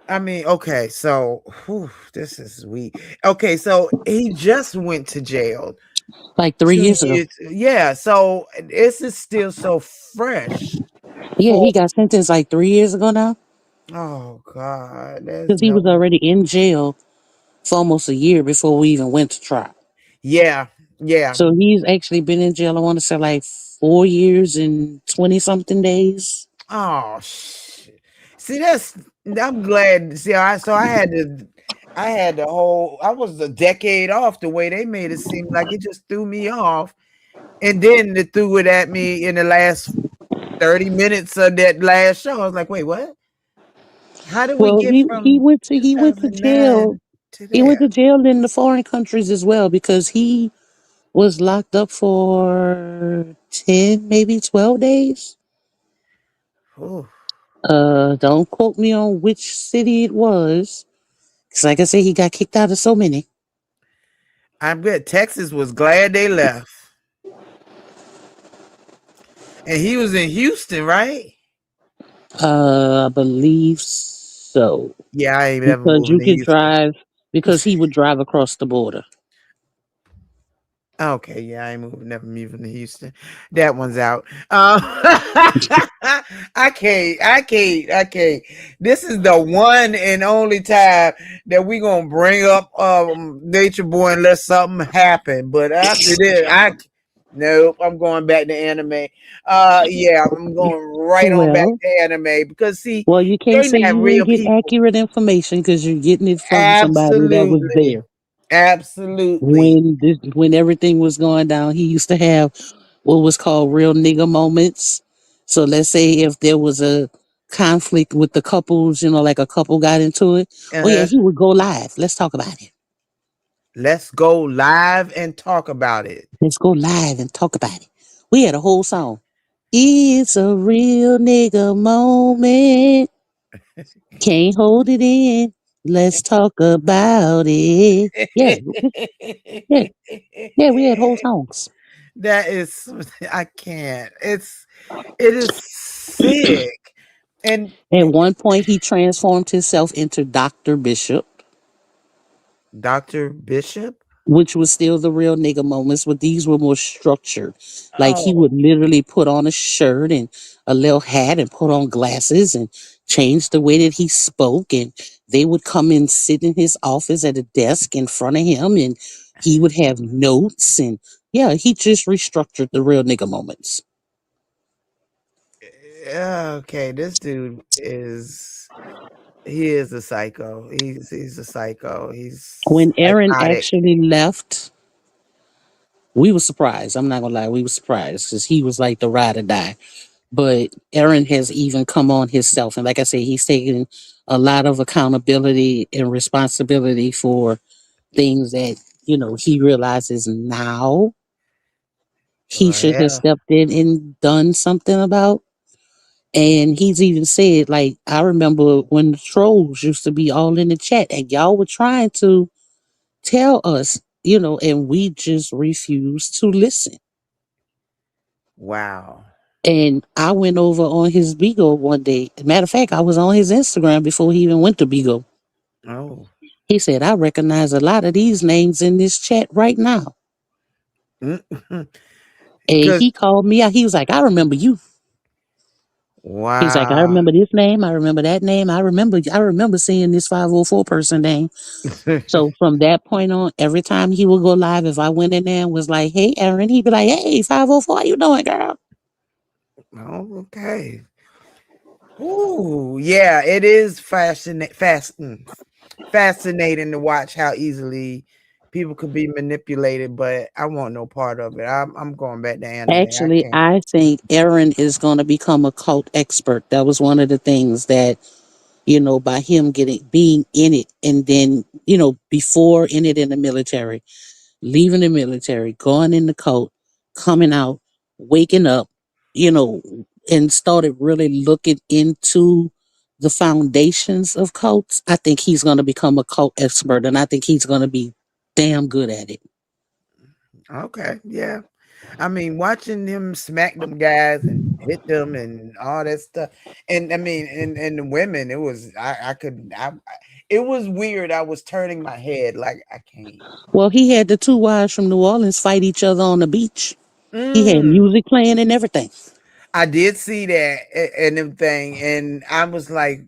I mean, okay, so this is weak. Okay, so he just went to jail Like 3 years ago. 2 years. Yeah, so this is still so fresh. Yeah, For he got sentenced like 3 years ago now oh God, there's because he no was already in jail for almost a year before we even went to trial. yeah, yeah. So he's actually been in jail, I want to say like 4 years and 20 something days. Oh shit. See, that's I'm glad. See, I had the whole. I was a decade off the way they made it seem like it just threw me off, and then they threw it at me in the last 30 minutes of that last show. I was like, wait, what? How did we Well, get he from went to he went to 2009 jail. to He went there? to jail in the foreign countries as well because he was locked up for 10, maybe 12 days. Ooh, Don't quote me on which city it was. Because like I said, he got kicked out of so many. I'm good. Texas was glad they left. And he was in Houston, right? I believe so. Yeah, I ain't ever Because moving you to could Houston. drive, because he would drive across the border. Okay, yeah, I ain't moving, never moving to Houston. That one's out. I can't. This is the one and only time that we gonna bring up Nature Boy unless something happen. But after this, nope, I'm going back to anime. Yeah, I'm going right on back Well, to anime because see, well, you can't they say not you real ain't get people. accurate information because you're getting it from somebody that was Absolutely, there absolutely. when everything was going down. He used to have what was called real nigga moments. So let's say if there was a conflict with the couples, like a couple got into it. Oh yeah, Uh-huh. he would go live. Let's talk about it. Let's go live and talk about it. Let's go live and talk about it. We had a whole song. It's a real nigga moment. Can't hold it in. Let's talk about it. Yeah, yeah, yeah. We had whole songs. That is, I can't. It is sick. And At one point, he transformed himself into Dr. Bishop, Dr. Bishop? which was still the real nigga moments, but these were more structured. Like he Oh, would literally put on a shirt and a little hat and put on glasses and change the way that he spoke. And they would come and sit in his office at a desk in front of him and he would have notes. And yeah, he just restructured the real nigga moments. yeah, okay. This dude he is a psycho. He's a psycho. He's When Aaron psychotic. actually left, we were surprised. I'm not gonna lie, we were surprised because he was like the ride or die. But Aaron has even come on himself, and like I said, he's taken a lot of accountability and responsibility for things that he realizes now he should have Well, stepped in and done something about. And he's even said, like, I remember when the trolls used to be all in the chat, and y'all were trying to tell us, and we just refused to listen. wow. And I went over on his Beagle one day. Matter of fact, I was on his Instagram before he even went to Beagle. Oh. He said, I recognize a lot of these names in this chat right now. And Because he called me out. He was like, I remember you. He's like, I wow. remember this name. I remember that name. I remember seeing this 504 person name. So from that point on, every time he would go live, if I went in there and was like, hey, Aaron, he'd be like, hey, 504, how you doing, girl? Oh, okay. Ooh, yeah, it is fascinating to watch how easily people could be manipulated, but I want no part of it. I'm going back to anime. I Actually, can't. I think Aaron is going to become a cult expert. That was one of the things that, by him being in it and then, before in it in the military, leaving the military, going in the cult, coming out, waking up, you know, and started really looking into the foundations of cults. I think he's going to become a cult expert and I think he's going to be damn good at it. Okay, yeah. I mean, watching him smack them guys and hit them and all that stuff, and I mean, and the women, it was I could it was weird. I was turning my head like I can't. Well, he had the two wives from New Orleans fight each other on the beach. He had Mm. music playing and everything. I did see that and everything, and I was like,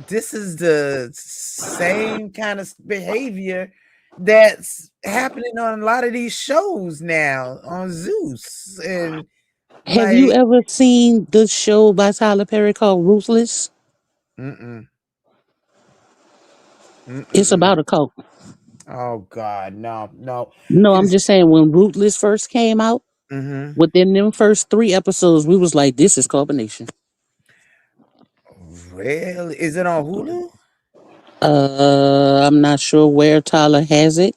this is the same kind of behavior that's happening on a lot of these shows now on Zeus. And Have you like, ever seen the show by Tyler Perry called Ruthless? mm-mm, It's mm-mm. about a cult. Oh God, no, no. No, I'm It's just saying when Ruthless first came out, mm-hmm. within them first 3 episodes, we was like, this is combination. Really? Is it on Hulu? I'm not sure where Tyler has it,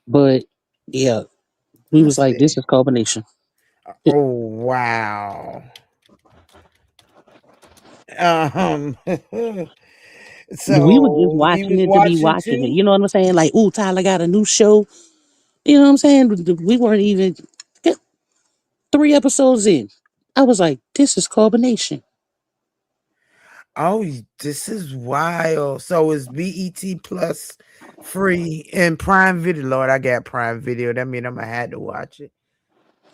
but yeah, we was Let's like, this see. is combination. Oh wow. Um We were just so he watching was it to be watching watching it. too? You know what I'm saying? Like, ooh, Tyler got a new show. You know what I'm saying? We weren't even 3 episodes in. I was like, this is combination. Oh, this is wild. So it's BET plus free in Prime Video. Lord, I got Prime Video. That means I'm gonna have to watch it.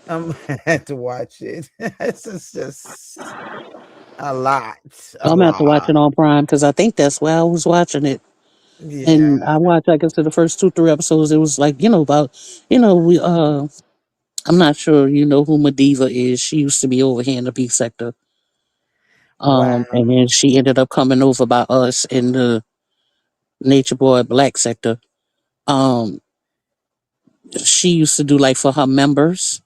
I'm gonna have to watch it. This is just a lot. I'm A gonna have to watch lot. it on Prime because I think that's where I was watching it. Yeah. And I watched, I guess, the first 2, 3 episodes. It was like, about, we I'm not sure you know who Mediva is. She used to be over here in the beef sector. Wow. And then she ended up coming over by us in the Nature Boy Black sector. Um, she used to do like for her members.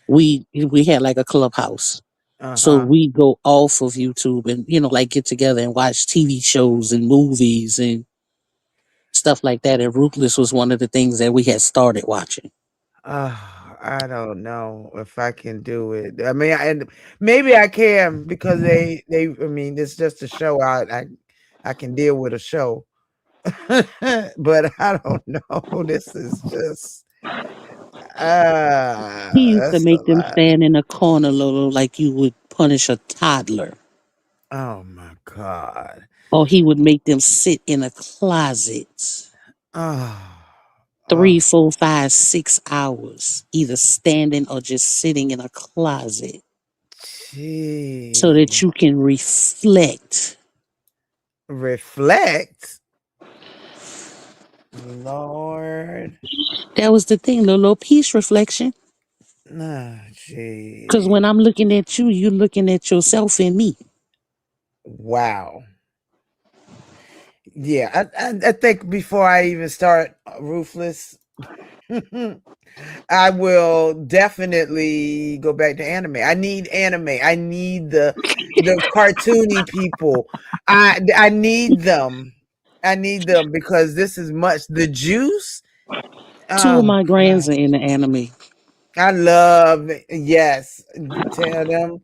We had like a clubhouse. So Uh-huh. we go off of YouTube and like get together and watch TV shows and movies and stuff like that. And Ruthless was one of the things that we had started watching. I don't know if I can do it. I mean, and maybe I can because they. I mean, it's just a show. I can deal with a show, but I don't know. This is just He used to that's a make them lot. stand in a corner, Lolo, like you would punish a toddler. Oh my god. Or he would make them sit in a closet Oh, oh, 3, 4, 5, 6 hours, either standing or just sitting in a closet so that gee. you can reflect. Reflect, Lord. That was the thing, Lolo, peace reflection. Nah, Because gee. when I'm looking at you, you're looking at yourself in me. Wow. Yeah, I think before I even start Ruthless, I will definitely go back to anime. I need anime. I need the cartoony people. I need them. I need them because this is much the juice. Two of Oh my God. grands are in the anime. I love yes. Tell them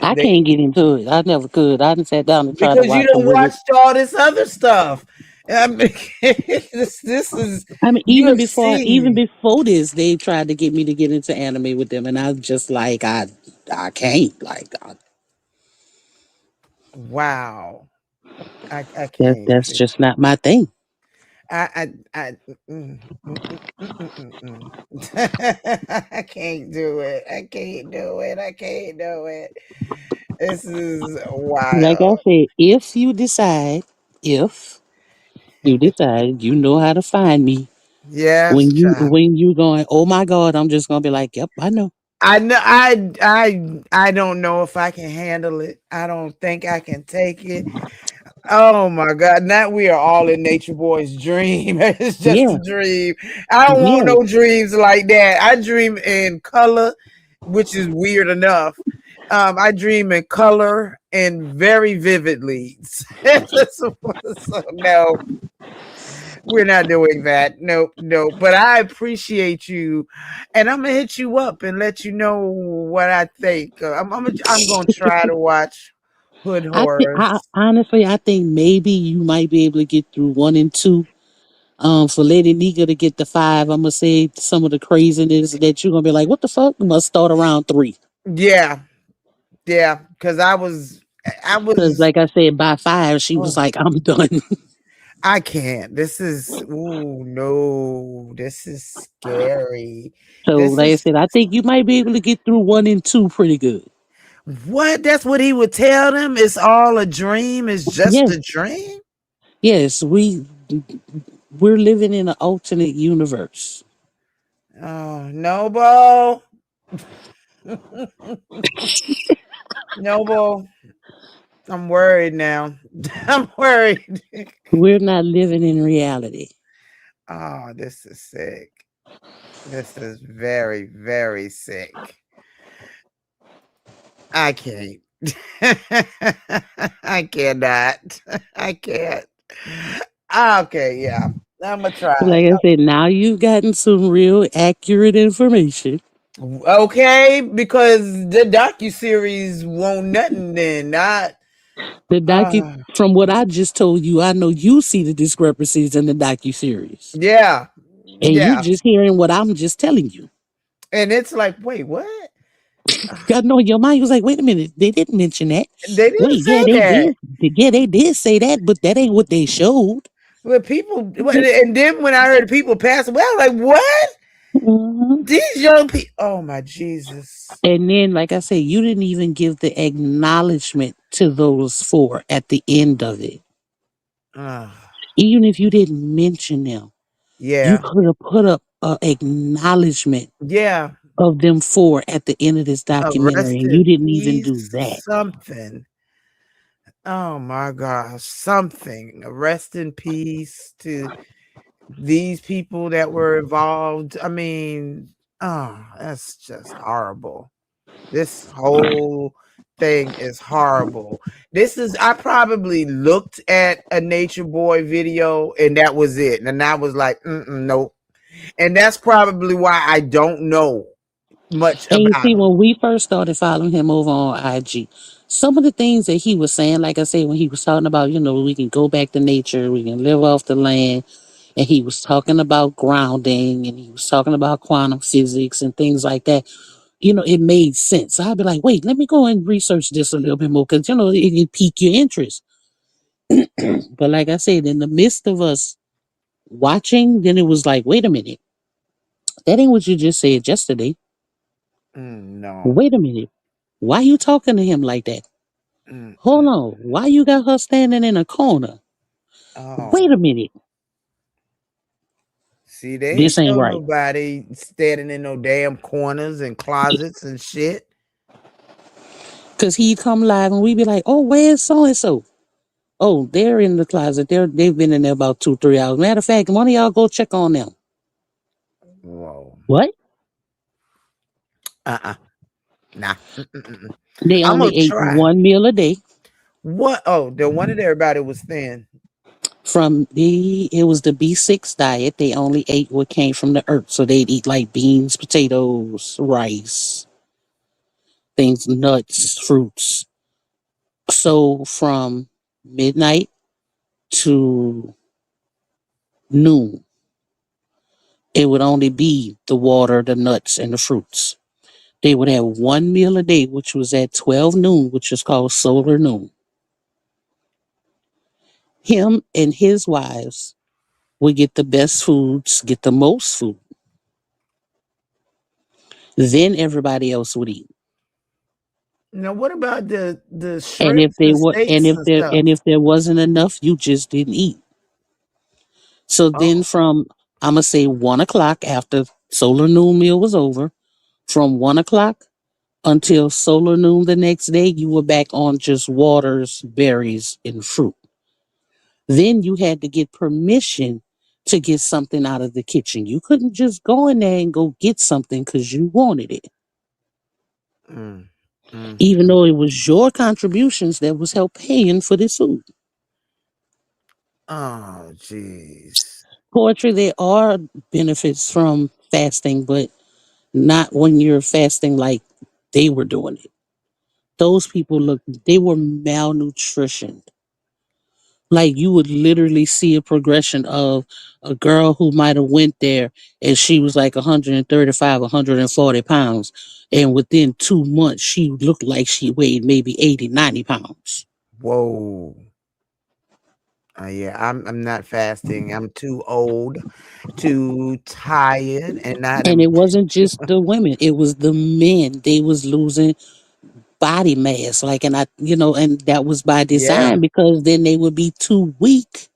I they can't get into it. I never could. I didn't sat down and tried to because you watch them don't with it. watched all this other stuff. I mean, this is I mean, you have even seen. before this, they tried to get me to get into anime with them, and I'm just like, I can't. Like, Wow. I can't. that's just not my thing. I I can't do it. I can't do it. I can't do it. This is Like I wild. said, if you decide, you know how to find me. Yes, child. When you going, oh my God, I'm just gonna be like, yep, I know. I know I don't know if I can handle it. I don't think I can take it. Oh my God. Now we are all in Nature Boy's dream. It's just Yeah, a dream. I don't want yeah. no dreams like that. I dream in color, which is weird enough. I dream in color and very vividly. So no, we're not doing that. Nope, nope. But I appreciate you, and I'm gonna hit you up and let you know what I think. I'm gonna try to watch Hood I Horrors. honestly, I think maybe you might be able to get through 1 and 2. For Lady Nika to get the 5, I'm gonna say some of the craziness that you're gonna be like, what the fuck? Must start around 3. Yeah, yeah. Because I Because, was. like I said, by 5, she was Oh, like, I'm done. I can't. This is. Ooh, no. This is scary. So, This like I is said, I think you might be able to get through 1 and 2 pretty good. what. That's what he would tell them. It's all a dream. It's just Yes, a dream. yes, we're living in an alternate universe. Oh, Noble. Noble. I'm worried now. I'm worried. We're not living in reality. Oh, this is sick. This is very, very sick. I can't. I cannot. I can't. Okay, yeah. I'm gonna try. Like I said, now you've gotten some real accurate information. Okay, because the docu-series won't nothing then. Not The docu uh From what I just told you, I know you see the discrepancies in the docu series, yeah. and you Yeah. just hearing what I'm just telling you. And it's like, wait, what? God know your mind was like, wait a minute, they didn't mention that. They didn't Wait, yeah, say they that. did. Yeah, they did say that, but that ain't what they showed. But people, and then when I heard people pass away, I was like, what? Mhm. These young people, oh my Jesus. And then, like I said, you didn't even give the acknowledgement to those four at the end of it. Ah, Even if you didn't mention them, you yeah. could have put up an acknowledgement Yeah. of them four at the end of this documentary, Rest and you in didn't even do peace, that. something. Oh my gosh, something. Rest in peace to these people that were involved. I mean, oh, that's just horrible. This whole thing is horrible. I probably looked at a Nature Boy video and that was it. And I was like, nope. And that's probably why I don't know much And you about see, him. when we first started following him over on IG, some of the things that he was saying, like I said, when he was talking about, we can go back to nature, we can live off the land, and he was talking about grounding, and he was talking about quantum physics and things like that. It made sense. I'd be like, wait, let me go and research this a little bit more because, it pique your interest. But like I said, in the midst of us watching, then it was like, wait a minute, that ain't what you just said yesterday. No. Wait a minute. Why you talking to him like that? Hold on. Why you got her standing in a corner? Oh. Wait a minute. See, they ain't This ain't show right. nobody standing in no damn corners and closets and shit. Cause he come live and we be like, oh, where's so and so? Oh, they're in the closet. They've been in there about 2-3 hours. Matter of fact, one of y'all go check on them. Whoa. What? Uh-uh. Nah. Mm-mm-mm. They I'm gonna only ate try. one meal a day. What? Oh, the one that everybody was thin. It was the B6 diet. They only ate what came from the earth. So they'd eat like beans, potatoes, rice, things, nuts, fruits. So from midnight to noon, it would only be the water, the nuts, and the fruits. They would have one meal a day, which was at 12 noon, which is called solar noon. Him and his wives would get the best foods, get the most food. Then everybody else would eat. Now, what about the And if shrimps they and were, and steaks if and there, stuff? and if there wasn't enough, you just didn't eat. So then, Oh, from I'm gonna say 1 o'clock after solar noon meal was over, from 1 o'clock until solar noon the next day, you were back on just waters, berries, and fruit. Then you had to get permission to get something out of the kitchen. You couldn't just go in there and go get something because you wanted it, mm, even though it was your contributions that was help paying for this food. oh, jeez. Poetry, there are benefits from fasting, but not when you're fasting like they were doing it. Those people they were malnutritioned. Like you would literally see a progression of a girl who might have went there and she was like 135, 140 pounds. And within 2 months, she looked like she weighed maybe 80, 90 pounds. Whoa. Yeah, I'm not fasting. I'm too old, too tired, and not And a. it wasn't just the women, it was the men. They was losing body mass. And that was by Yeah. design because then they would be too weak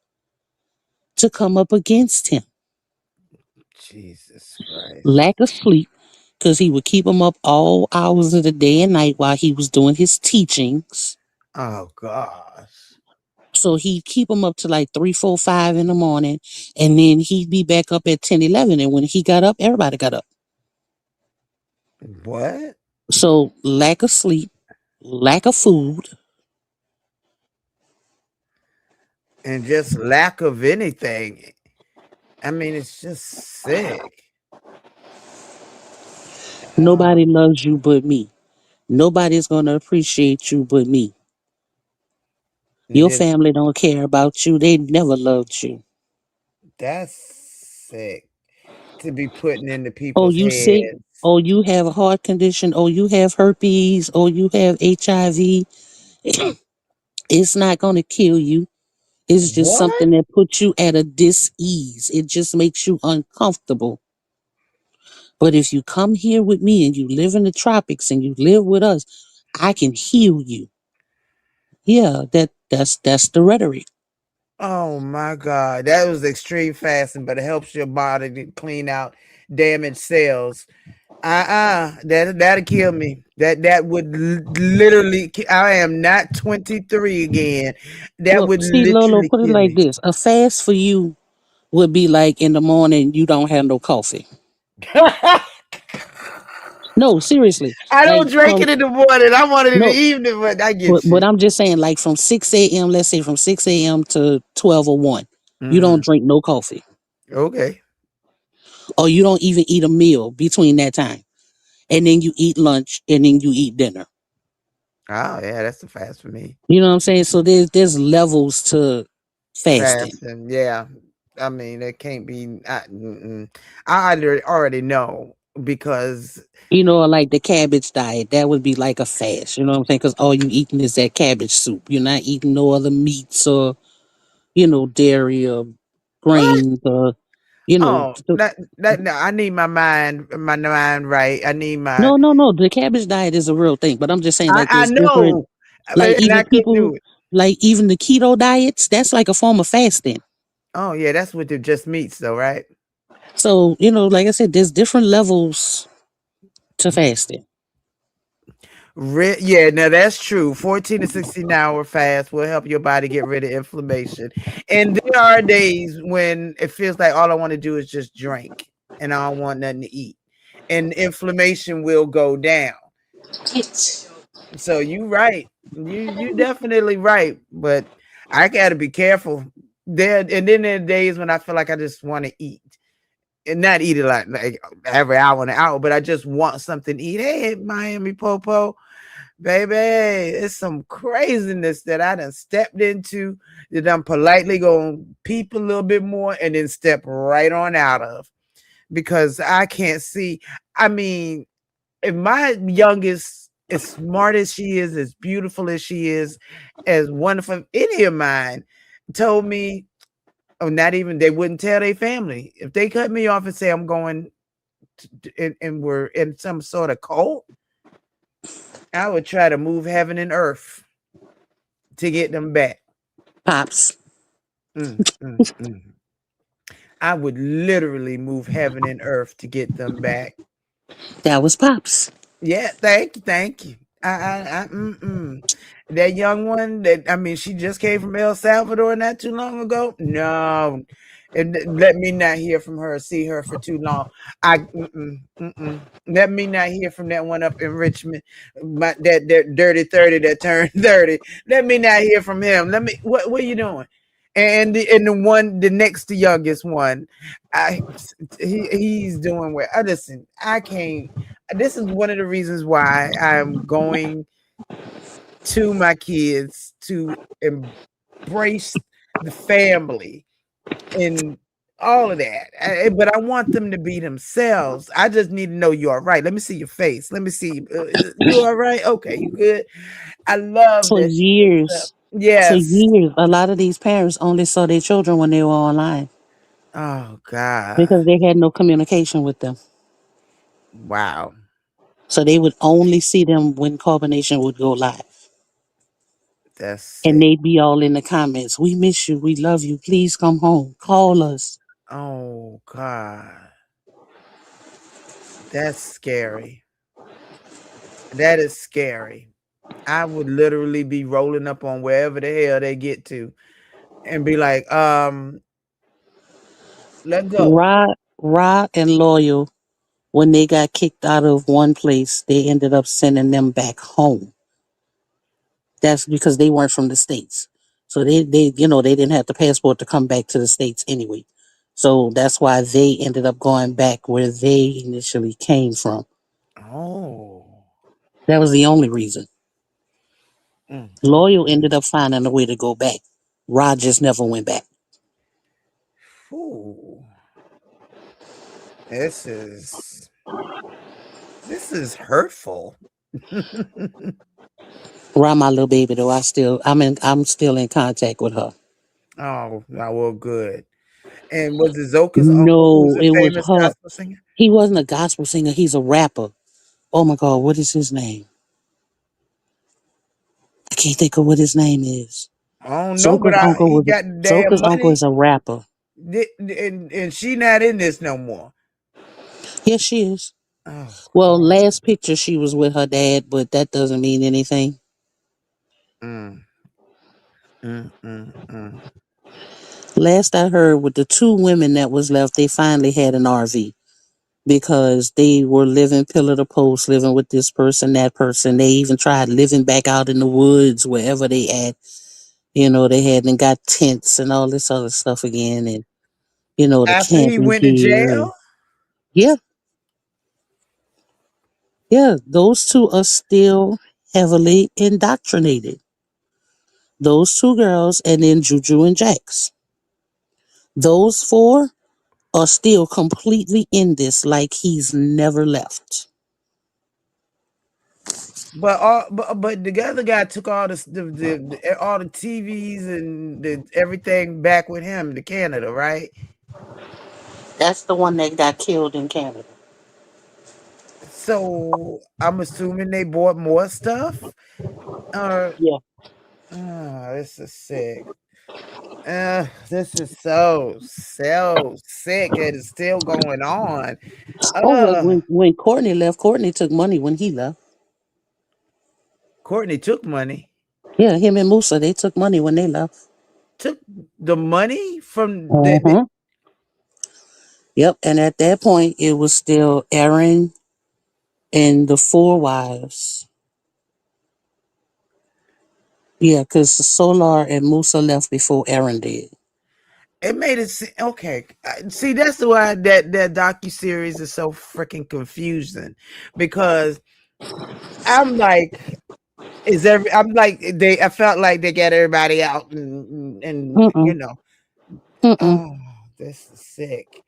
to come up against him. Jesus Christ. Lack of sleep, because he would keep them up all hours of the day and night while he was doing his teachings. Oh gosh. So he'd keep them up to like 3, 4, 5 in the morning, and then he'd be back up at 10, 11. And when he got up, everybody got up. What? So lack of sleep, lack of food. And just lack of anything. I mean, it's just sick. Nobody Oh, loves you but me. Nobody's going to appreciate you but me. and Your just family don't care about you. They never loved you. that's sick to be putting into Oh, people's you sick? heads. Oh, you have a heart condition? Oh, you have herpes? Oh, you have HIV? It's not going to kill you. It's just What? something that puts you at a dis-ease. It just makes you uncomfortable. But if you come here with me and you live in the tropics and you live with us, I can heal you. Yeah, that's the rhetoric. Oh my God. That was extreme fasting, but it helps your body to clean out damaged cells. That'll kill me. That would literally. I am not 23 again. That Well, would see, Lolo, literally put it kill like me. this. A fast for you would be like in the morning you don't have no coffee. No, seriously. I Like don't drink from it in the morning. I want it in the no, evening, but I but get you. I'm just saying like from 6 a.m., let's say from 6 a.m. to 12 or 1, you don't Mm, drink no coffee. okay. Or you don't even eat a meal between that time. And then you eat lunch and then you eat dinner. Oh yeah, that's the fast for me. You know what I'm saying? So there's levels to fasting. Fasting, yeah. I mean, it can't be. I already know because You know, like the cabbage diet, that would be like a fast. You know what I'm saying? Because all you eating is that cabbage soup. You're not eating no other meats or, dairy or what? grains or, you know. Oh, that no, I need my mind right. I need my. No, no, no. The cabbage diet is a real thing. But I'm just saying, like, I there's different, know, like, and even I couldn't do people, it. like, even the keto diets, that's like a form of fasting. Oh yeah, that's with the just meats though, right? So, like I said, there's different levels to fasting. Yeah, now that's true. 14 to 16-hour fast will help your body get rid of inflammation. And there are days when it feels like all I want to do is just drink and I don't want nothing to eat. And inflammation will go down. So you right. You definitely right. But I gotta be careful. There are days when I feel like I just want to eat. And not eat it like every hour and an hour, but I just want something to eat. Hey, Miami Popo. Baby, it's some craziness that I done stepped into that I'm politely gonna peep a little bit more and then step right on out of because I can't see. I mean, if my youngest, as smart as she is, as beautiful as she is, as wonderful, any of mine told me, or not even they wouldn't tell their family if they cut me off and say I'm going and we're in some sort of cult. I would try to move heaven and earth to get them back. Pops. Mm, mm, mm. I would literally move heaven and earth to get them back. That was Pops. Yeah, thank you. That young one that I mean, she just came from El Salvador not too long ago. No, and let me not hear from her, see her for too long. Let me not hear from that one up in Richmond, that dirty 30 that turned 30. Let me not hear from him. Let me. What are you doing? The next to youngest one, he's doing well. Listen, I can't. This is one of the reasons why I'm going to my kids to embrace the family and all of that. But I want them to be themselves. I just need to know you're all right. Let me see your face. Let me see you all right. Okay, you good. I love For that. years. For Yes. years, a lot of these parents only saw their children when they were online Oh God. because they had no communication with them. Wow. So they would only see them when Carbonation would go live. That's And sick. they'd be all in the comments. We miss you. We love you. Please come home. Call us. Oh God. That's scary. That is scary. I would literally be rolling up on wherever the hell they get to and be like, let's go. Ra and Loyal, when they got kicked out of one place, they ended up sending them back home. That's because they weren't from the States. So they didn't have the passport to come back to the States anyway. So that's why they ended up going back where they initially came from. Oh. That was the only reason. Mm, mm, Loyal mm. ended up finding a way to go back. Rod just never went back. Ooh. This is hurtful. Rod, my little baby though, I'm still in contact with her. Oh, well, good. And was it Zoka's uncle who's No, a it was famous her. gospel singer? He wasn't a gospel singer. He's a rapper. Oh my God, what is his name? I can't think of what his name is. I don't know, but he got the damn Zoka's uncle money. is a rapper. And she not in this no more. Yes, she is. Oh Well, God. last picture she was with her dad, but that doesn't mean anything. Mm, mm. Last I heard, with the two women that was left, they finally had an RV because they were living pillar to post, living with this person, that person. They even tried living back out in the woods, wherever they at. You know, they hadn't got tents and all this other stuff again, and the After he camping went to gear. jail? And yeah, yeah, those two are still heavily indoctrinated. Those two girls, and then Juju and Jax. Those four are still completely in this, like he's never left. But the other guy took all all the TVs and everything back with him to Canada, right? That's the one that got killed in Canada. So I'm assuming they bought more stuff. Or Yeah. this is sick. This is so sick. It is still going on. Oh, well, Uh, when Courtney left, Courtney took money when he left. Courtney took money. Yeah, him and Musa, they took money when they left. Took the money from the Uh-huh. Yep, and at that point, it was still Aaron and the four wives. Yeah, because Solar and Musa left before Aaron did. it made it okay. See, that's why that docu-series is so freaking confusing, because I'm like, I felt like they got everybody out, and Mm-mm. Mm-mm. oh, this is sick.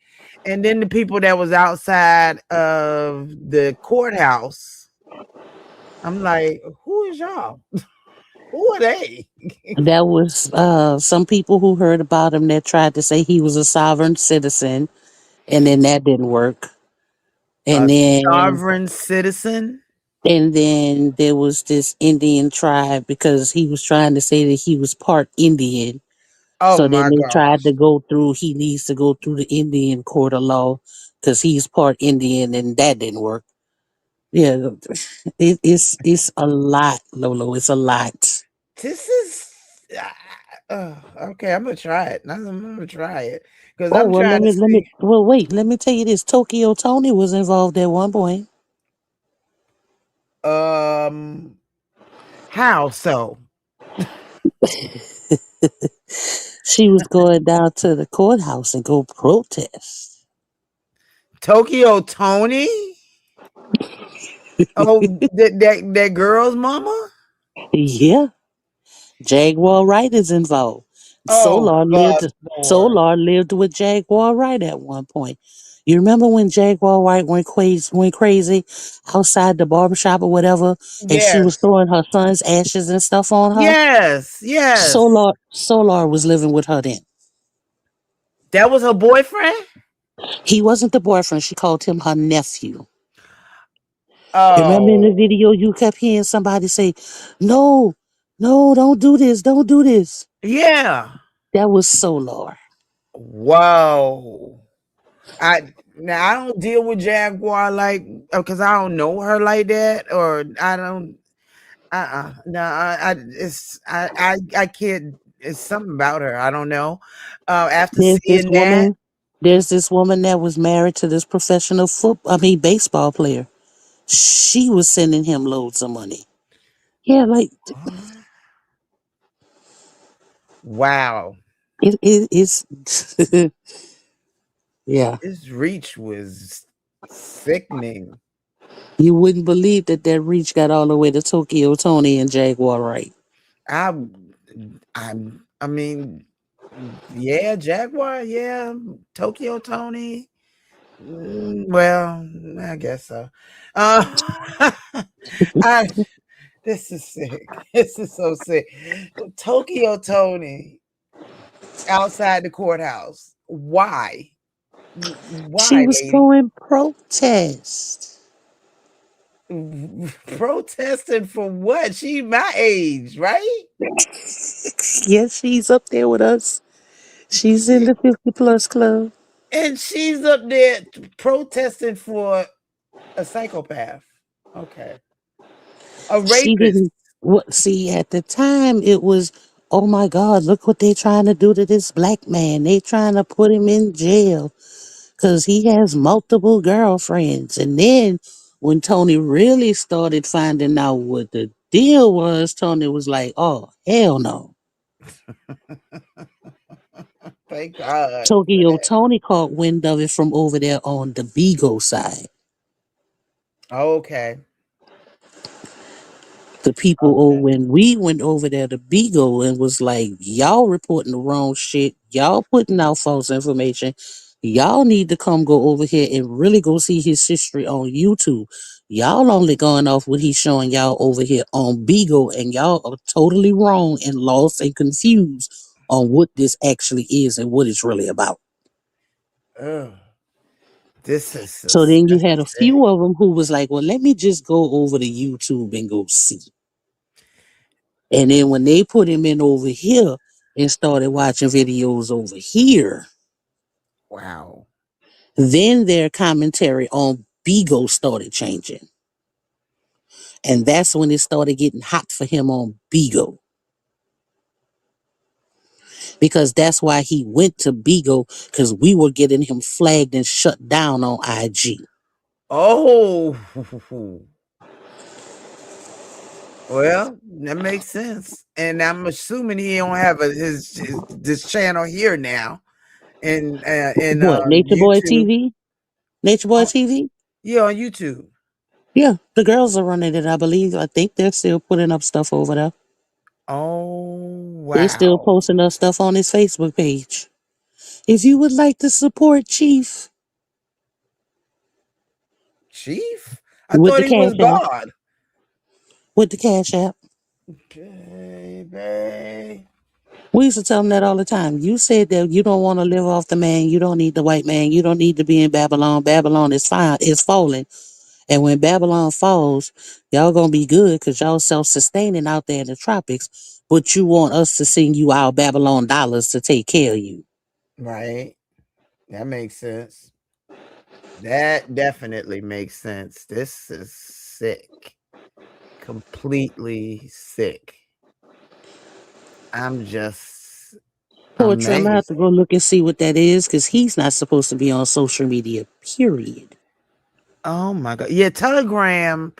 And then the people that was outside of the courthouse, I'm like, who is y'all? Who are they? That was some people who heard about him that tried to say he was a sovereign citizen, and then that didn't work. And A then sovereign citizen? and then there was this Indian tribe because he was trying to say that he was part Indian. Oh So then my they tried gosh. to go through, he needs to go through the Indian court of law because he's part Indian, and that didn't work. Yeah, it's a lot, Lolo. It's a lot. This is okay. I'm gonna try it. I'm gonna try it because Oh I'm well, trying to see. wait. Let me tell you this. Tokyo Tony was involved at one point. Um, how so? She was going down to the courthouse and go protest. Tokyo Tony? Oh, that girl's mama? Yeah, Jaguar Wright is involved. Oh God, Lord. Solar lived with Jaguar Wright at one point. You remember when Jaguar Wright went crazy outside the barbershop or whatever, and she was Yes, throwing her son's ashes and stuff on her? yes. Solar was living with her then. That was her boyfriend. He wasn't the boyfriend. She called him her nephew. Remember in the Oh, video you kept hearing somebody say, "No, no, don't do this, don't do this." yeah. That was Solar. Whoa. I don't deal with Jaguar like because I don't know her like that, or I don't. No, I can't. It's something about her. I don't know. After There's this seeing that, woman. There's this woman that was married to this professional baseball player. She was sending him loads of money. Yeah, like wow, it's yeah. his reach was sickening. You wouldn't believe that reach got all the way to Tokyo Tony and Jaguar Wright. I, I mean, yeah, Jaguar, yeah, Tokyo Tony. Well, I guess so. Uh, I this is sick. This is so sick. Tokyo Tony. outside the courthouse. Why? She Why, was lady? going protest. Protesting for what? She my age, right? Yes, she's up there with us. She's in She- the 50 plus club. and she's up there protesting for a psychopath. Okay. A She rapist. didn't see at the time it was, oh my God, look what they trying to do to this black man. They trying to put him in jail because he has multiple girlfriends. And then when Tony really started finding out what the deal was, Tony was like, oh, hell no. Thank God for Tokyo that. Tony caught wind of it from over there on the Bigo side. Okay. The people, or Okay. when we went over there to Bigo and was like, y'all reporting the wrong shit, y'all putting out false information, y'all need to come go over here and really go see his history on YouTube. Y'all only going off what he's showing y'all over here on Bigo, and y'all are totally wrong and lost and confused on what this actually is and what it's really about. Ugh. This is So then you that's had a sick. few of them who was like, well, let me just go over to YouTube and go see. And then when they put him in over here and started watching videos over here, Wow. then their commentary on Bigo started changing. And that's when it started getting hot for him on Bigo. Because that's why he went to Bigo, because we were getting him flagged and shut down on IG. Oh. Well, that makes sense. And I'm assuming he don't have his this channel here now in What, Nature Boy YouTube. TV? Nature Boy Oh, TV? yeah, on YouTube. Yeah, the girls are running it, I believe. I think they're still putting up stuff over there. Oh, They're still wow. posting up stuff on his Facebook page. If you would like to support Chief Chief? I with thought the he was Cash App, God. with the Cash App, Baby. we used to tell him that all the time. You said that you don't want to live off the man. You don't need the white man. You don't need to be in Babylon. Babylon is fine. It's falling. And when Babylon falls, y'all gonna be good because y'all self-sustaining out there in the tropics. But you want us to send you our Babylon dollars to take care of you. Right. That makes sense. That definitely makes sense. This is sick. Completely sick. I'm just Poetry, I'm gonna have amazed. to go look and see what that is because he's not supposed to be on social media, period. Oh my God. Yeah, Telegram.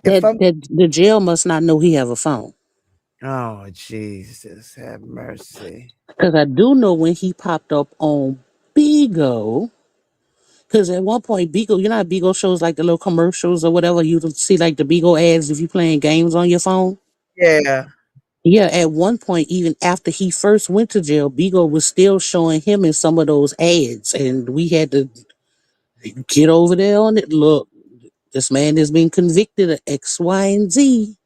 If That I'm the jail must not know he have a phone. Oh Jesus, have mercy. Because I do know when he popped up on Bigo, because at one point Bigo, you know how Bigo shows like the little commercials or whatever, you see like the Bigo ads if you playing games on your phone. Yeah. Yeah, at one point, even after he first went to jail, Bigo was still showing him in some of those ads, and we had to get over there on it. Look, this man has been convicted of X, Y, and Z.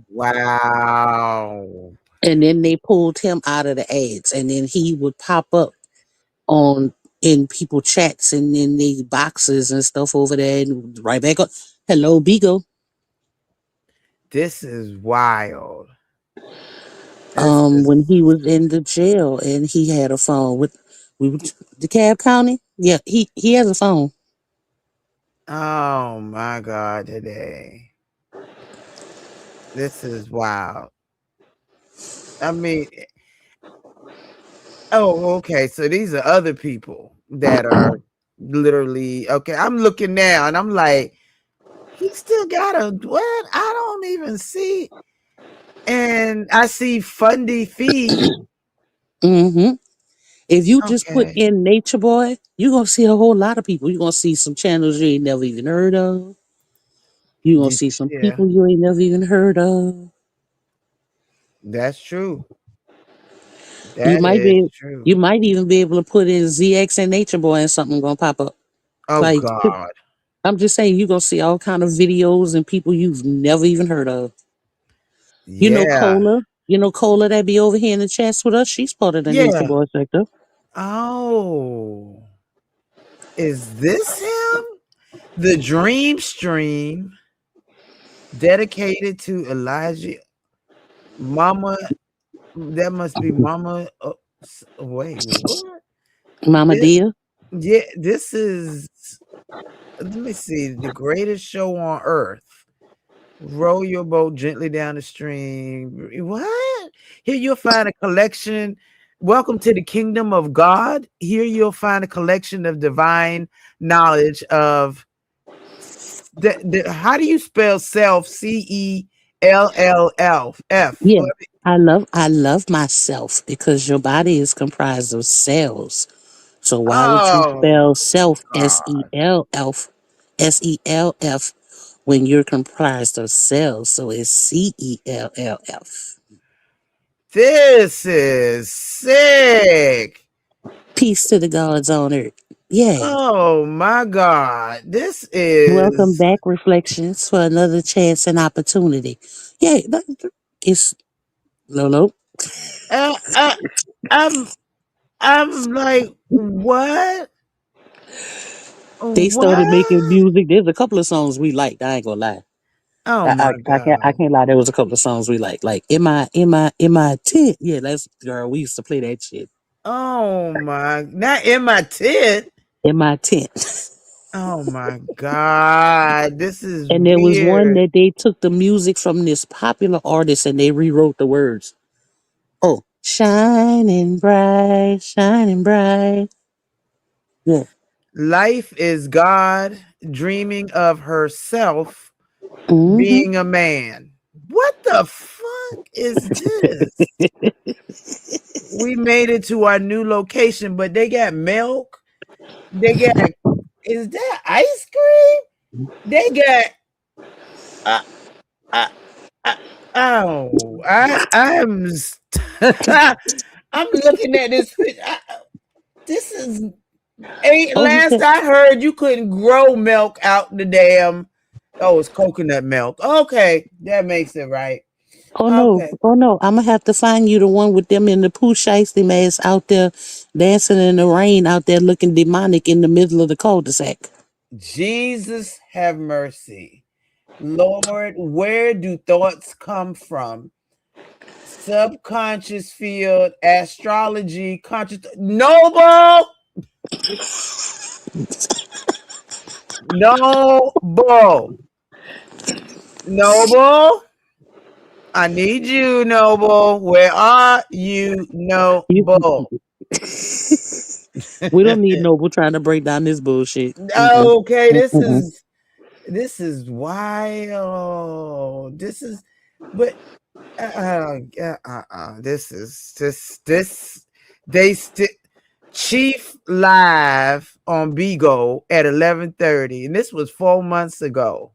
Wow. And then they pulled him out of the ads, and then he would pop up on in people chats and in these boxes and stuff over there, and right back up. Hello, Bigo. This is wild. This is When he was in the jail and he had a phone with DeKalb County. Yeah, he has a phone. oh my God today. This is wild. I mean, oh, okay. So these are other people that are literally okay. I'm looking now and I'm like, he still got a what? I don't even see. And I see Fundy Fee. hmm If you just put Okay. in Nature Boy, you're gonna see a whole lot of people. You're gonna see some channels you ain't never even heard of. You're gonna see some Yeah, people you ain't never even heard of. that's true. You That might is be true. you might even be able to put in ZX and Nature Boy and something gonna pop up. Oh Like God. I'm just saying you're gonna see all kind of videos and people you've never even heard of. You know Yeah. Cola? You know, Cola that be over here in the chats with us, she's part of the Nature Yeah. Boy sector. Oh, is this him? The Dream Stream dedicated to Elijah Mama. That must be Mama. Wait, what? Mama Dia. Yeah, this is. Let me see. The greatest show on earth. Row your boat gently down the stream. What? Here you'll find a collection. Welcome to the kingdom of God. Here you'll find a collection of divine knowledge of how do you spell self? CELLF. Yeah. I love myself because your body is comprised of cells. So why would you Oh spell self God. SELF when you're comprised of cells? So it's CELLF. This is sick. Peace to the gods on earth. Yay. Oh my God. This Welcome is back, Reflections, for another chance and opportunity. Yay. It's Lolo. uh, uh, I'm I'm like, what? They started making What? music. There's a couple of songs we liked. I ain't gonna lie. Oh my I God. can't lie. There was a couple of songs we liked. Like in my tent. Yeah, that's girl. We used to play that shit Oh my, not in my tent. in my tent. Oh my God. This is And there was one weird. that they took the music from this popular artist and they rewrote the words. Oh, shining bright, shining bright. Yeah. Life is God dreaming of herself Mm-hmm. being a man. What the fuck is this? We made it to our new location, but they got milk. They got, is that ice cream? They got, uh, uh, uh, oh, I'm, I'm looking at this. This is ain't Oh, last I heard you couldn't grow milk out the damn. Oh, it's coconut milk. Okay, that makes it right. oh no, Okay. oh no. I'm gonna have to find you the one with them in the poo shiesty mask out there dancing in the rain out there looking demonic in the middle of the cul-de-sac. Jesus have mercy. Lord, where do thoughts come from? Subconscious field, astrology, conscious. Noble! Noble! Noble! I need you, Noble. Where are you, You, Noble? we don't need Noble trying to break down this bullshit. Mm-mm. Okay, Mm-mm. this is wild. This is, but this is this they Chief live on Bigo at 11:30, and this was 4 months ago.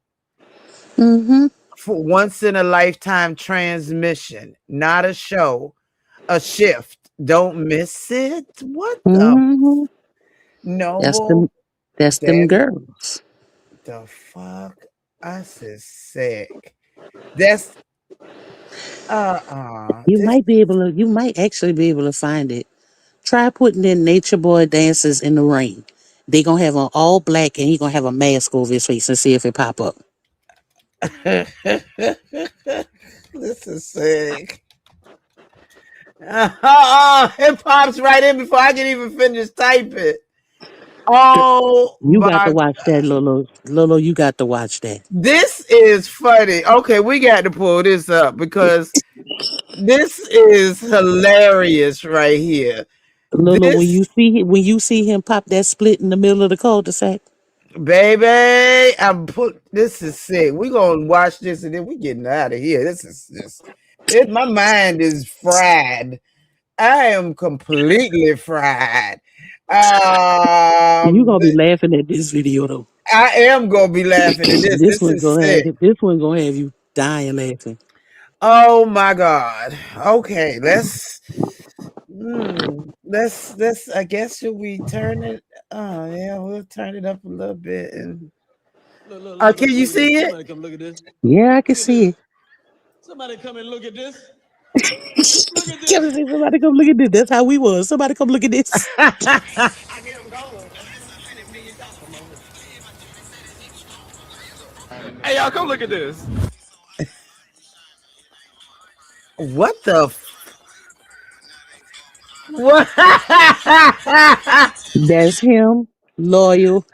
Mm-hmm. For once in a lifetime transmission, not a show, a shift. Don't miss it. What the Mm-hmm. That's Noble? them. That's them That girls. the fuck? Us is sick. That's You this might be able to. You might actually be able to find it. Try putting in Nature Boy dances in the rain. They gonna have on all black, and he gonna have a mask over his face and see if it pop up. this is sick. It pops right in before I can even finish typing. Oh You got to my, watch that, Lolo. Lolo, you got to watch that. this is funny. Okay, we got to pull this up because this is hilarious right here. Lolo, This when you see him pop that split in the middle of the cul-de-sac, baby, this is sick. We gonna watch this and then we getting out of here. This is just my mind is fried. I am completely fried. you gonna be laughing at this video though. I am gonna be laughing at this. This is sick. This one gonna have you dying laughing. Oh my God. Okay, let's I guess should we turn it? Oh yeah, we'll turn it up a little bit and can you see it? Yeah, I can see it. Somebody come and look at this. Kevin said, somebody come look at this. That's how we was. Somebody come look at this. Hey, y'all, come look at this. What the? What? That's him, Loyal,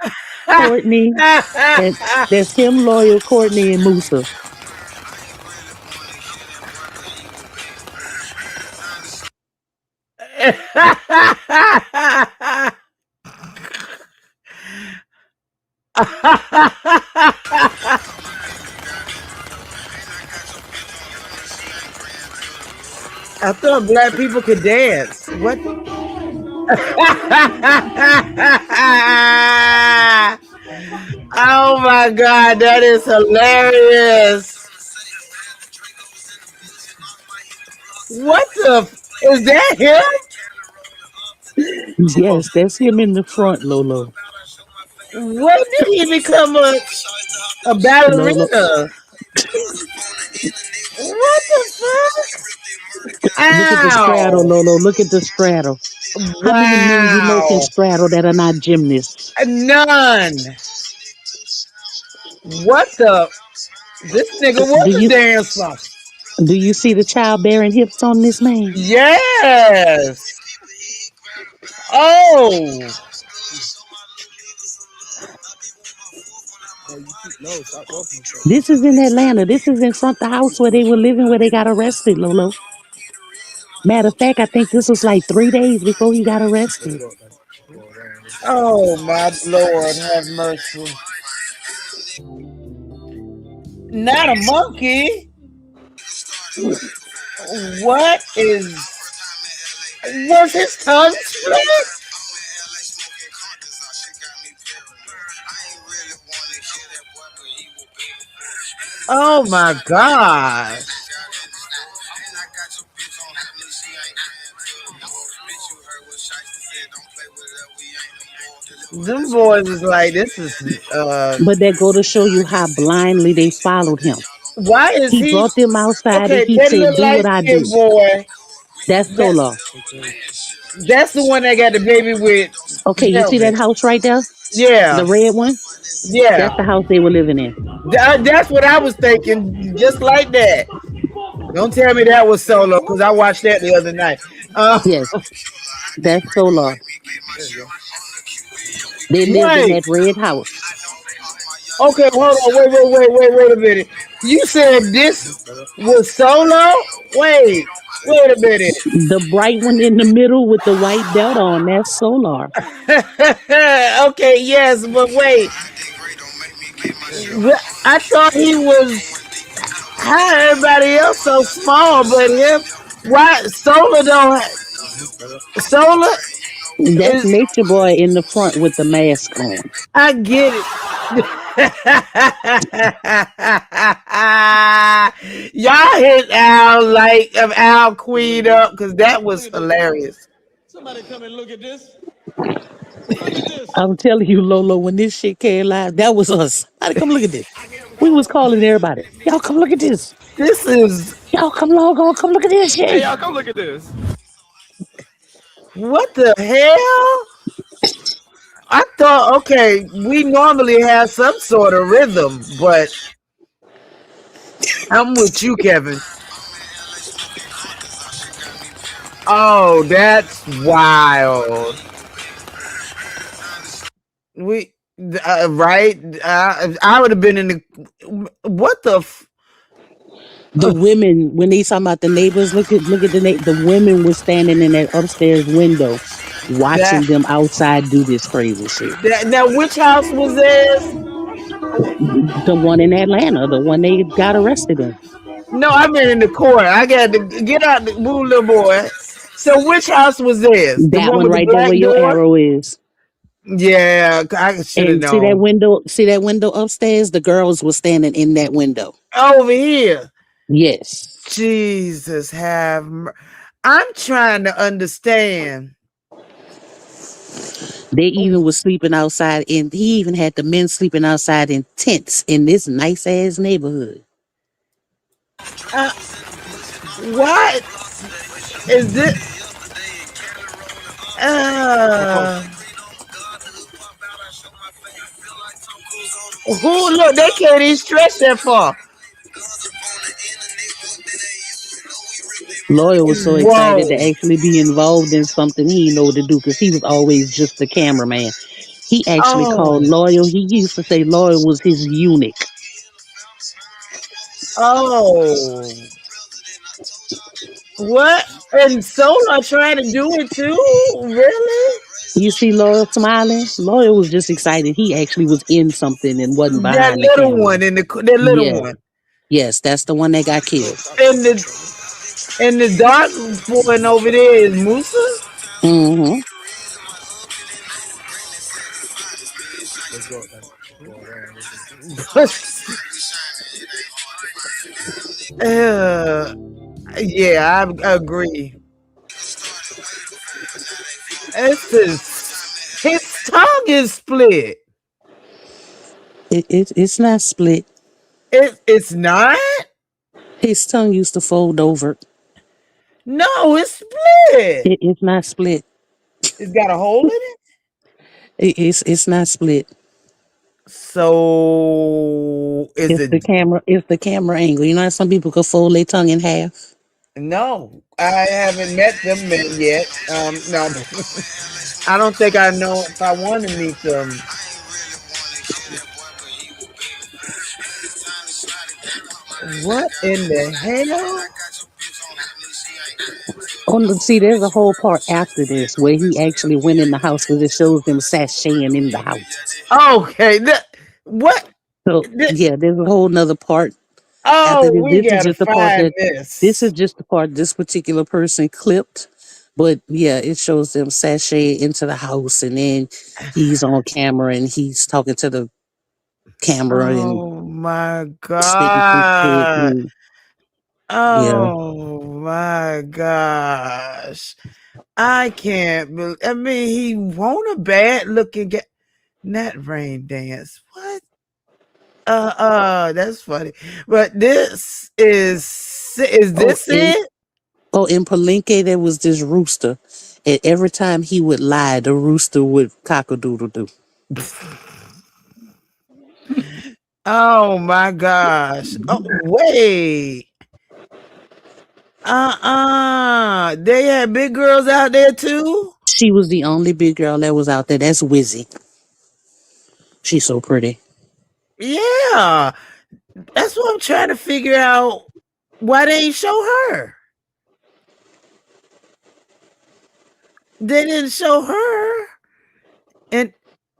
Courtney. And that's him, Loyal, Courtney, and Musa. I thought black people could dance. What? Oh my God, that is hilarious. What the? Is that him? Yes, that's him in the front, Lolo. When did he become a Lolo. ballerina? What the fuck? Look at the straddle, Ow! Lolo. Look at the straddle. How many men you know can Wow! straddle that are not gymnasts? None. What the? This nigga Do was a you dancer. do you see the childbearing hips on this man? Yes. Oh. This is in Atlanta. This is in front of the house where they were living where they got arrested, Lolo. Matter of fact, I think this was like 3 days before he got arrested. Oh my Lord, have mercy. Not a monkey. What is? Was his tongue split? Oh my gosh. Them boys is like, this is But that go to show you how blindly they followed him. why is He he brought them outside and okay, he that said, little "Do light what I skinned do." boy, That's that Solar. that's the one that got the baby with Okay, you see that Velvet. house right there? Yeah, The red one? yeah. That's the house they were living in. That's what I was thinking, just like that. Don't tell me that was Solo, because I watched that the other night. Yes, that's Solar. They lived in Wait, that red house. okay, hold on, wait a minute. You said this was Solo? Wait a minute. The bright one in the middle with the white belt on, that's Solar. Okay, yes, but wait. I thought he was how everybody else so small, but him why Solar That's is Nature Boy in the front with the mask on. I get it. Y'all hit Al like of Al Queen up because that was hilarious. Somebody come and look at this. Look at this. I'm telling you, Lolo, when this shit came live, that was us. Somebody come look at this. We was calling everybody. Y'all come look at this. This is Y'all come log on, come look at this Hey, shit. y'all, come look at this. what the hell? I thought okay, we normally have some sort of rhythm, but I'm with you, Kevin. Oh, that's wild. We right? I would have been in the what the The women, when they talking about the neighbors, look at the women was standing in that upstairs window that watching them outside do this crazy shit. that now which house was this? The one in Atlanta, the one they got arrested in. No, I mean in the court. I got to get out the move, little boy. So which house was this? The That one one with the right there black where your door? arrow is. Yeah, I should have And known. see that window upstairs? The girls were standing in that window. Over here. Yes. Jesus I'm trying to understand. They even was sleeping outside and he even had the men sleeping outside in tents in this nice ass neighborhood. Uh, What is this? Who look? They can't even stretch that far. Lawyer was so excited to Whoa. actually be involved in something he know what to do because he was always just the cameraman. He actually called Oh. Lawyer. He used to say Lawyer was his eunuch. Oh. What? And Solar trying to do it too? Really? You see Lawyer smiling? Lawyer was just excited. He actually was in something and wasn't That behind the little camera. one in that little Yes, one. yes, that's the one that got killed. And the dark one over there is Musa? Mm-hmm. uh, yeah, I agree. His tongue is split. It's not split. It's not? His tongue used to fold over. No, it's split. It's not split. It's got a hole in it? It's not split. So is It's it? the camera. It's the camera angle. You know how some people could fold their tongue in half. No, I haven't met them men yet. No, I don't think I know if I want to meet them. What in the hell? Oh, no, see, there's a whole part after this where he actually went in the house because it shows them sashaying in the house. Okay, what? So yeah, there's a whole nother part after Oh, this. we This is gotta just the part find that this this. is just the part this particular person clipped. But yeah, it shows them sashay into the house, and then he's on camera and he's talking to the camera and Oh my spitting some shit. god. And, yeah, Oh my gosh. I can't believe. I mean, he won a bad looking guy. Not rain dance. What? That's funny. But this is oh, this and it? in Palenque there was this rooster, and every time he would lie, the rooster would cock a doodle doo. Oh my gosh. Oh wait. They had big girls out there too? She was the only big girl that was out there. That's Wizzy. She's so pretty. Yeah. That's what I'm trying to figure out. Why they ain't show her? They didn't show her. And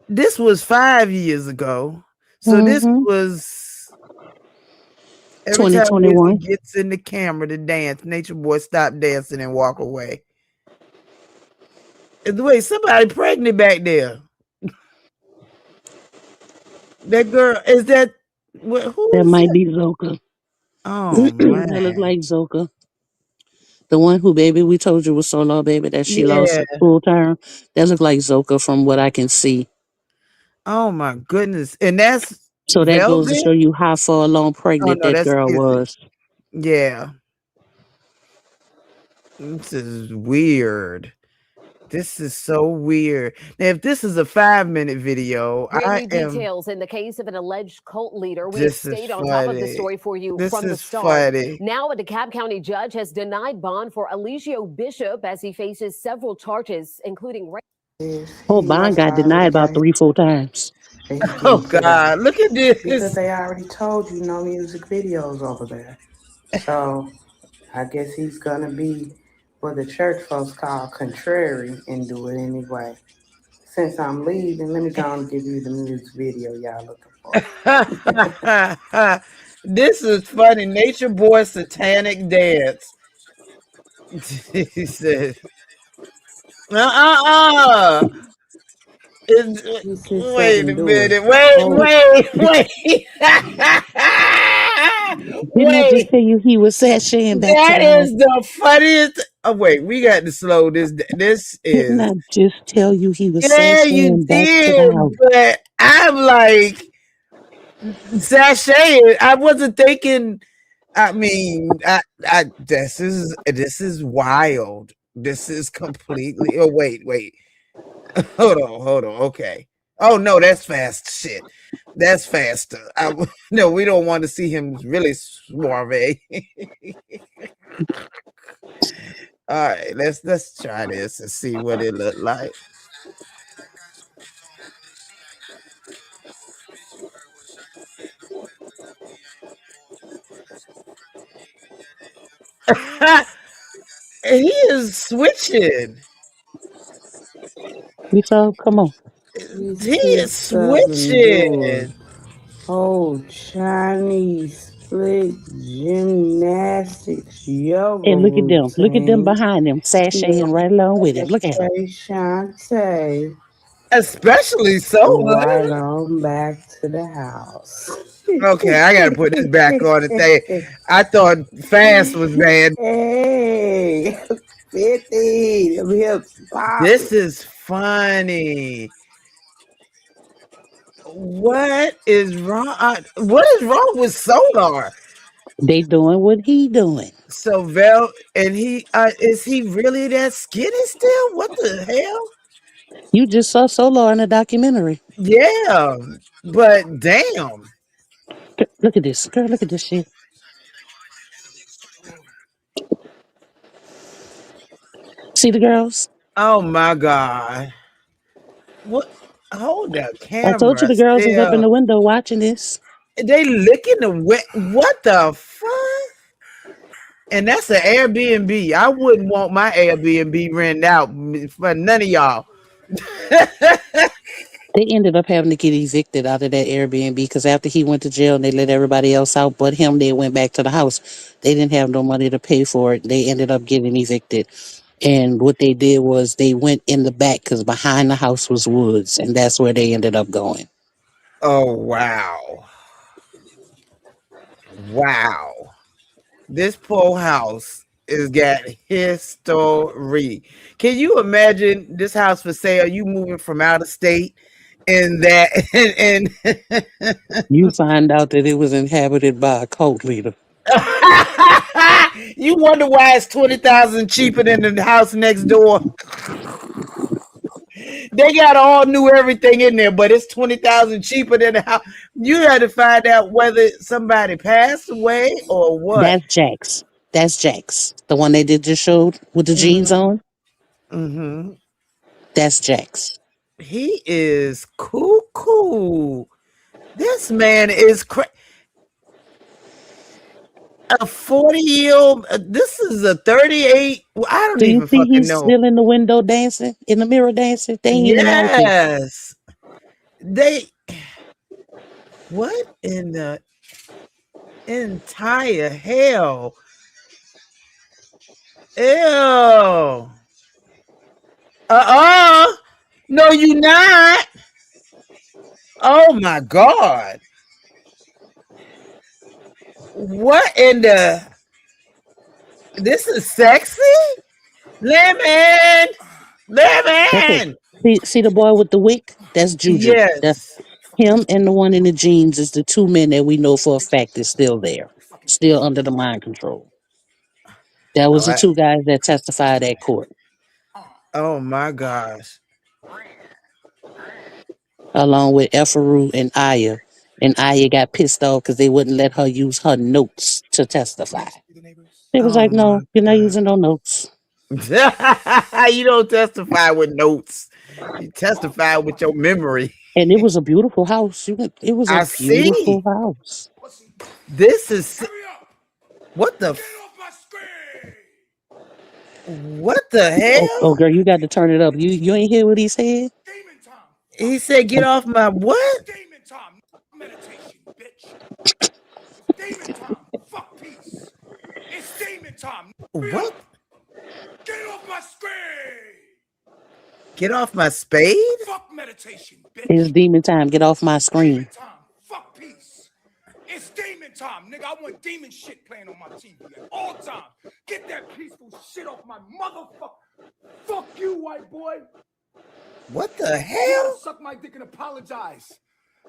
this was 5 years ago. So this Mm-hmm. was every time Wizzy 2021. gets in the camera to dance, Nature Boy stop dancing and walk away. Wait, somebody pregnant back there. That girl, is that who That is might that? be Zoka. Oh That looks man. like Zoka. The one who, baby, we told you was Solo, baby, that she lost Yeah. full term. That looked like Zoka from what I can see. Oh my goodness. And that's So that goes to Velvet? show you how far along Oh pregnant no, that that's girl Kizzy. was. Yeah. This is weird. This is so weird. Now, if this is a 5-minute video, Brand new details in the case of an alleged cult leader. We have stayed on top of the story for you from the start. Funny. Now, a DeKalb County judge has denied bond for Eligio Bishop as he faces several charges, including rape. Oh, bond got denied about 3-4 times. Oh God, look at this. Because they already told you no music videos over there. So I guess he's gonna be what the church folks call contrary and do it anyway. Since I'm leaving, let me go and give you the music video y'all looking for. This is funny. Nature Boy satanic dance. He said, wait a minute. Wait. Didn't I just Wait. tell you he was sashaying back to That the house? is the funniest. Oh wait, we got to slow this. This Didn't is. I just tell you he was Yeah, you sashaying back to the did, house? but I'm like sashaying. I wasn't thinking. I mean, this is wild. This is completely. Oh wait. Hold on. Okay. Oh no, that's fast shit. That's faster. No, we don't want to see him really suave. All right, let's try this and see what it look like. He is switching. You saw? Come on. He He is sits up and do switching. a whole Chinese split gymnastics yoga And look at them. Look at them routine. behind them, sashaying right along with him. Look at him. Okay, Shantae. Especially Solar. Right on back to the house. Okay, I gotta put this back on the thing. I thought fast was bad. Hey, 50. Them hips popping. This is funny. What is wrong? What is wrong with Solar? They doing what he doing. So Vel and he is he really that skinny still? What the hell? You just saw Solar in a documentary. Yeah, but damn. Look at this. Girl, look at this shit. See the girls? Oh my god. What? Hold the I told you camera the girls was up in still. the window watching this. They licking the wet. What the fuck? And that's an Airbnb. I wouldn't want my Airbnb rented out for none of y'all. They ended up having to get evicted out of that Airbnb because after he went to jail and they let everybody else out but him, they went back to the house. They didn't have no money to pay for it. They ended up getting evicted. And what they did was they went in the back because behind the house was woods, and that's where they ended up going. Oh wow. Wow. This poor house is got history. Can you imagine this house for sale? You moving from out of state and that and You find out that it was inhabited by a cult leader. you wonder why it's 20,000 cheaper than the house next door. They got all new everything in there, but it's 20,000 cheaper than the house. You had to find out whether somebody passed away or what. That's Jax. That's Jax. The one they did just showed with the jeans Mm-hmm. on. Mm-hmm. That's Jax. He is cool. This man is a 40-year-old. This is a 38. I don't Do you even see fucking he's know. still in the window dancing, in the mirror dancing? They ain't even out there. Yes. They. What in the entire hell? Ew. No, you not. Oh my god. What in the? This is sexy. Lemon. Okay. See the boy with the wick? That's Juju. That's Yes. him, and the one in the jeans is the two men that we know for a fact is still there, still under the mind control. That was the two guys that testified at court, Oh my gosh. along with Efaru and Aya. And Aya got pissed off because they wouldn't let her use her notes to testify. They was Oh like, my no, you're not god. using no notes. You don't testify with notes. You testify with your memory. And it was a beautiful house. It was a I beautiful see. house. This is what the what the Oh, hell? girl, you got to turn it up. You ain't hear what he said? He said, "Get off my what?" Demon time, meditation, bitch. Demon time, fuck peace. It's demon time. What? Get off my screen. Get off my spade? Fuck meditation, bitch. It's demon time. Get off my screen. Demon time, fuck peace. It's demon time, nigga. I want demon shit playing on my TV at all times. Get that peaceful shit off my motherfucker. Fuck you, white boy. What the You hell? gotta suck my dick and apologize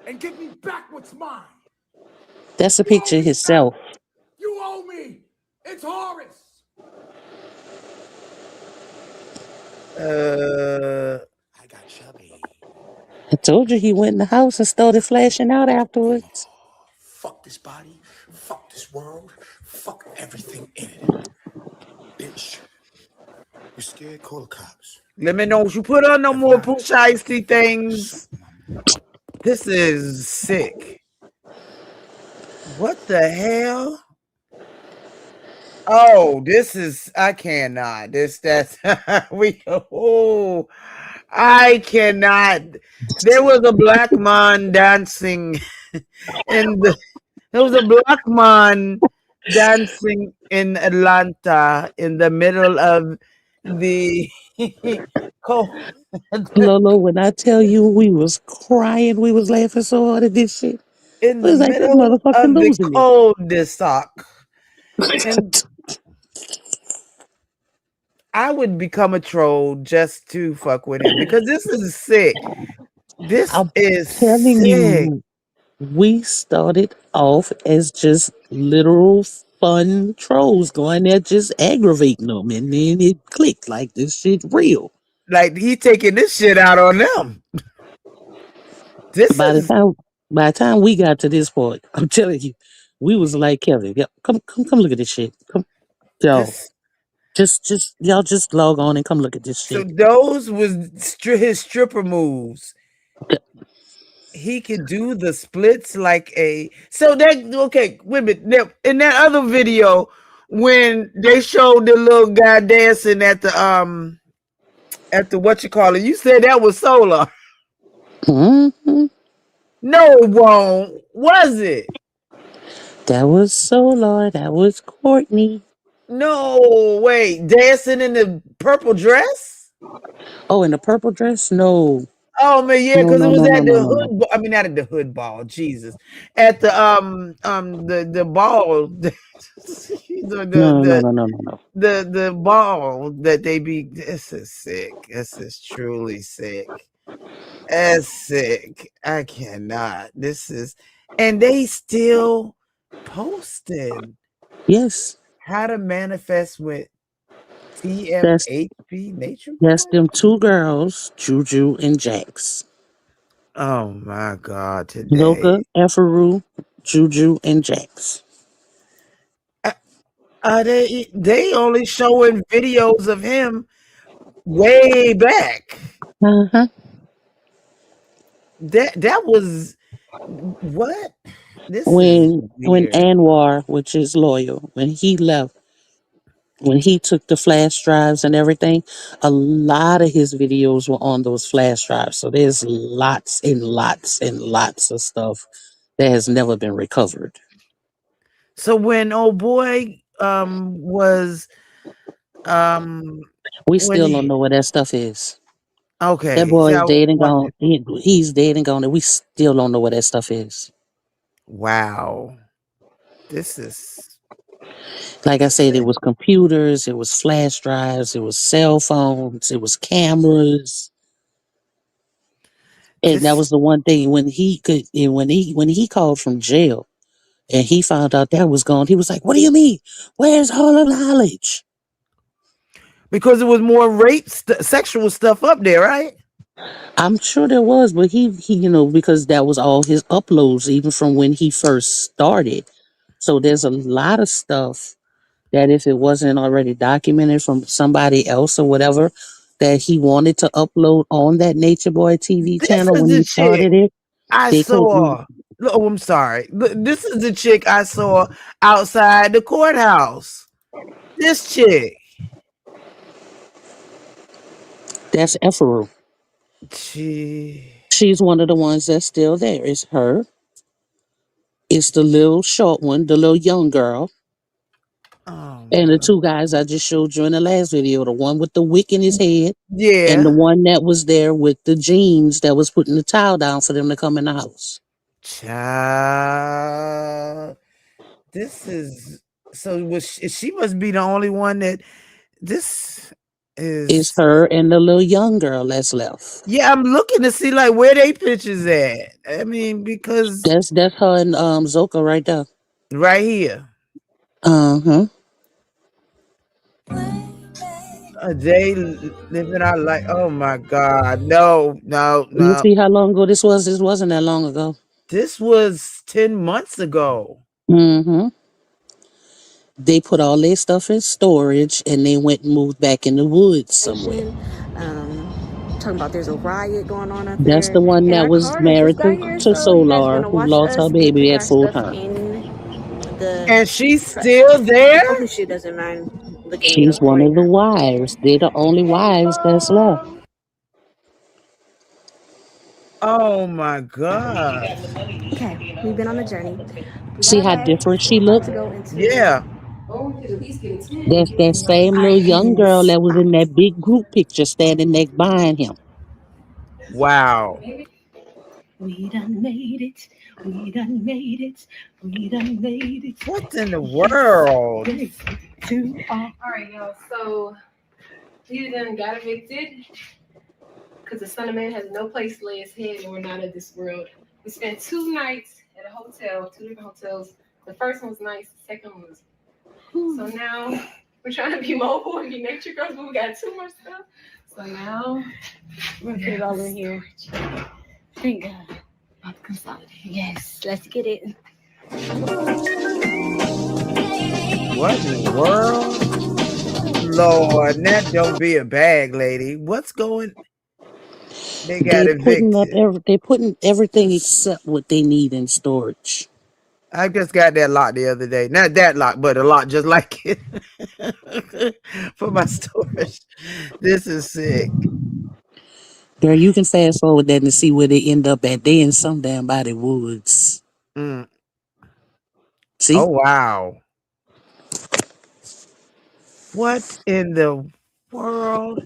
and give me back what's mine. That's a picture of himself. You owe It's Horace. I got chubby. I told you he went in the house and started flashing out afterwards. Fuck this body. Fuck this world. Fuck everything in it. Bitch. You scared? Call the cops. Let me know if you put on no If more not, push icy suck things. my. This is sick. What the hell? Oh, this is I cannot. That's I cannot. There was a black man dancing in the there was a black man dancing in Atlanta in the middle of the cold Lolo, when I tell you we was crying, we was laughing so hard at this shit. in We the was like, this middle motherfucker of the losing it. cul-de-sac. And I would become a troll just to fuck with him because this is sick. This I'm is telling sick. you, we started off as just literal fun trolls going there just aggravating them, and then it clicked like this shit real. Like he taking this shit out on them. This By the is time by the time we got to this point, I'm telling you, we was like Kevin, yeah, come look at this shit. Come y'all. this. Just y'all just log on and come look at this So shit. those was his stripper moves. He could do the splits like a. So that okay. Wait a minute. Now, in that other video, when they showed the little guy dancing at the what you call it, you said that was Solar. Hmm. No, it won't. Was it? That was Solar. That was Courtney. No, wait. Dancing in the purple dress? Oh, in the purple dress? No. Oh man, yeah, No, because it no, was no, no, at no, the no, no. hood. I mean, not at the hood ball. Jesus, at the ball, the No, no, the no, no, no, no. the ball that they be. This is sick. This is truly sick. That's sick. I cannot. This is, and they still posted Yes. how to manifest with That's TMHP Nature that's Boy. them two girls, Juju and Jax. Oh my God! Today, Loka, Efaru, Juju, and Jax. they only showing videos of him way back. Uh-huh. That was what? This is When weird. Anwar, which is loyal, when he left, when he took the flash drives and everything, a lot of his videos were on those flash drives. So there's lots and lots and lots of stuff that has never been recovered. So when old boy was um We when still don't he know where that stuff is. That okay, boy so I is was dead and wondering. gone. He's dead and gone, and we still don't know where that stuff is. Wow, this is Like I said, it sick. was computers, it was flash drives, it was cell phones, it was cameras. And that This was the one thing when he could, and when he called from jail and he found out that was gone, he was like, "What do you mean? Where's all the knowledge?" because it was more sexual stuff up there, right? I'm sure there was, but he because that was all his uploads, even from when he first started. So there's a lot of stuff that if it wasn't already documented from somebody else or whatever, that he wanted to upload on that Nature Boy TV This channel is when the he chick started it, I they couldn't. saw. Oh, I'm sorry. This is the chick I saw outside the courthouse. This chick. That's Efferu. She. She's one of the ones that's still there. It's her. It's the little short one, the little young girl, Oh and the my. two guys I just showed you in the last video. The one with the wick in his head, and the Yeah. one that was there with the jeans that was putting the towel down for them to come in the house. Child. This is so. She must be the only one that this It's is. her and the little young girl that's left. Yeah, I'm looking to see like where they pictures at. I mean, because That's her and Zoka right there. right here. Uh huh. A day living our life. Oh my God. No, no, You no. see how long ago this was? This wasn't that long ago. This was 10 months ago. Mm-hmm. They put all their stuff in storage and they went and moved back in the woods somewhere. Talking about there's a riot going on up That's there, the one and that our was car has married just got here. to So you guys Solar, gonna who watch lost her us be baby putting at our full stuff time. in the And she's truck. still there? Hopefully she doesn't mind looking me She's over one right of the now. wives. They're the only wives that's left. Oh my God. Okay, we've been on a journey. We See got a how bag. different she About looked? to go into. Yeah. That's that same Our little young hidden girl that was spot. in that big group picture standing next behind him. Wow. We done made it. We done made it. We done made it. What in the world? Yes, to All right, y'all. So he done got evicted because the son of man has no place to lay his head, and we're not of this world. We spent 2 nights at a hotel, 2 different hotels. The first one was nice. The second one was. So now we're trying to be mobile and be nature girls, but we got too much stuff. So now we're gonna put it all in here. Thank God. About to consolidate. Yes, let's get it. What in the world? Lord, that don't be a bag, lady. What's going? They got evicted. They putting everything except what they need in storage. I just got that lot the other day. Not that lot, but a lot just like it for my storage. This is sick. Girl, you can fast forward that and see where they end up at. They in some damn body woods. Mm. See? Oh wow. What in the world?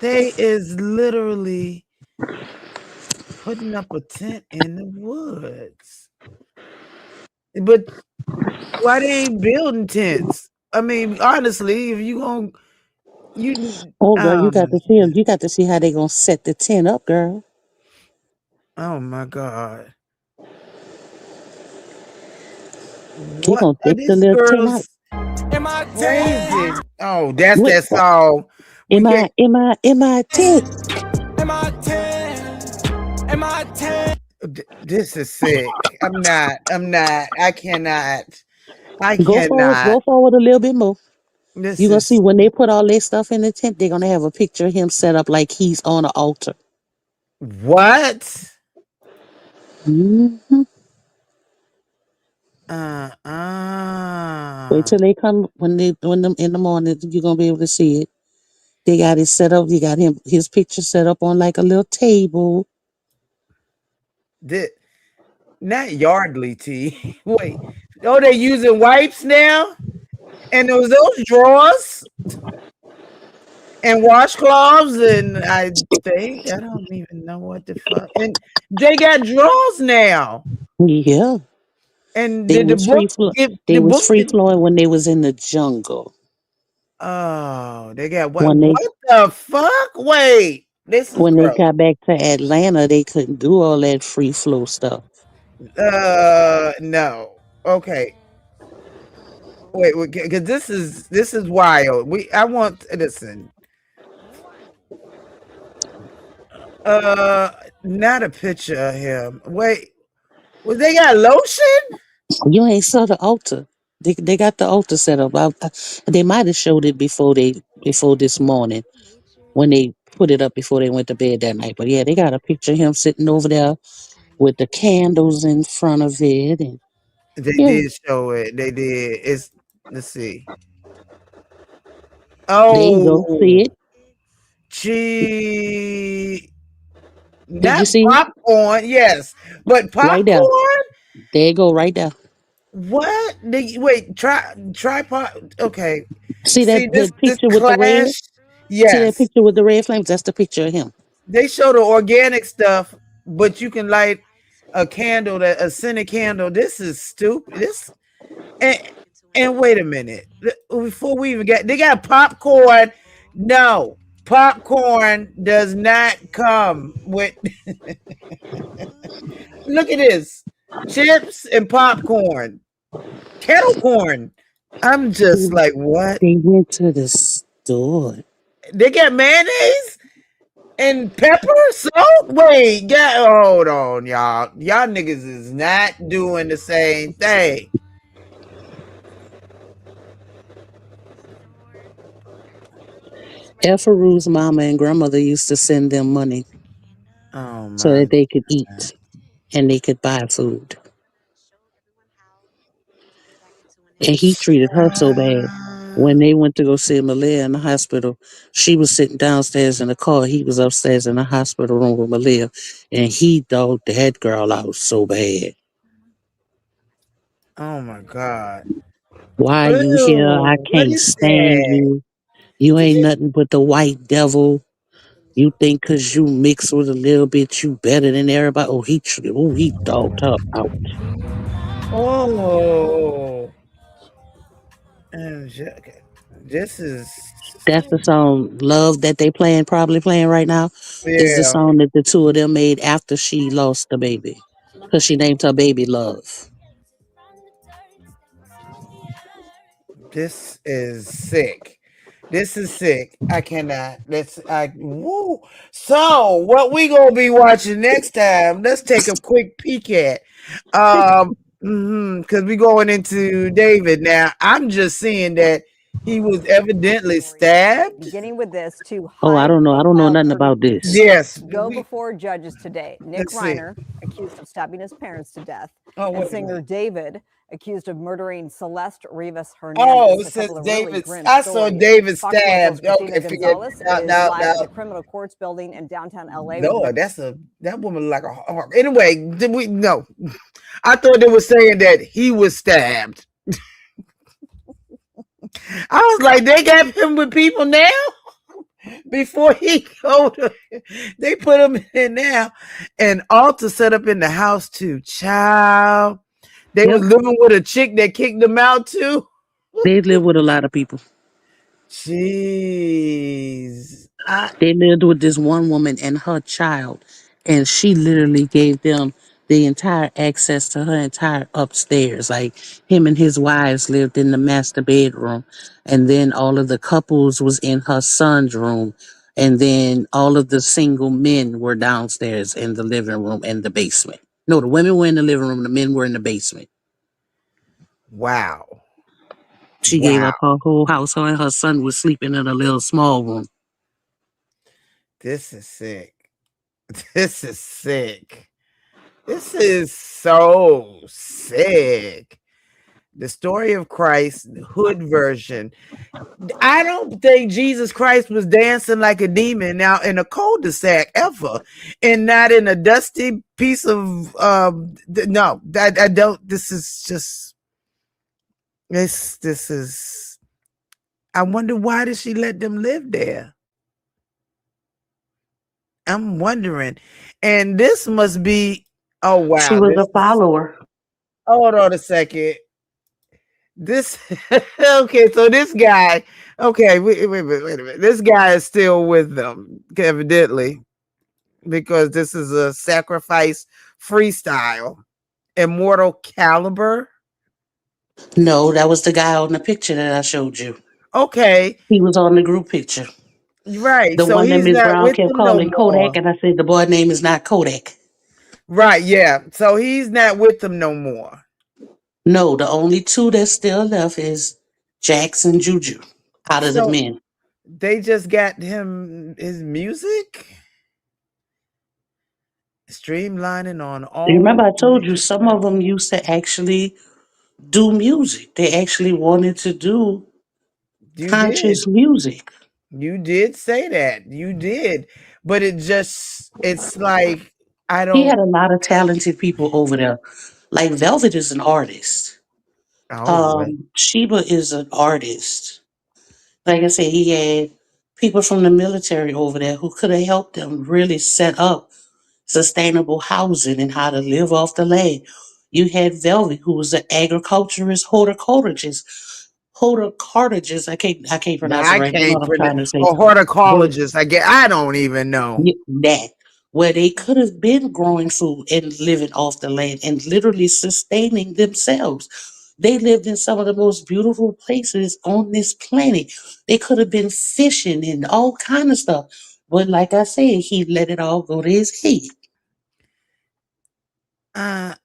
They is literally putting up a tent in the woods. But why they ain't building tents? I mean, honestly, if you gonna Oh girl, you got to see them. You got to see how they gonna set the tent up, girl. oh my God. They What gonna are take the these little tent out. girls crazy? Oh, that's What? that song. We can't Am I tent? this is sick. I cannot. Go forward a little bit more. You This gonna see is when they put all their stuff in the tent, they're gonna have a picture of him set up like he's on an altar. what? Mm-hmm. Wait till they come when them in the morning. You're gonna be able to see it. They got it set up. You got his picture set up on like a little table. This, not Yardley tea. Wait. Oh, they using wipes now? And those drawers and washcloths, and I think I don't even know what the fuck. And they got drawers now. Yeah, And they did the was book give They the was book? free flowing when they was in the jungle. Oh, they got what? When What the fuck? Wait, this is they gross. got back to Atlanta, they couldn't do all that free flow stuff. No. Okay. Wait, because this is wild. I want listen. Not a picture of him. Wait, well, they got lotion? You ain't saw the altar. They got the altar set up. They might have showed it before this morning when they put it up before they went to bed that night. But yeah, they got a picture of him sitting over there with the candles in front of it, and They yeah, did show it. They did. Let's see. there you go. See Oh, it? gee, Did you not see it? popcorn. Yes, but Right there. popcorn. There you go. Right there. What? Wait, tripod. Okay. See See that this picture with the red? clash. See that Yes, picture with the red flames? That's the picture of him. they show the organic stuff, but you can light a candle, a scented candle. This is stupid. And, and wait a minute. Before we even they got popcorn. No, popcorn does not come with. Look at this: chips and popcorn, kettle corn. I'm just like, what? They went to the store. They got mayonnaise and pepper, salt. Wait, hold on, y'all. Y'all niggas is not doing the same thing. Effaru's mama and grandmother used to send them money Oh so my that they could God. eat and they could buy food. And he treated her so bad. When they went to go see Malia in the hospital, she was sitting downstairs in the car. He was upstairs in the hospital room with Malia, and he dogged that girl out so bad. Oh my God. Why you here? I Ew, what can't is stand that? you. You Did ain't you? nothing but the white devil. You think 'cause you mix with a little bit, you better than everybody. He dogged her out. Oh, okay. This is, That's the song "Love" that they probably playing right now. Is the yeah. song that the two of them made after she lost the baby, because she named her baby Love. This is sick. This is sick. I cannot. Woo. So, what we gonna be watching next time? Let's take a quick peek at. Because we going into David now. I'm just seeing that he was evidently stabbed. Beginning with this to Oh, I hide don't know. the I don't know child nothing about pregnancy. this. Yes. Go before judges today. Nick Let's see. Reiner, accused of stabbing his parents to death, Oh, and wait a singer minute. David, accused of murdering Celeste Rivas Oh, Hernandez. it A says couple of really David. grim I saw stories. David Fox 44's stabbed. Christina Okay, forget. Gonzalez No, is no, live no. at the criminal courts building in downtown LA. Lord, that woman like a hawk. Anyway, did we no? I thought they were saying that he was stabbed. I was like, they got him with people now. Before he go to, they put him in now, and altar set up in the house too. Child, they was Yep, living with a chick that kicked them out too. they live with a lot of people. Jeez, They lived with this one woman and her child, and she literally gave them the entire access to her entire upstairs. Like him and his wives lived in the master bedroom, and then all of the couples was in her son's room, and then all of the single men were downstairs in the living room and the basement. No, the women were in the living room, the men were in the basement. wow, She gave wow. up her whole house. Her and her son was sleeping in a little small room. This is sick. This is sick. This is so sick. The story of Christ, the hood version. I don't think Jesus Christ was dancing like a demon now in a cul-de-sac ever, and not in a dusty piece of no. I don't. This is just this. This is. I wonder why did she let them live there? I'm wondering, and this must be. Oh She wow! was This. a follower. Hold on a second. This okay, so this guy, okay, wait a minute. This guy is still with them, evidently, because this is a sacrifice freestyle. Immortal Caliber. No, that was the guy on the picture that I showed you. Okay, He was on the group picture. right. The So one that he's Miss not Brown with kept them no calling Kodak, more. and I said the boy name is not Kodak. Right, yeah. So he's not with them no more. No, the only two that's still left is Jax and Juju out of the So men. they just got him his music streamlining on You remember all I told you major some of platforms. them used to actually do music. They actually wanted to do You did. conscious music. You did say that. You did. But it's like, I He had don't, a lot of talented people over there. Like Velvet is an artist. oh, well, Sheba is an artist. Like I said, he had people from the military over there who could have helped them really set up sustainable housing and how to live off the land. You had Velvet, who was an agriculturist, horticulturist. I can't now pronounce it I right. You know can't what I'm predict. trying to say. A But horticulturist, I don't even know. that where they could have been growing food and living off the land and literally sustaining themselves. They lived in some of the most beautiful places on this planet. They could have been fishing and all kind of stuff. But like I said, he let it all go to his head. I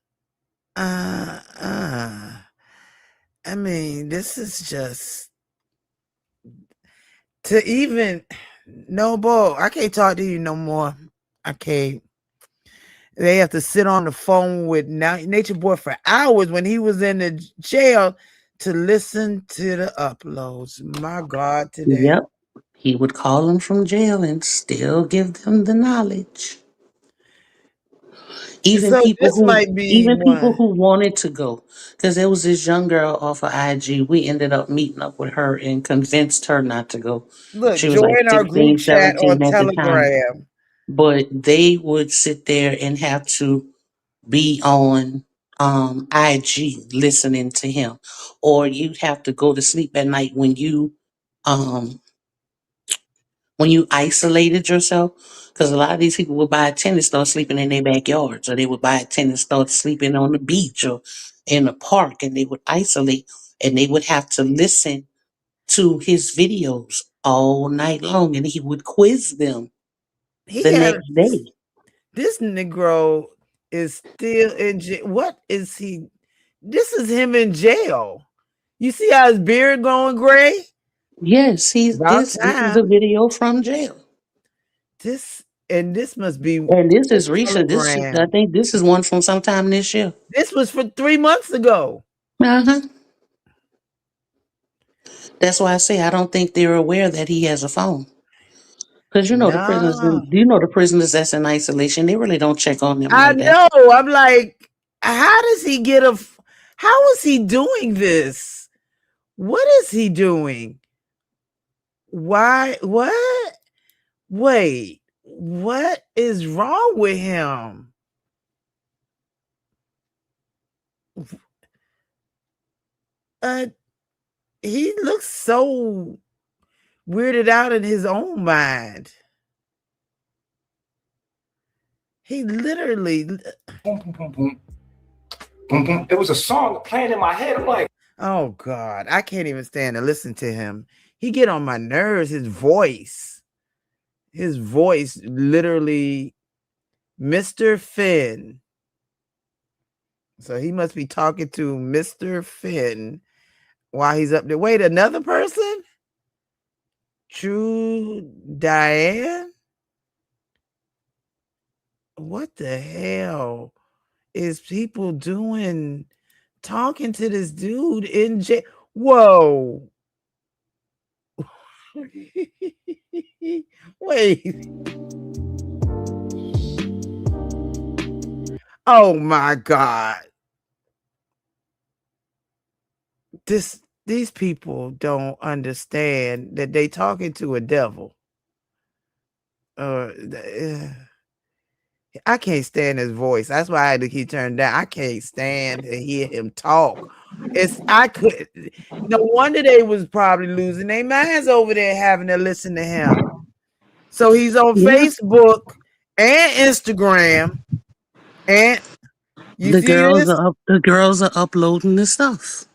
mean, this is just to even no, boy, I can't talk to you no more. I can't. They have to sit on the phone with Nature Boy for hours when he was in the jail to listen to the uploads. My God, today. Yep. He would call them from jail and still give them the knowledge. Even So people this who might be even people one. who wanted to go. Because there was this young girl off of IG. We ended up meeting up with her and convinced her not to go. Look, She was like join our group 16, chat on 17 at the time. Telegram. But they would sit there and have to be on IG listening to him. Or you'd have to go to sleep at night um when you isolated yourself, because a lot of these people would buy a tent and start sleeping in their backyards, or they would buy a tent and start sleeping on the beach or in a park, and they would isolate, and they would have to listen to his videos all night long, and he would quiz them He the got next day. this Negro is still in jail. What is he? This is him in jail. You see how his beard going gray? Yes, About this is a time. video from jail. This must be And this is recent. I Telegram. think this is one from sometime this year. This was for 3 months ago. Uh-huh. That's why I say I don't think they're aware that he has a phone. Because No, do you know the prisoners that's in isolation, they really don't check on them I like that. know. I'm like, how does he get how is he doing this? What is he doing? Why? What? Wait, what is wrong with him? Uh, he looks so weirded out in his own mind. He literally. Boom, boom, boom, boom. Boom, boom. It was a song playing in my head. I'm like, oh God, I can't even stand to listen to him. He get on my nerves. His voice literally, Mr. Finn. So he must be talking to Mr. Finn while he's up there. Wait, another person? True Diane? What the hell is people doing talking to this dude in jail? Whoa. Wait. Oh my God. These people don't understand that they talking to a devil. I can't stand his voice. That's why I had to keep turning down. I can't stand to hear him talk. No wonder they was probably losing their minds over there having to listen to him. So he's on Facebook and Instagram, and you see this? The girls are uploading the stuff.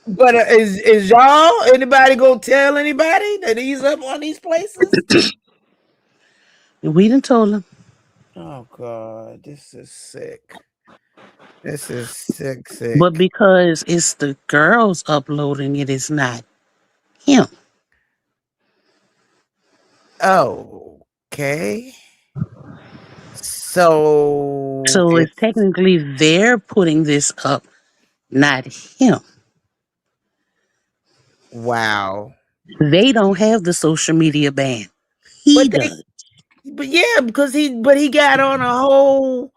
But is y'all anybody gonna tell anybody that he's up on these places? We done told them. Oh God, this is sick. This is sick. But because it's the girls uploading it, it's not him. Oh, okay. So it's technically they're putting this up, not him. Wow. They don't have the social media ban. He does. But yeah, because he got on a whole.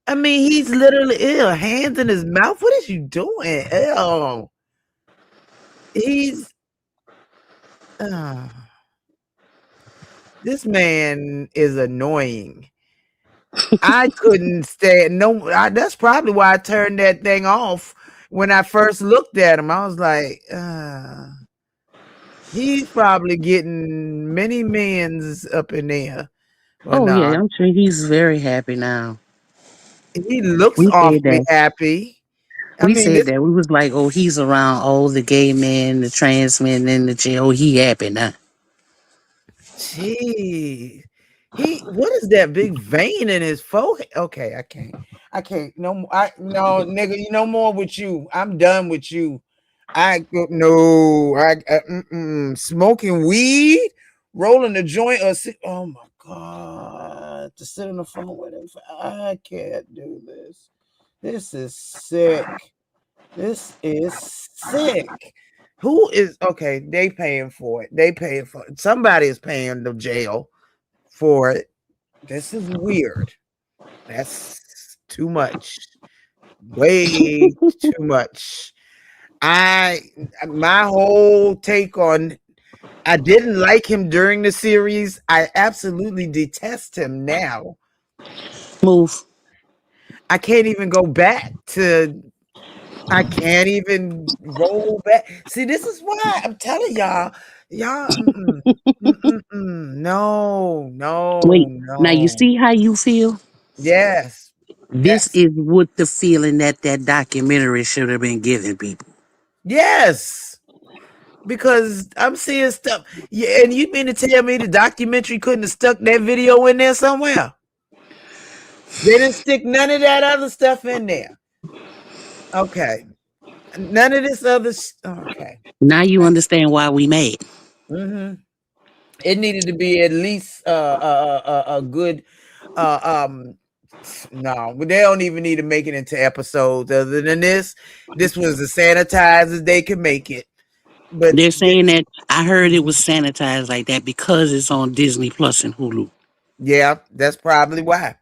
I mean, he's literally hands in his mouth. What is you doing? Ew. He's this man is annoying. I couldn't stand that's probably why I turned that thing off when I first looked at him. I was like, he's probably getting many millions up in there. Well, Yeah, nah. I'm sure he's very happy now. He looks We say awfully that. happy. We said that. We was like, oh, he's around all the gay men, the trans men in the jail. He happy now. Gee, what is that big vein in his forehead? Okay, I can't. No, no, nigga, no more with you. I'm done with you. Smoking weed, rolling the joint, or sit. Oh my god, to sit on the phone with him. I can't do this. This is sick. This is sick. Who is okay? They paying for it. They paying for it. Somebody is paying the jail for it. This is weird. That's too much. Way too much. My whole take on I didn't like him during the series. I absolutely detest him now. Move. I can't even go back to I can't even roll back. See, this is why I'm telling y'all, no, Wait, now you no. see how you feel? Yes, This yes, is what the feeling that documentary should have been giving people. yes. Because I'm seeing stuff. Yeah, and you mean to tell me the documentary couldn't have stuck that video in there somewhere? They didn't stick none of that other stuff in there. Okay. None of this other okay. Now you understand why we mad. Mm-hmm. It needed to be at least a good no, but they don't even need to make it into episodes. Other than this was as sanitized as they could make it. But They're saying that I heard it was sanitized like that because it's on Disney Plus and Hulu. yeah, that's probably why.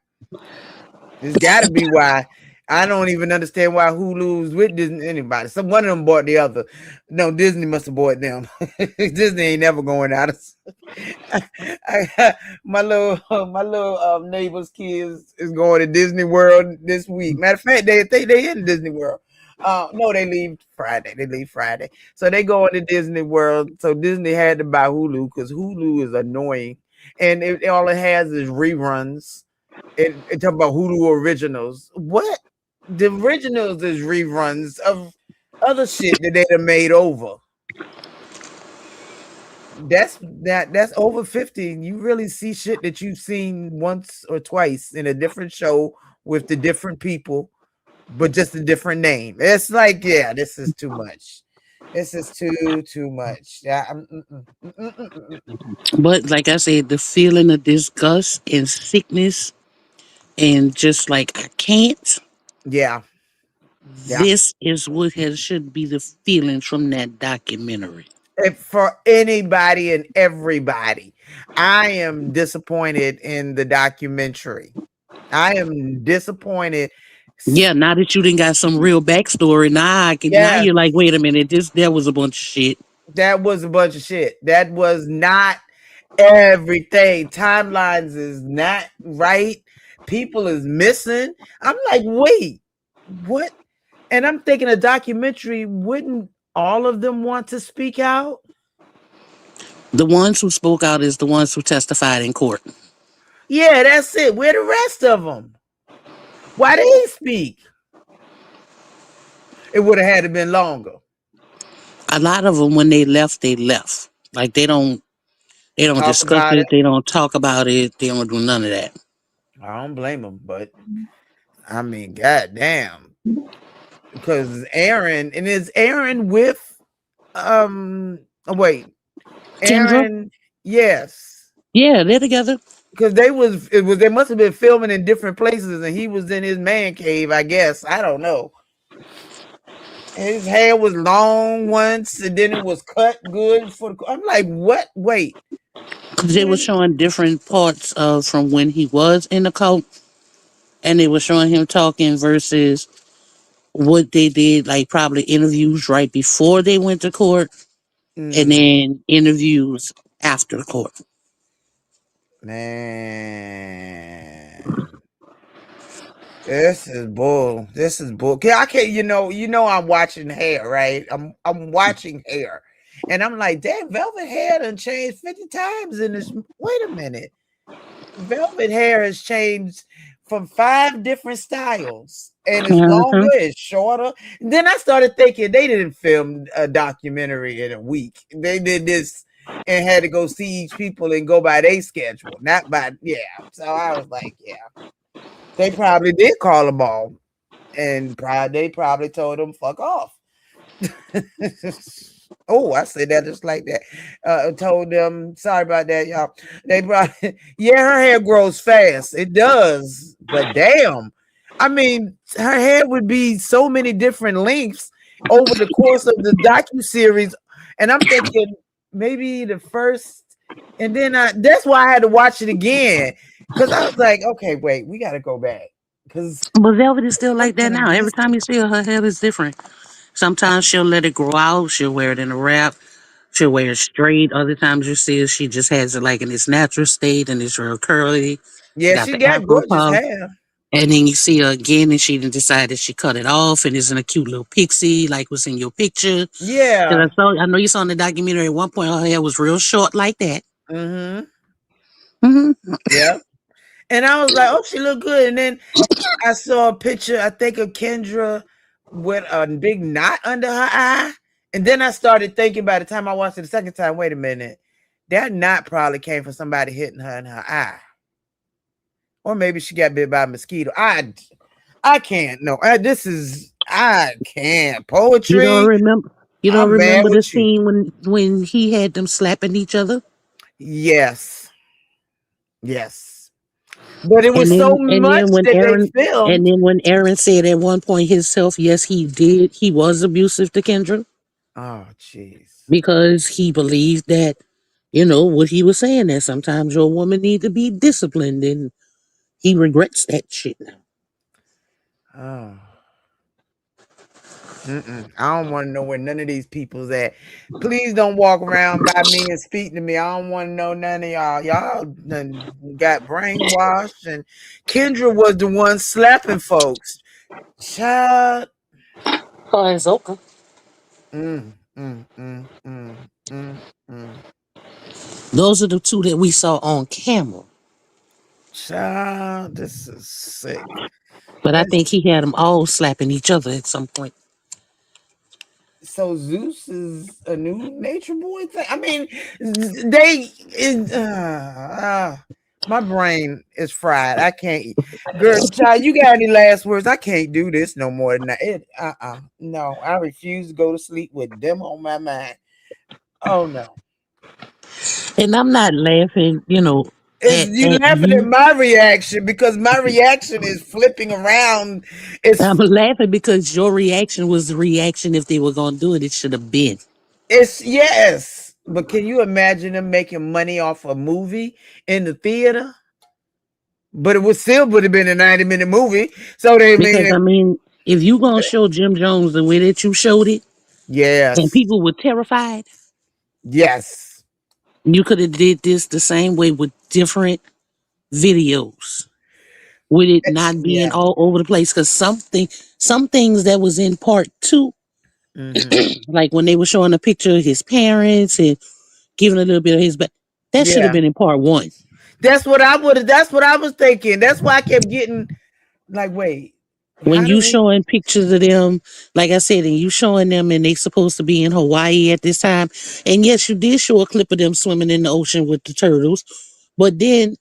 It's got to be why. I don't even understand why Hulu's with Disney anybody. Some one of them bought the other. No, Disney must have bought them. Disney ain't never going out of. My little neighbor's kids is going to Disney World this week. Matter of fact, they in Disney World. No, they leave Friday. They leave Friday, so they going to Disney World. So Disney had to buy Hulu because Hulu is annoying, and all it has is reruns. It talk about Hulu originals. What? The originals is reruns of other shit that they have made over. That's over 50. You really see shit that you've seen once or twice in a different show with the different people, but just a different name. It's like, yeah, this is too much. This is too much. Yeah. But like I said, the feeling of disgust and sickness and just like I can't. Yeah. Yeah. This is what should be the feeling from that documentary. For anybody and everybody, I am disappointed in the documentary. I am disappointed. Yeah, now that you didn't got some real backstory, now Yes, you're like, wait a minute, that was a bunch of shit. that was a bunch of shit. That was not everything. Timelines is not right. People is missing. I'm like, wait, what? And I'm thinking a documentary, wouldn't all of them want to speak out? The ones who spoke out is the ones who testified in court. Yeah, that's it. Where the rest of them? Why did he speak? It would have had to been longer. A lot of them, when they left. Like they don't Talk discuss about it. it. They don't talk about it. They don't do none of that. I don't blame him, but I mean, goddamn. Because Aaron, and is Aaron with wait. Kendra? Aaron, yes. Yeah, they're together. Because they must have been filming in different places and he was in his man cave, I guess. I don't know. His hair was long once and then it was cut good for the I'm like, what? Wait. They were showing different parts of from when he was in the cult, and they were showing him talking versus what they did, like probably interviews right before they went to court, and then interviews after court. Man. This is bull. This is bull. I can't, I'm watching hair, right? I'm watching hair. And I'm like, damn, velvet hair done changed 50 times in this. Wait a minute. Velvet hair has changed from 5 different styles, and it's longer, Mhm. it's shorter. And then I started thinking they didn't film a documentary in a week. They did this and had to go see each people and go by their schedule, not by So I was like, they probably did call them all, and they probably told them fuck off. Oh, I said that just like that. Told them, sorry about that, y'all. They brought, her hair grows fast. It does, but damn, I mean, her hair would be so many different lengths over the course of the docu-series, and I'm thinking maybe the first, and then that's why I had to watch it again because I was like, okay, wait, we got to go back because But Velvet is still I'm like that kind of now. Every time missing. you see her, her hair is different. Sometimes she'll let it grow out. She'll wear it in a wrap. She'll wear it straight. Other times you see her, she just has it like in its natural state and it's real curly. She Yeah, got she the got afro gorgeous puff. hair. And then you see her again and she done decided she cut it off and it's in a cute little pixie like what's in your picture. 'Cause Yeah. I know you saw in the documentary at one point her hair was real short like that. Mm-hmm. Hmm. Yeah. And I was like, oh, she looked good. And then I saw a picture, I think, of Kendra with a big knot under her eye. And then I started thinking by the time I watched it the second time, wait a minute, that knot probably came from somebody hitting her in her eye. Or maybe she got bit by a mosquito. I can't. No, I can't. You don't Poetry, remember I'm mad the with you. scene when he had them slapping each other? Yes. Yes. But it And was so much that they filmed. when Aaron said at one point himself, yes, he was abusive to Kendra Oh, jeez. because he believed that, what he was saying that sometimes your woman need to be disciplined and he regrets that shit now. Oh. I don't want to know where none of these people's at. Please don't walk around by me and speak to me. I don't want to know none of y'all. Y'all done got brainwashed, and Kendra was the one slapping folks. Child. Oh, it's okay. Mm, mm, mm, mm, mm, mm. Those are the two that we saw on camera. Child, this is sick. But I think That's he had them all slapping each other at some point. so Zeus is a new nature boy thing. I mean, they my brain is fried. I can't eat. Girl, child, you got any last words? I can't do this no more than that. No, I refuse to go to sleep with them on my mind. Oh no. And I'm not laughing, Is you at laughing at you. my reaction because my reaction is flipping around. I'm laughing because your reaction was the reaction if they were going to do it, it should have been. It's yes, but can you imagine them making money off a movie in the theater? But it would have been a 90-minute movie. So they made Because, it. I mean, if you going to show Jim Jones the way that you showed it and Yes. people were terrified, Yes. you could have did this the same way with different videos with it not being Yeah. all over the place. Because some things that was in part two, Mm-hmm. like when they were showing a picture of his parents and giving a little bit of his back, that should have Yeah. been in part one. That's what I would have. That's what I was thinking. That's why I kept getting like, wait, When how do you we? showing pictures of them, like I said, and you showing them and they supposed to be in Hawaii at this time. And yes, you did show a clip of them swimming in the ocean with the turtles. But then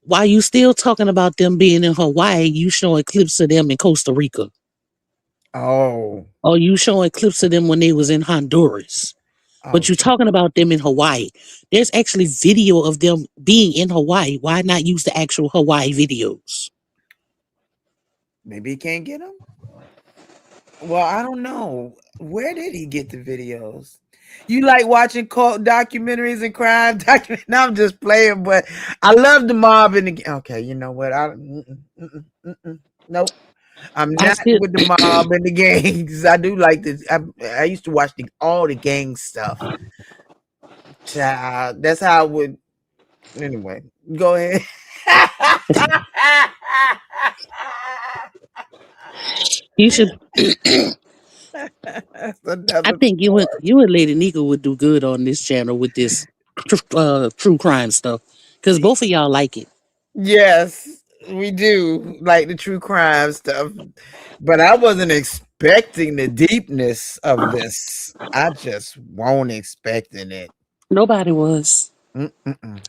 while you still talking about them being in Hawaii, you showing clips of them in Costa Rica. Oh. Or you showing clips of them when they was in Honduras. Oh. But you're talking about them in Hawaii. There's actually video of them being in Hawaii. Why not use the actual Hawaii videos? Maybe he can't get them. Well, I don't know. Where did he get the videos? You like watching cult documentaries and crime documentaries? No, I'm just playing, but I love the mob and the. Okay, you know what? Nope. I'm I not still with the mob and the gangs. I do like this. I used to watch all the gang stuff. Child, that's how I would. Anyway, go ahead. you should That's I another think story. you and Lady Nika would do good on this channel with this true crime stuff because both of y'all like it. Yes. We do like the true crime stuff, but I wasn't expecting the deepness of this. I just won't expecting it. Nobody was. Mm-mm-mm.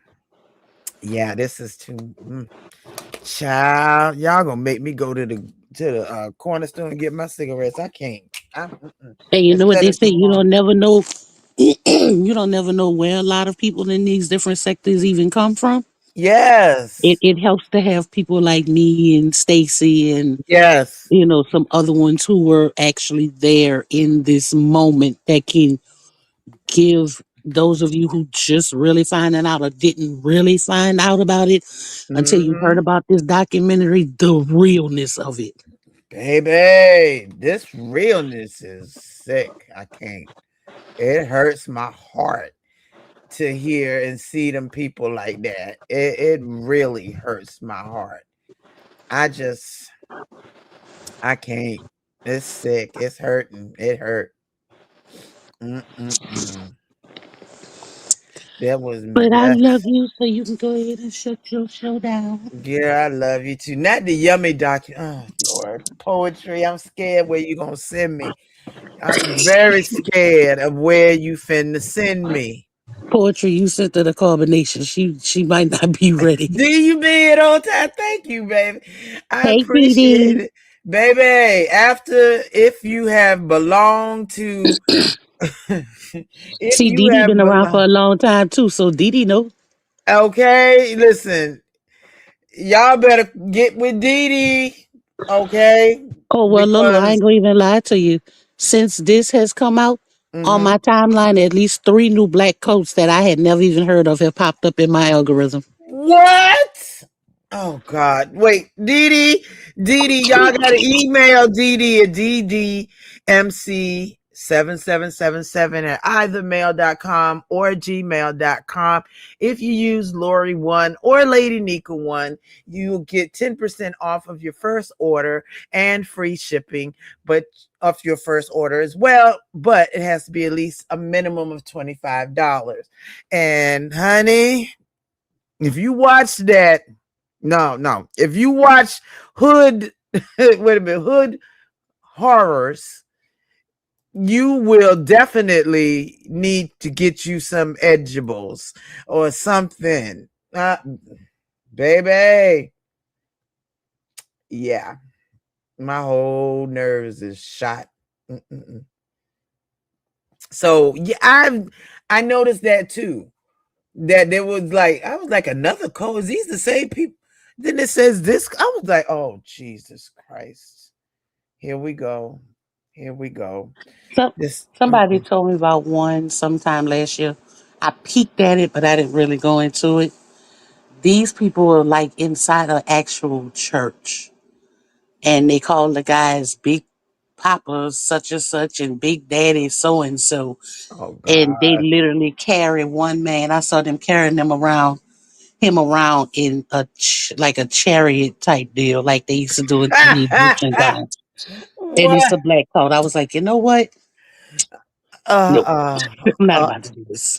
Yeah, this is too. Child, y'all gonna make me go to the corner store and get my cigarettes. I can't. And you know what Instead they of say, you tomorrow. don't never know you don't never know where a lot of people in these different sectors even come from. It Yes. it helps to have people like me and Stacy and Yes. some other ones who were actually there in this moment that can give those of you who just really finding out or didn't really find out about it until you heard Mm-hmm. about this documentary, the realness of it. Baby, this realness is sick. I can't. It hurts my heart to hear and see them people like that. It really hurts my heart. I just I can't. It's sick. It's hurting. It hurt. Mm-mm-mm. That was But I love that's you, so you can go ahead and shut your show down. yeah, I love you too. Not the yummy oh Lord. Poetry. I'm scared where you gonna send me. I'm very scared of where you finna send me. Poetry, you sent her the combination. She might not be ready. Do you be it on time? Thank you, baby. I Hey, Dee appreciate Dee. it. Baby, after if you have belonged to if See, you Dee Dee have been around for belonged a long time too, so Dee Dee know. okay, listen, y'all better get with Dee Dee, okay? Oh well, Lolo, I Because ain't gonna even lie to you. Since this has come out on mhm. my timeline, at least 3 new black coats that I had never even heard of have popped up in my algorithm. What? Oh God! Wait, Dee Dee, y'all gotta email Dee at ddmc7777 at either mail.com or gmail.com. If you use Lori1 or Lady Nika1, you'll get 10% off of your first order and free shipping, but of your first order as well. But it has to be at least a minimum of $25. And honey, if you watch that, no. If you watch Hood, wait a minute, Hood horrors, you will definitely need to get you some edibles or something. Baby. Yeah. My whole nerves is shot. Mm-mm-mm. So yeah, I noticed that too. That there was like I was like another code. Is these the same people? Then it says this. I was like, oh Jesus Christ! Here we go. Here we go. So This. somebody told me about one sometime last year. I peeked at it, but I didn't really go into it. These people were like inside an actual church, and they called the guys Big Papa such and such and Big Daddy so and so, Oh and they God. literally carry one man. I saw them carrying him around in like a chariot type deal, like they used to do in the Egyptian times. And it's What? a black coat. I was like, you know what? Uh Nope, uh I'm not uh. about to do this.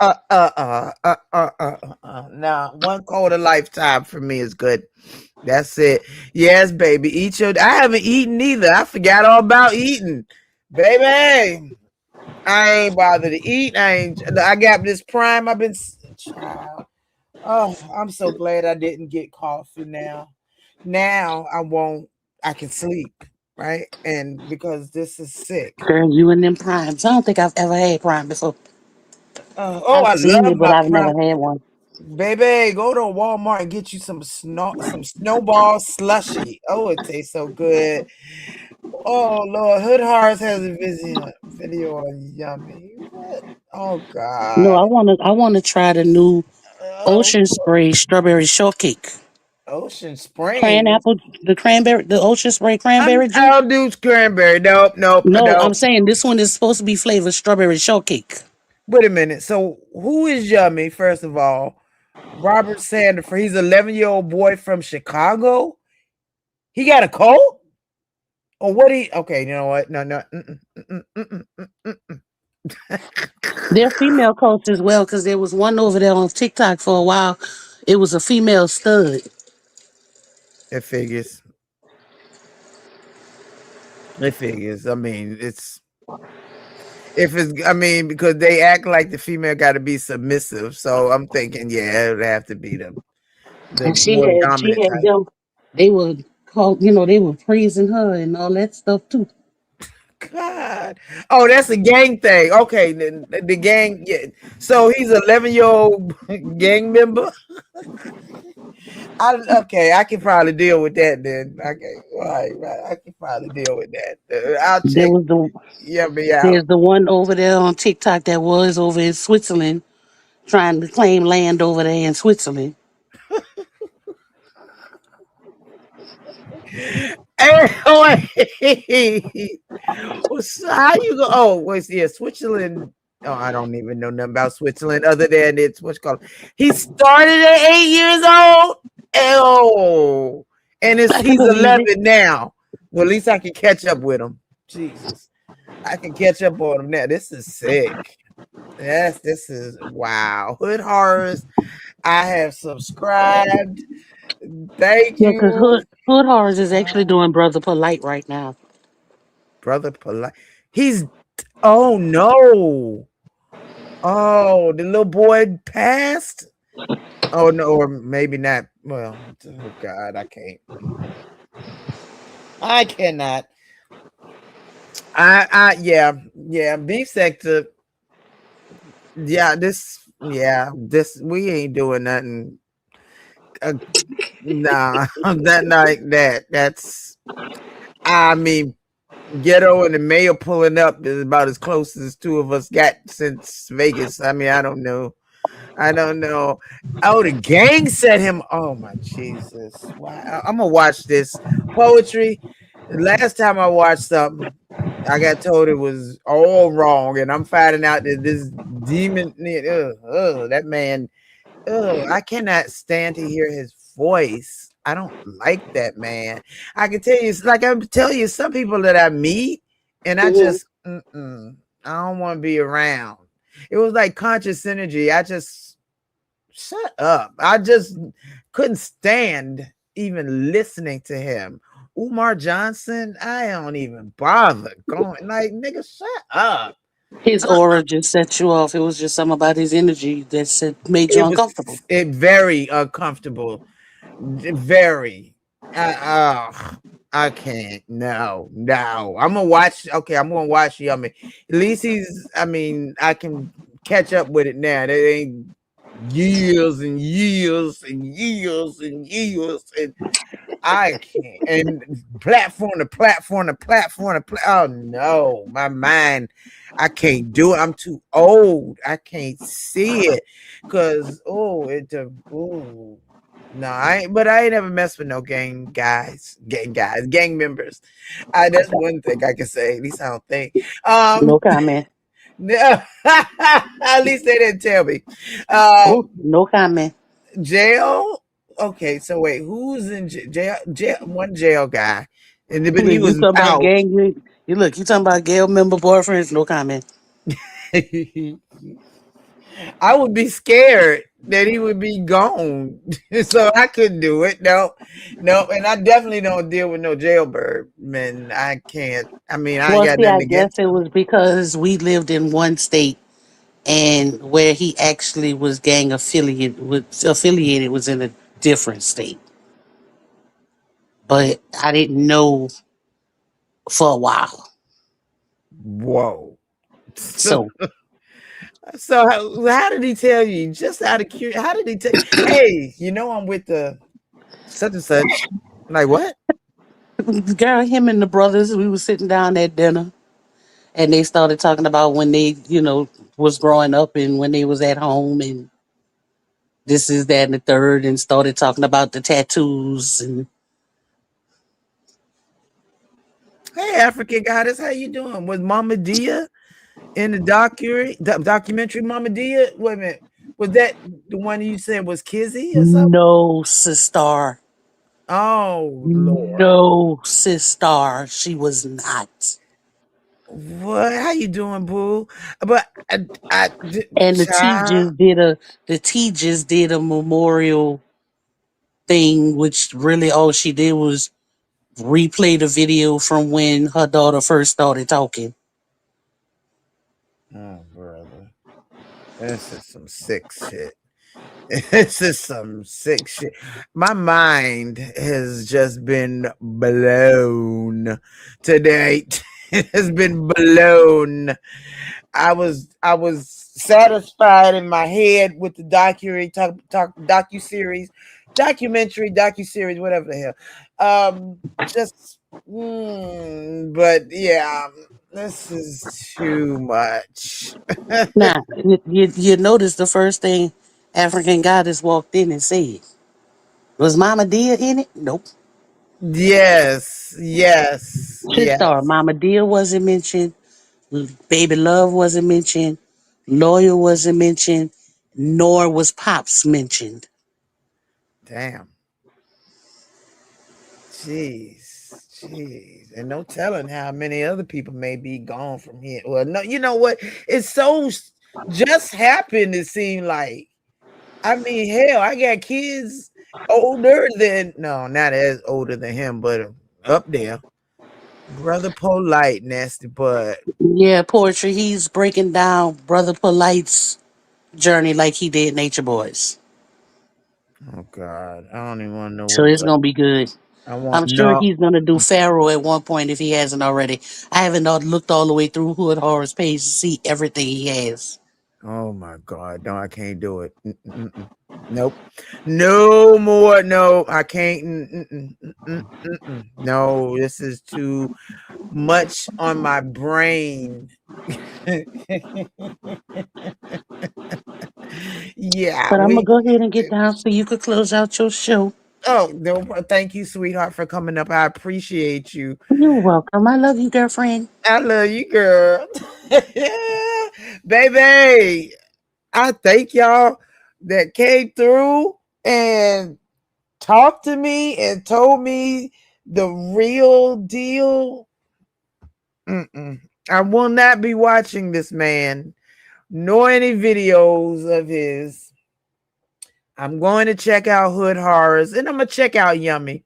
Now, one code a lifetime for me is good. That's it. Yes, baby. Eat your. I haven't eaten either. I forgot all about eating, baby. I ain't bothered to eat. I got this prime. I've been child. Oh, I'm so glad I didn't get coffee now. Now I won't. I can sleep, right? And because this is sick. Girl, you and them primes. I don't think I've ever had prime before. Oh, I've I seen love it, but my I've never prime. had one. Baby, go to Walmart and get you some snowball slushy. Oh, it tastes so good. Oh Lord, Hood Hearts has a video on yummy. What? Oh No, God. I wanna try the new Oh, Ocean Spray strawberry shortcake. Ocean Springs. The Ocean Spray cranberry juice. I'll do cranberry. Nope, nope, No, I'm nope. saying this one is supposed to be flavored strawberry shortcake. Wait a minute. So who is Yummy? First of all, Robert Sanders. He's an 11-year-old boy from Chicago. He got a cold. Or what? Okay. You know what? No, no. They're female coats as well, because there was one over there on TikTok for a while. It was a female stud. It figures. It figures. I mean, I mean, because they act like the female got to be submissive. So I'm thinking, yeah, it would have to be the And more dominant she had type. them. They were called, they were praising her and all that stuff too. God. Oh, that's a gang thing. Okay, the gang. Yeah. So he's an 11-year-old gang member. Okay, I can probably deal with that then. Okay, right. I can probably deal with that. I'll There check. was the Yeah, me out. There's the one over there on TikTok that was over in Switzerland trying to claim land over there in Switzerland. Hey, wait. So how you go? Oh, wait, yeah, Switzerland. Oh, I don't even know nothing about Switzerland other than it's what's called. He started at 8 years old. Oh, and I can he's believe it. 11 now. Well, at least I can catch up with him. Jesus, I can catch up on him now. This is sick. Yes, this is wow. Hood horrors. I have subscribed. Thank Yeah, because you, Hood Horrors is actually doing Brother Polite right now. brother. Polite. He's. Oh no. Oh, the little boy passed. Oh no, or maybe not. Well, oh God, I can't. I cannot. Yeah. Beef sector. This we ain't doing nothing. Uh, nah, that like that. That's. I mean, ghetto and the mayor pulling up is about as close as two of us got since Vegas. I mean, I don't know. Oh, the gang set him. Oh my Jesus! Wow, I'm gonna watch this poetry. The last time I watched something, I got told it was all wrong, and I'm finding out that this demon, that man, I cannot stand to hear his voice. I don't like that man. I can tell you, it's like I'm telling you, some people that I meet, and I just, I don't want to be around. It was like conscious energy. I just shut up. I just couldn't stand even listening to him. Umar Johnson, I don't even bother going. Like, nigga, shut up. His aura just set you off. It was just something about his energy that made you It was uncomfortable. very uncomfortable. Very. I can't. No. I'm gonna watch. Okay, I'm gonna watch Yummy. At least I mean, I can catch up with it now. That ain't years and years and years and years and I can't. And platform. Oh no, my mind. I can't do it. I'm too old. I can't see it. Cause no, I ain't never messed with no gang members. That's one thing I can say. At least I don't think. No comment. No, at least they didn't tell me. Oh, no comment. Jail. Okay, so wait, who's in jail? One jail guy, but he Look, you was talking about out. gang? You talking about Gail member boyfriends? No comment. I would be scared that he would be gone, so I couldn't do it. No, and I definitely don't deal with no jailbird, man. I can't. I mean, I ain't Well, got see, nothing I guess against it him. was because we lived in one state, and where he actually was gang affiliated was in a different state. But I didn't know for a while. Whoa. So So how did he tell you? Just out of curiosity, how did he tell? Hey, I'm with the such and such. Like what? girl, him and the brothers, we were sitting down at dinner, and they started talking about when they, was growing up and when they was at home and this is that and the third, and started talking about the tattoos and Hey, African goddess, how you doing? Was Mama Dia in the documentary Mama Dia? Wait a minute. Was that the one you said was Kizzy or something? no sister. Oh Lord. No sister. She was not. What? How you doing, boo? But And child. the T just did a memorial thing, which really all she did was replay the video from when her daughter first started talking. Oh, brother. This is some sick shit. This is some sick shit. My mind has just been blown today. It has been blown. I was satisfied in my head with the docu-series, docuseries, whatever the hell. But yeah, this is too much. Now, you notice the first thing African Goddess walked in and said, was Mama Dia in it? Nope. Yes, yes, Star, yes. Mama Dia wasn't mentioned. Baby Love wasn't mentioned. Lawyer wasn't mentioned. Nor was Pops mentioned. Damn. Jeez. And no telling how many other people may be gone from here. Well, no, you know what? It's so just happened to seem like, I mean, hell, I got kids older than, no, not as older than him, but up there. Brother Polite, nasty bud. Yeah, Poetry, he's breaking down Brother Polite's journey like he did Nature Boys. Oh God, I don't even want to know So what it's going to be good. I want. I'm sure No. he's going to do Pharaoh at one point if he hasn't already. I haven't looked all the way through Hood Horror's page to see everything he has. Oh my God, no, I can't do it. Nope, no more. No, I can't. No, this is too much on my brain. Yeah, But I'm going to go ahead and get down so you could close out your show. Oh, no, thank you, sweetheart, for coming up. I appreciate you. You're welcome. I love you, girlfriend. I love you, girl. Baby, I thank y'all that came through and talked to me and told me the real deal. I will not be watching this man nor any videos of his. I'm going to check out Hood Horrors and I'm going to check out Yummy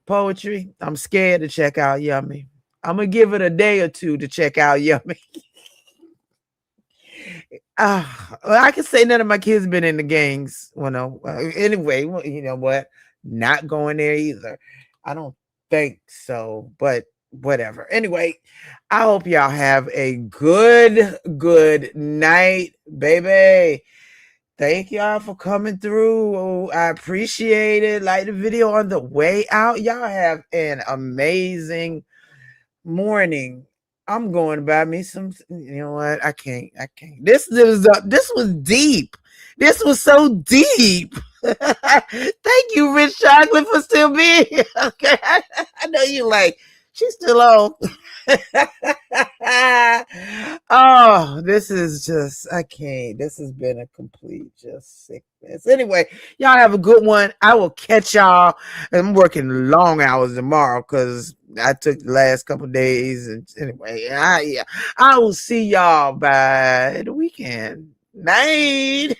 Poetry. I'm scared to check out Yummy. I'm going to give it a day or two to check out Yummy. I can say none of my kids been in the gangs. Well, no. Anyway, you know what? Not going there either. I don't think so, but whatever. Anyway, I hope y'all have a good night, baby. Thank y'all for coming through. I appreciate it. Like the video on the way out. Y'all have an amazing morning. I'm going to buy me some. You know what? I can't. This was deep. This was so deep. Thank you, Rich Chocolate, for still being here. Okay, I know you like. She's still on. Oh, this is just, I can't. This has been a complete just sickness. Anyway, y'all have a good one. I will catch y'all. I'm working long hours tomorrow because I took the last couple days. And anyway, I will see y'all by the weekend. Night.